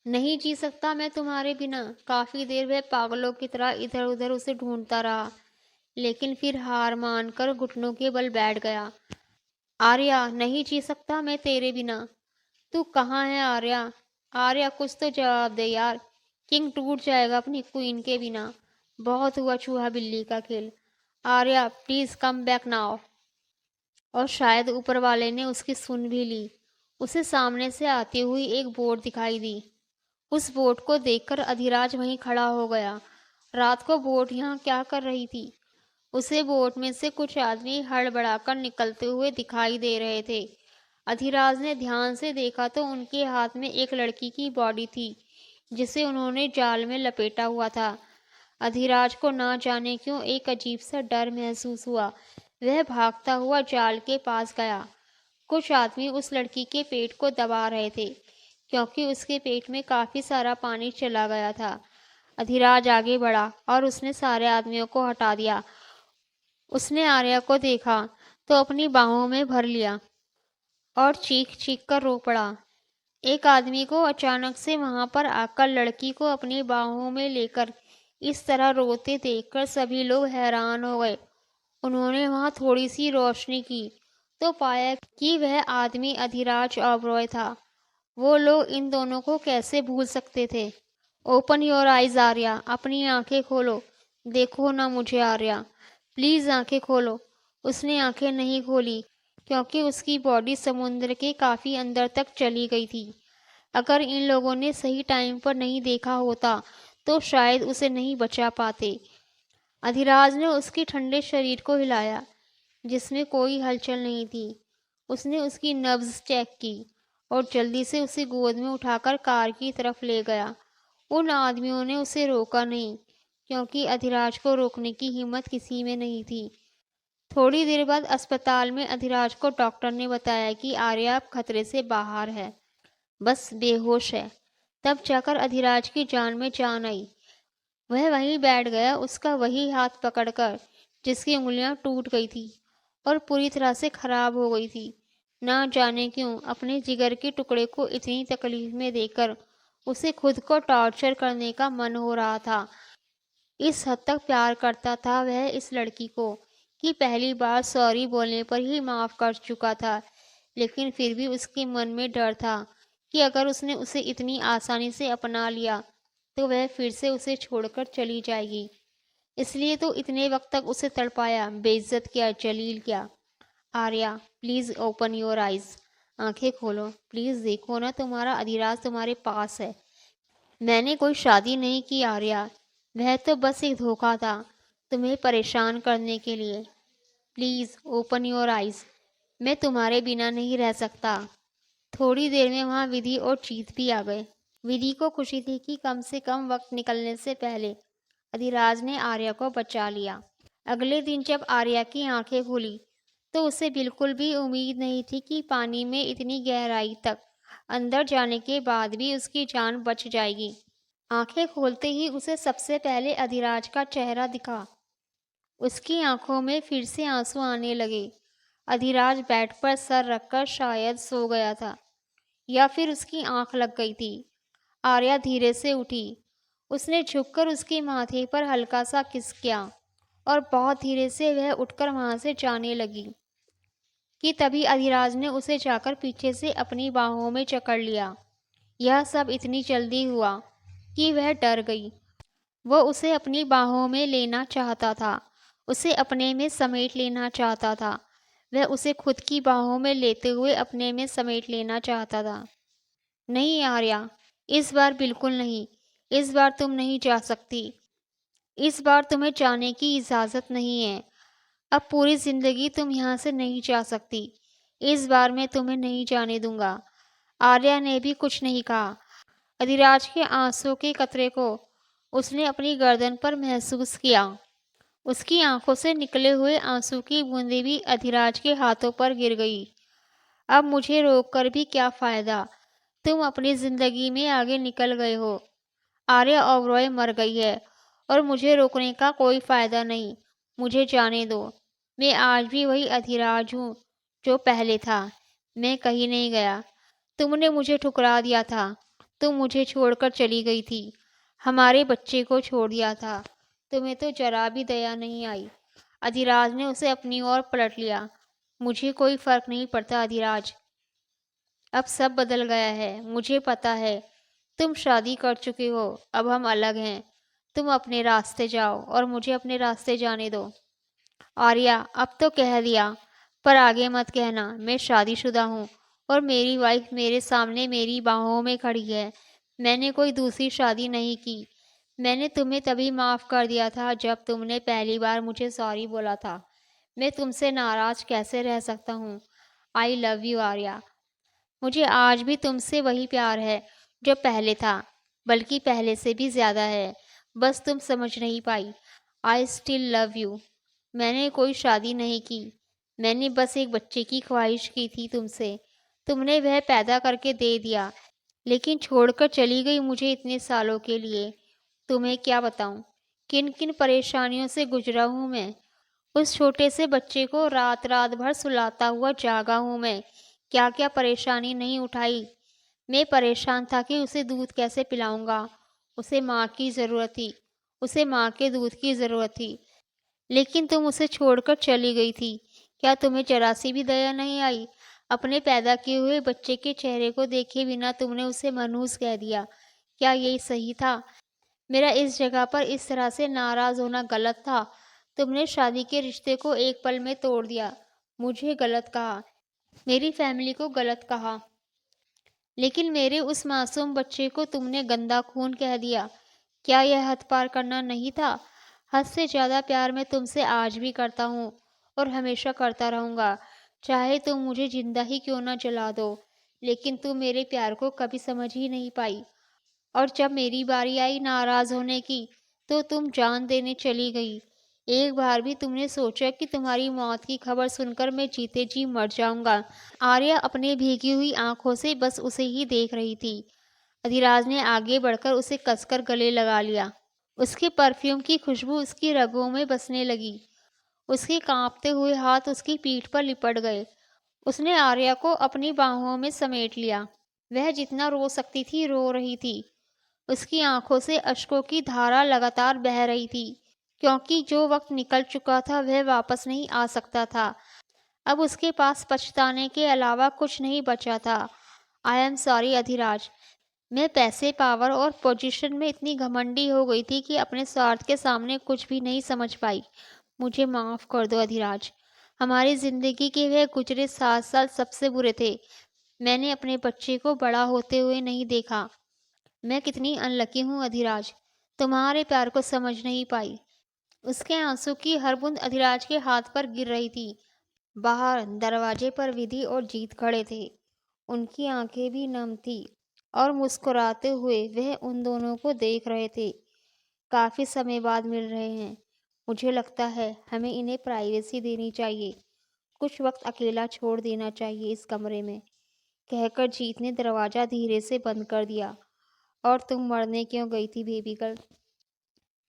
नहीं जी सकता मैं तुम्हारे बिना। काफी देर वह पागलों की तरह इधर उधर उसे ढूंढता रहा, लेकिन फिर हार मानकर घुटनों के बल बैठ गया। आर्या, नहीं जी सकता मैं तेरे बिना। तू कहाँ है आर्या? आर्या कुछ तो जवाब दे यार। किंग टूट जाएगा अपनी क्वीन के बिना। बहुत हुआ चूहा बिल्ली का खेल। Arya please come back now. और शायद ऊपर वाले ने उसकी सुन भी ली। उसे सामने से आती हुई एक बोट दिखाई दी। उस बोट को देखकर अधिराज वहीं खड़ा हो गया। रात को बोट यहाँ क्या कर रही थी? उसे बोट में से कुछ आदमी हड़बड़ाकर निकलते हुए दिखाई दे रहे थे। अधिराज ने ध्यान से देखा तो उनके हाथ में एक लड़की की बॉडी थी, जिसे उन्होंने जाल में लपेटा हुआ था। अधिराज को ना जाने क्यों एक अजीब सा डर महसूस हुआ। वह भागता हुआ जाल के पास गया। कुछ आदमी उस लड़की के पेट को दबा रहे थे, क्योंकि उसके पेट में काफी सारा पानी चला गया था। अधिराज आगे बढ़ा और उसने सारे आदमियों को हटा दिया। उसने आर्या को देखा तो अपनी बाहों में भर लिया और चीख चीख कर रो पड़ा। एक आदमी को अचानक से वहां पर आकर लड़की को अपनी बाहों में लेकर इस तरह रोते देखकर सभी लोग हैरान हो गए। उन्होंने वहां थोड़ी सी रोशनी की तो पाया कि वह आदमी अधिराज ओबरॉय था। वो लोग इन दोनों को कैसे भूल सकते थे? ओपन योर आइज आर्या, अपनी आंखें खोलो। देखो ना मुझे आर्या, प्लीज आंखें खोलो। उसने आंखें नहीं खोली, क्योंकि उसकी बॉडी समुद्र के काफी अंदर तक चली गई थी। अगर इन लोगों ने सही टाइम पर नहीं देखा होता तो शायद उसे नहीं बचा पाते। अधिराज ने उसके ठंडे शरीर को हिलाया, जिसमें कोई हलचल नहीं थी। उसने उसकी नब्ज चेक की और जल्दी से उसे गोद में उठाकर कार की तरफ ले गया। उन आदमियों ने उसे रोका नहीं, क्योंकि अधिराज को रोकने की हिम्मत किसी में नहीं थी। थोड़ी देर बाद अस्पताल में अधिराज को डॉक्टर ने बताया कि आर्या अब खतरे से बाहर है, बस बेहोश है। तब जाकर अधिराज की जान में जान आई। वह वहीं बैठ गया, उसका वही हाथ पकड़कर जिसकी उंगलियां टूट गई थी और पूरी तरह से खराब हो गई थी। ना जाने क्यों अपने जिगर के टुकड़े को इतनी तकलीफ में देकर उसे खुद को टॉर्चर करने का मन हो रहा था। इस हद तक प्यार करता था वह इस लड़की को कि पहली बार सॉरी बोलने पर ही माफ कर चुका था। लेकिन फिर भी उसके मन में डर था कि अगर उसने उसे इतनी आसानी से अपना लिया तो वह फिर से उसे छोड़कर चली जाएगी। इसलिए तो इतने वक्त तक उसे तड़पाया, बेइज्जत किया, जलील किया। Arya please open your eyes, आंखें खोलो, प्लीज देखो ना तुम्हारा अधिराज तुम्हारे पास है। मैंने कोई शादी नहीं की आर्या, वह तो बस एक धोखा था तुम्हें परेशान करने के लिए। प्लीज ओपन योर आइज, मैं तुम्हारे बिना नहीं रह सकता। थोड़ी देर में वहां विधि और जीत भी आ गए। विधि को खुशी थी कि कम से कम वक्त निकलने से पहले अधिराज ने आर्या को बचा लिया। अगले दिन जब आर्या की आंखें खुली तो उसे बिल्कुल भी उम्मीद नहीं थी कि पानी में इतनी गहराई तक अंदर जाने के बाद भी उसकी जान बच जाएगी। आंखें खोलते ही उसे सबसे पहले अधिराज का चेहरा दिखा। उसकी आंखों में फिर से आंसू आने लगे। अधिराज बेड पर सर रखकर शायद सो गया था, या फिर उसकी आंख लग गई थी। आर्या धीरे से उठी। उसने झुककर उसके माथे पर हल्का सा किस किया और बहुत धीरे से वह उठकर वहां से जाने लगी कि तभी अधिराज ने उसे जाकर पीछे से अपनी बाहों में जकड़ लिया। यह सब इतनी जल्दी हुआ। कि वह डर गई। वो उसे अपनी बाहों में लेना चाहता था, उसे अपने में समेट लेना चाहता था। वह उसे खुद की बाहों में लेते हुए अपने में समेट लेना चाहता था। नहीं आर्या, इस बार बिल्कुल नहीं। इस बार तुम नहीं जा सकती। इस बार तुम्हें जाने की इजाज़त नहीं है। अब पूरी ज़िंदगी तुम यहाँ से नहीं जा सकती। इस बार मैं तुम्हें नहीं जाने दूंगा। आर्या ने भी कुछ नहीं कहा। अधिराज के आंसू के कतरे को उसने अपनी गर्दन पर महसूस किया। उसकी आंखों से निकले हुए आंसू की बूंदें भी अधिराज के हाथों पर गिर गई। अब मुझे रोककर भी क्या फ़ायदा? तुम अपनी ज़िंदगी में आगे निकल गए हो। आर्या ओबरॉय मर गई है और मुझे रोकने का कोई फ़ायदा नहीं। मुझे जाने दो। मैं आज भी वही अधिराज हूँ जो पहले था। मैं कहीं नहीं गया। तुमने मुझे ठुकरा दिया था। तुम मुझे छोड़कर चली गई थी। हमारे बच्चे को छोड़ दिया था। तुम्हें तो जरा भी दया नहीं आई। अधिराज ने उसे अपनी ओर पलट लिया। मुझे कोई फर्क नहीं पड़ता अधिराज। अब सब बदल गया है। मुझे पता है। तुम शादी कर चुके हो। अब हम अलग हैं। तुम अपने रास्ते जाओ और मुझे अपने रास्ते जाने दो। आर्या, अब तो कह दिया, पर आगे मत कहना। मैं शादीशुदा हूँ और मेरी वाइफ मेरे सामने मेरी बाहों में खड़ी है। मैंने कोई दूसरी शादी नहीं की। मैंने तुम्हें तभी माफ़ कर दिया था जब तुमने पहली बार मुझे सॉरी बोला था। मैं तुमसे नाराज़ कैसे रह सकता हूँ? I love you Arya. मुझे आज भी तुमसे वही प्यार है जो पहले था, बल्कि पहले से भी ज़्यादा है। बस तुम समझ नहीं पाई। I still love you. मैंने कोई शादी नहीं की। मैंने बस एक बच्चे की ख्वाहिश की थी तुमसे। तुमने वह पैदा करके दे दिया, लेकिन छोड़कर चली गई मुझे इतने सालों के लिए। तुम्हें क्या बताऊं, किन किन परेशानियों से गुजरा हूँ मैं। उस छोटे से बच्चे को रात रात भर सुलाता हुआ जागा हूँ मैं। क्या क्या परेशानी नहीं उठाई। मैं परेशान था कि उसे दूध कैसे पिलाऊंगा। उसे माँ की ज़रूरत थी। उसे माँ के दूध की ज़रूरत थी। लेकिन तुम उसे छोड़कर चली गई थी। क्या तुम्हें जरा सी भी दया नहीं आई? अपने पैदा किए हुए बच्चे के चेहरे को देखे बिना तुमने उसे मनहूस कह दिया। क्या यही सही था? मेरा इस जगह पर इस तरह से नाराज़ होना गलत था। तुमने शादी के रिश्ते को एक पल में तोड़ दिया। मुझे गलत कहा, मेरी फैमिली को गलत कहा, लेकिन मेरे उस मासूम बच्चे को तुमने गंदा खून कह दिया। क्या यह हद पार करना नहीं था? हद से ज़्यादा प्यार मैं तुमसे आज भी करता हूँ और हमेशा करता रहूँगा। चाहे तुम मुझे जिंदा ही क्यों ना जला दो। लेकिन तुम मेरे प्यार को कभी समझ ही नहीं पाई। और जब मेरी बारी आई नाराज़ होने की, तो तुम जान देने चली गई। एक बार भी तुमने सोचा कि तुम्हारी मौत की खबर सुनकर मैं जीते जी मर जाऊंगा? आर्या अपनी भीगी हुई आंखों से बस उसे ही देख रही थी। अधिराज ने आगे बढ़कर उसे कसकर गले लगा लिया। उसके परफ्यूम की खुशबू उसकी रगों में बसने लगी। उसके कांपते हुए हाथ उसकी पीठ पर लिपट गए। उसने आर्या को अपनी बाहों में समेट लिया। वह जितना रो सकती थी रो रही थी। उसकी आंखों से अश्कों की धारा लगातार बह रही थी, क्योंकि जो वक्त निकल चुका था वह वापस नहीं आ सकता था। अब उसके पास पछताने के अलावा कुछ नहीं बचा था। आई एम सॉरी अधिराज। मैं पैसे, पावर और पोजीशन में इतनी घमंडी हो गई थी कि अपने स्वार्थ के सामने कुछ भी नहीं समझ पाई। मुझे माफ़ कर दो अधिराज। हमारी ज़िंदगी के वह गुजरे 7 साल सबसे बुरे थे। मैंने अपने बच्चे को बड़ा होते हुए नहीं देखा। मैं कितनी अनलकी हूँ अधिराज। तुम्हारे प्यार को समझ नहीं पाई। उसके आंसू की हर बूंद अधिराज के हाथ पर गिर रही थी। बाहर दरवाजे पर विधि और जीत खड़े थे। उनकी आंखें भी नम थी और मुस्कुराते हुए वह उन दोनों को देख रहे थे। काफ़ी समय बाद मिल रहे हैं। मुझे लगता है हमें इन्हें प्राइवेसी देनी चाहिए। कुछ वक्त अकेला छोड़ देना चाहिए इस कमरे में, कहकर जीत ने दरवाज़ा धीरे से बंद कर दिया। और तुम मरने क्यों गई थी बेबी गर्ल?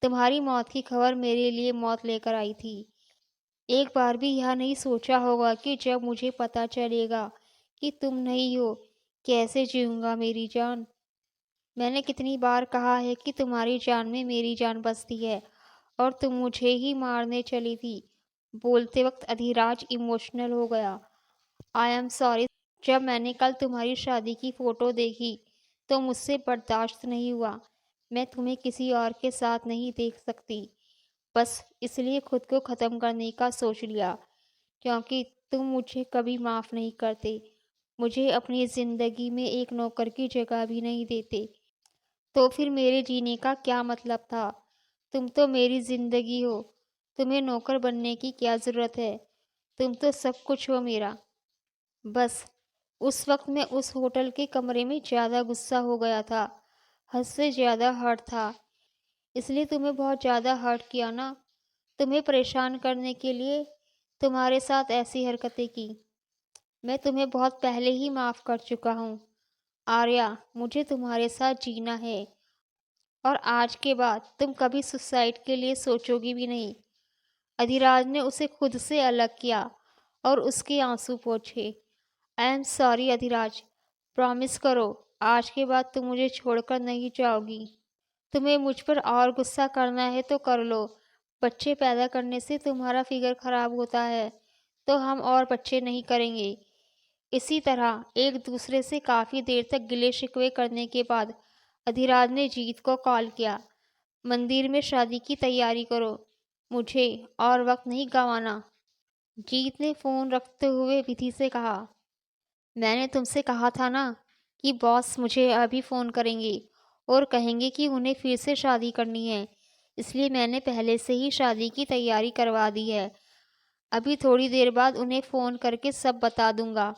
तुम्हारी मौत की खबर मेरे लिए मौत लेकर आई थी। एक बार भी यह नहीं सोचा होगा कि जब मुझे पता चलेगा कि तुम नहीं हो, कैसे जीऊँगा मेरी जान। मैंने कितनी बार कहा है कि तुम्हारी जान में मेरी जान बसती है और तुम मुझे ही मारने चली थी। बोलते वक्त अधिराज इमोशनल हो गया। आई एम सॉरी। जब मैंने कल तुम्हारी शादी की फ़ोटो देखी तो मुझसे बर्दाश्त नहीं हुआ। मैं तुम्हें किसी और के साथ नहीं देख सकती। बस इसलिए खुद को ख़त्म करने का सोच लिया, क्योंकि तुम मुझे कभी माफ़ नहीं करते। मुझे अपनी ज़िंदगी में एक नौकर की जगह भी नहीं देते। तो फिर मेरे जीने का क्या मतलब था? तुम तो मेरी ज़िंदगी हो। तुम्हें नौकर बनने की क्या ज़रूरत है? तुम तो सब कुछ हो मेरा। बस उस वक्त मैं उस होटल के कमरे में ज़्यादा गुस्सा हो गया था, हद से ज़्यादा हर्ट था। इसलिए तुम्हें बहुत ज़्यादा हर्ट किया ना, तुम्हें परेशान करने के लिए तुम्हारे साथ ऐसी हरकतें की। मैं तुम्हें बहुत पहले ही माफ़ कर चुका हूँ। आर्या, मुझे तुम्हारे साथ जीना है और आज के बाद तुम कभी सुसाइड के लिए सोचोगी भी नहीं। अधिराज ने उसे खुद से अलग किया और उसके आंसू पोंछे। I am sorry Adhiraj, promise करो आज के बाद तुम मुझे छोड़कर नहीं जाओगी। तुम्हें मुझ पर और गुस्सा करना है तो कर लो। बच्चे पैदा करने से तुम्हारा फिगर खराब होता है, तो हम और बच्चे नहीं करेंगे। इसी तरह एक दूसरे से काफ़ी देर तक गिले शिकवे करने के बाद अधिराज ने जीत को कॉल किया। मंदिर में शादी की तैयारी करो, मुझे और वक्त नहीं गंवाना। जीत ने फ़ोन रखते हुए विधि से कहा, मैंने तुमसे कहा था ना कि बॉस मुझे अभी फ़ोन करेंगे और कहेंगे कि उन्हें फिर से शादी करनी है, इसलिए मैंने पहले से ही शादी की तैयारी करवा दी है। अभी थोड़ी देर बाद उन्हें फ़ोन करके सब बता दूंगा।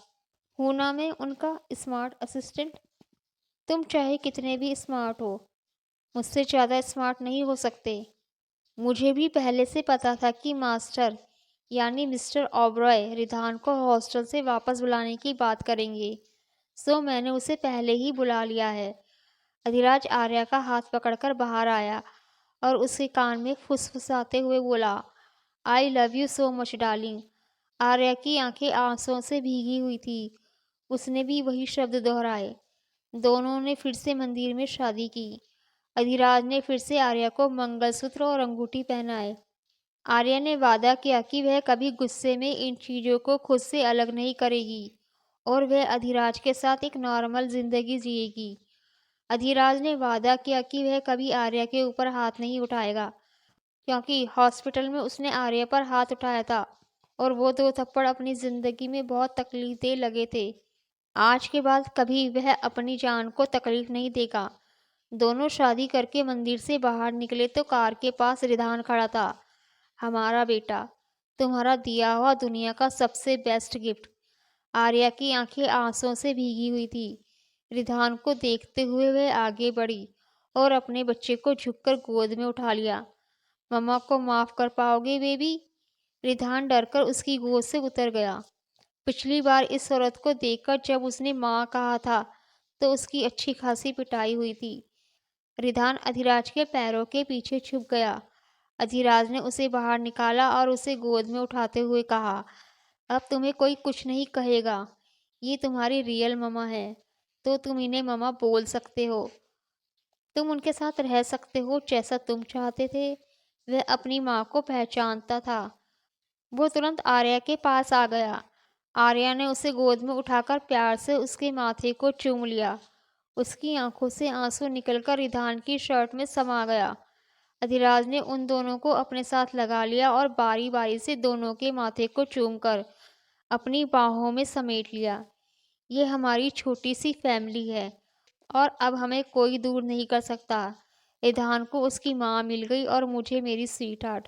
हूँ ना मैं उनका स्मार्ट असिस्टेंट। तुम चाहे कितने भी स्मार्ट हो, मुझसे ज़्यादा स्मार्ट नहीं हो सकते। मुझे भी पहले से पता था कि मास्टर यानी मिस्टर ओबरॉय रिधान को हॉस्टल से वापस बुलाने की बात करेंगे, सो मैंने उसे पहले ही बुला लिया है। अधिराज आर्या का हाथ पकड़कर बाहर आया और उसके कान में फुसफुसाते हुए बोला, I love you so much darling. Arya की आंखें आंसुओं से भीगी हुई थी। उसने भी वही शब्द दोहराए। दोनों ने फिर से मंदिर में शादी की। अधिराज ने फिर से आर्या को मंगलसूत्र और अंगूठी पहनाए। आर्या ने वादा किया कि वह कभी गुस्से में इन चीज़ों को खुद से अलग नहीं करेगी और वह अधिराज के साथ एक नॉर्मल जिंदगी जिएगी। अधिराज ने वादा किया कि वह कभी आर्या के ऊपर हाथ नहीं उठाएगा, क्योंकि हॉस्पिटल में उसने आर्या पर हाथ उठाया था और वो 2 थप्पड़ अपनी ज़िंदगी में बहुत तकलीफ दे लगे थे। आज के बाद कभी वह अपनी जान को तकलीफ नहीं देगा। दोनों शादी करके मंदिर से बाहर निकले तो कार के पास रिधान खड़ा था। हमारा बेटा, तुम्हारा दिया हुआ दुनिया का सबसे बेस्ट गिफ्ट। आर्या की आंखें आंसुओं से भीगी हुई थी। रिधान को देखते हुए वह आगे बढ़ी और अपने बच्चे को झुककर गोद में उठा लिया। मम्मा को माफ़ कर पाओगे बेबी? रिधान डरकर उसकी गोद से उतर गया। पिछली बार इस औरत को देखकर जब उसने माँ कहा था तो उसकी अच्छी खासी पिटाई हुई थी। रिधान अधिराज के पैरों के पीछे छुप गया। अधिराज ने उसे बाहर निकाला और उसे गोद में उठाते हुए कहा, अब तुम्हें कोई कुछ नहीं कहेगा। ये तुम्हारी रियल मम्मा है, तो तुम इन्हें मम्मा बोल सकते हो। तुम उनके साथ रह सकते हो जैसा तुम चाहते थे। वह अपनी माँ को पहचानता था। वो तुरंत आर्या के पास आ गया। आर्या ने उसे गोद में उठाकर प्यार से उसके माथे को चूम लिया। उसकी आंखों से आंसू निकलकर रिधान की शर्ट में समा गया। अधिराज ने उन दोनों को अपने साथ लगा लिया और बारी बारी से दोनों के माथे को चूमकर अपनी बाहों में समेट लिया। ये हमारी छोटी सी फैमिली है और अब हमें कोई दूर नहीं कर सकता। रिधान को उसकी माँ मिल गई और मुझे मेरी स्वीट हार्ट।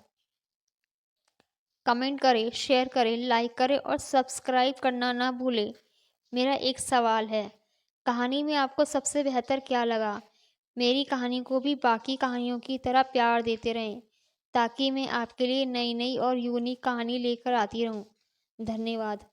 कमेंट करें, शेयर करें, लाइक करें और सब्सक्राइब करना ना भूलें। मेरा एक सवाल है, कहानी में आपको सबसे बेहतर क्या लगा? मेरी कहानी को भी बाकी कहानियों की तरह प्यार देते रहें, ताकि मैं आपके लिए नई नई और यूनिक कहानी लेकर आती रहूं। धन्यवाद।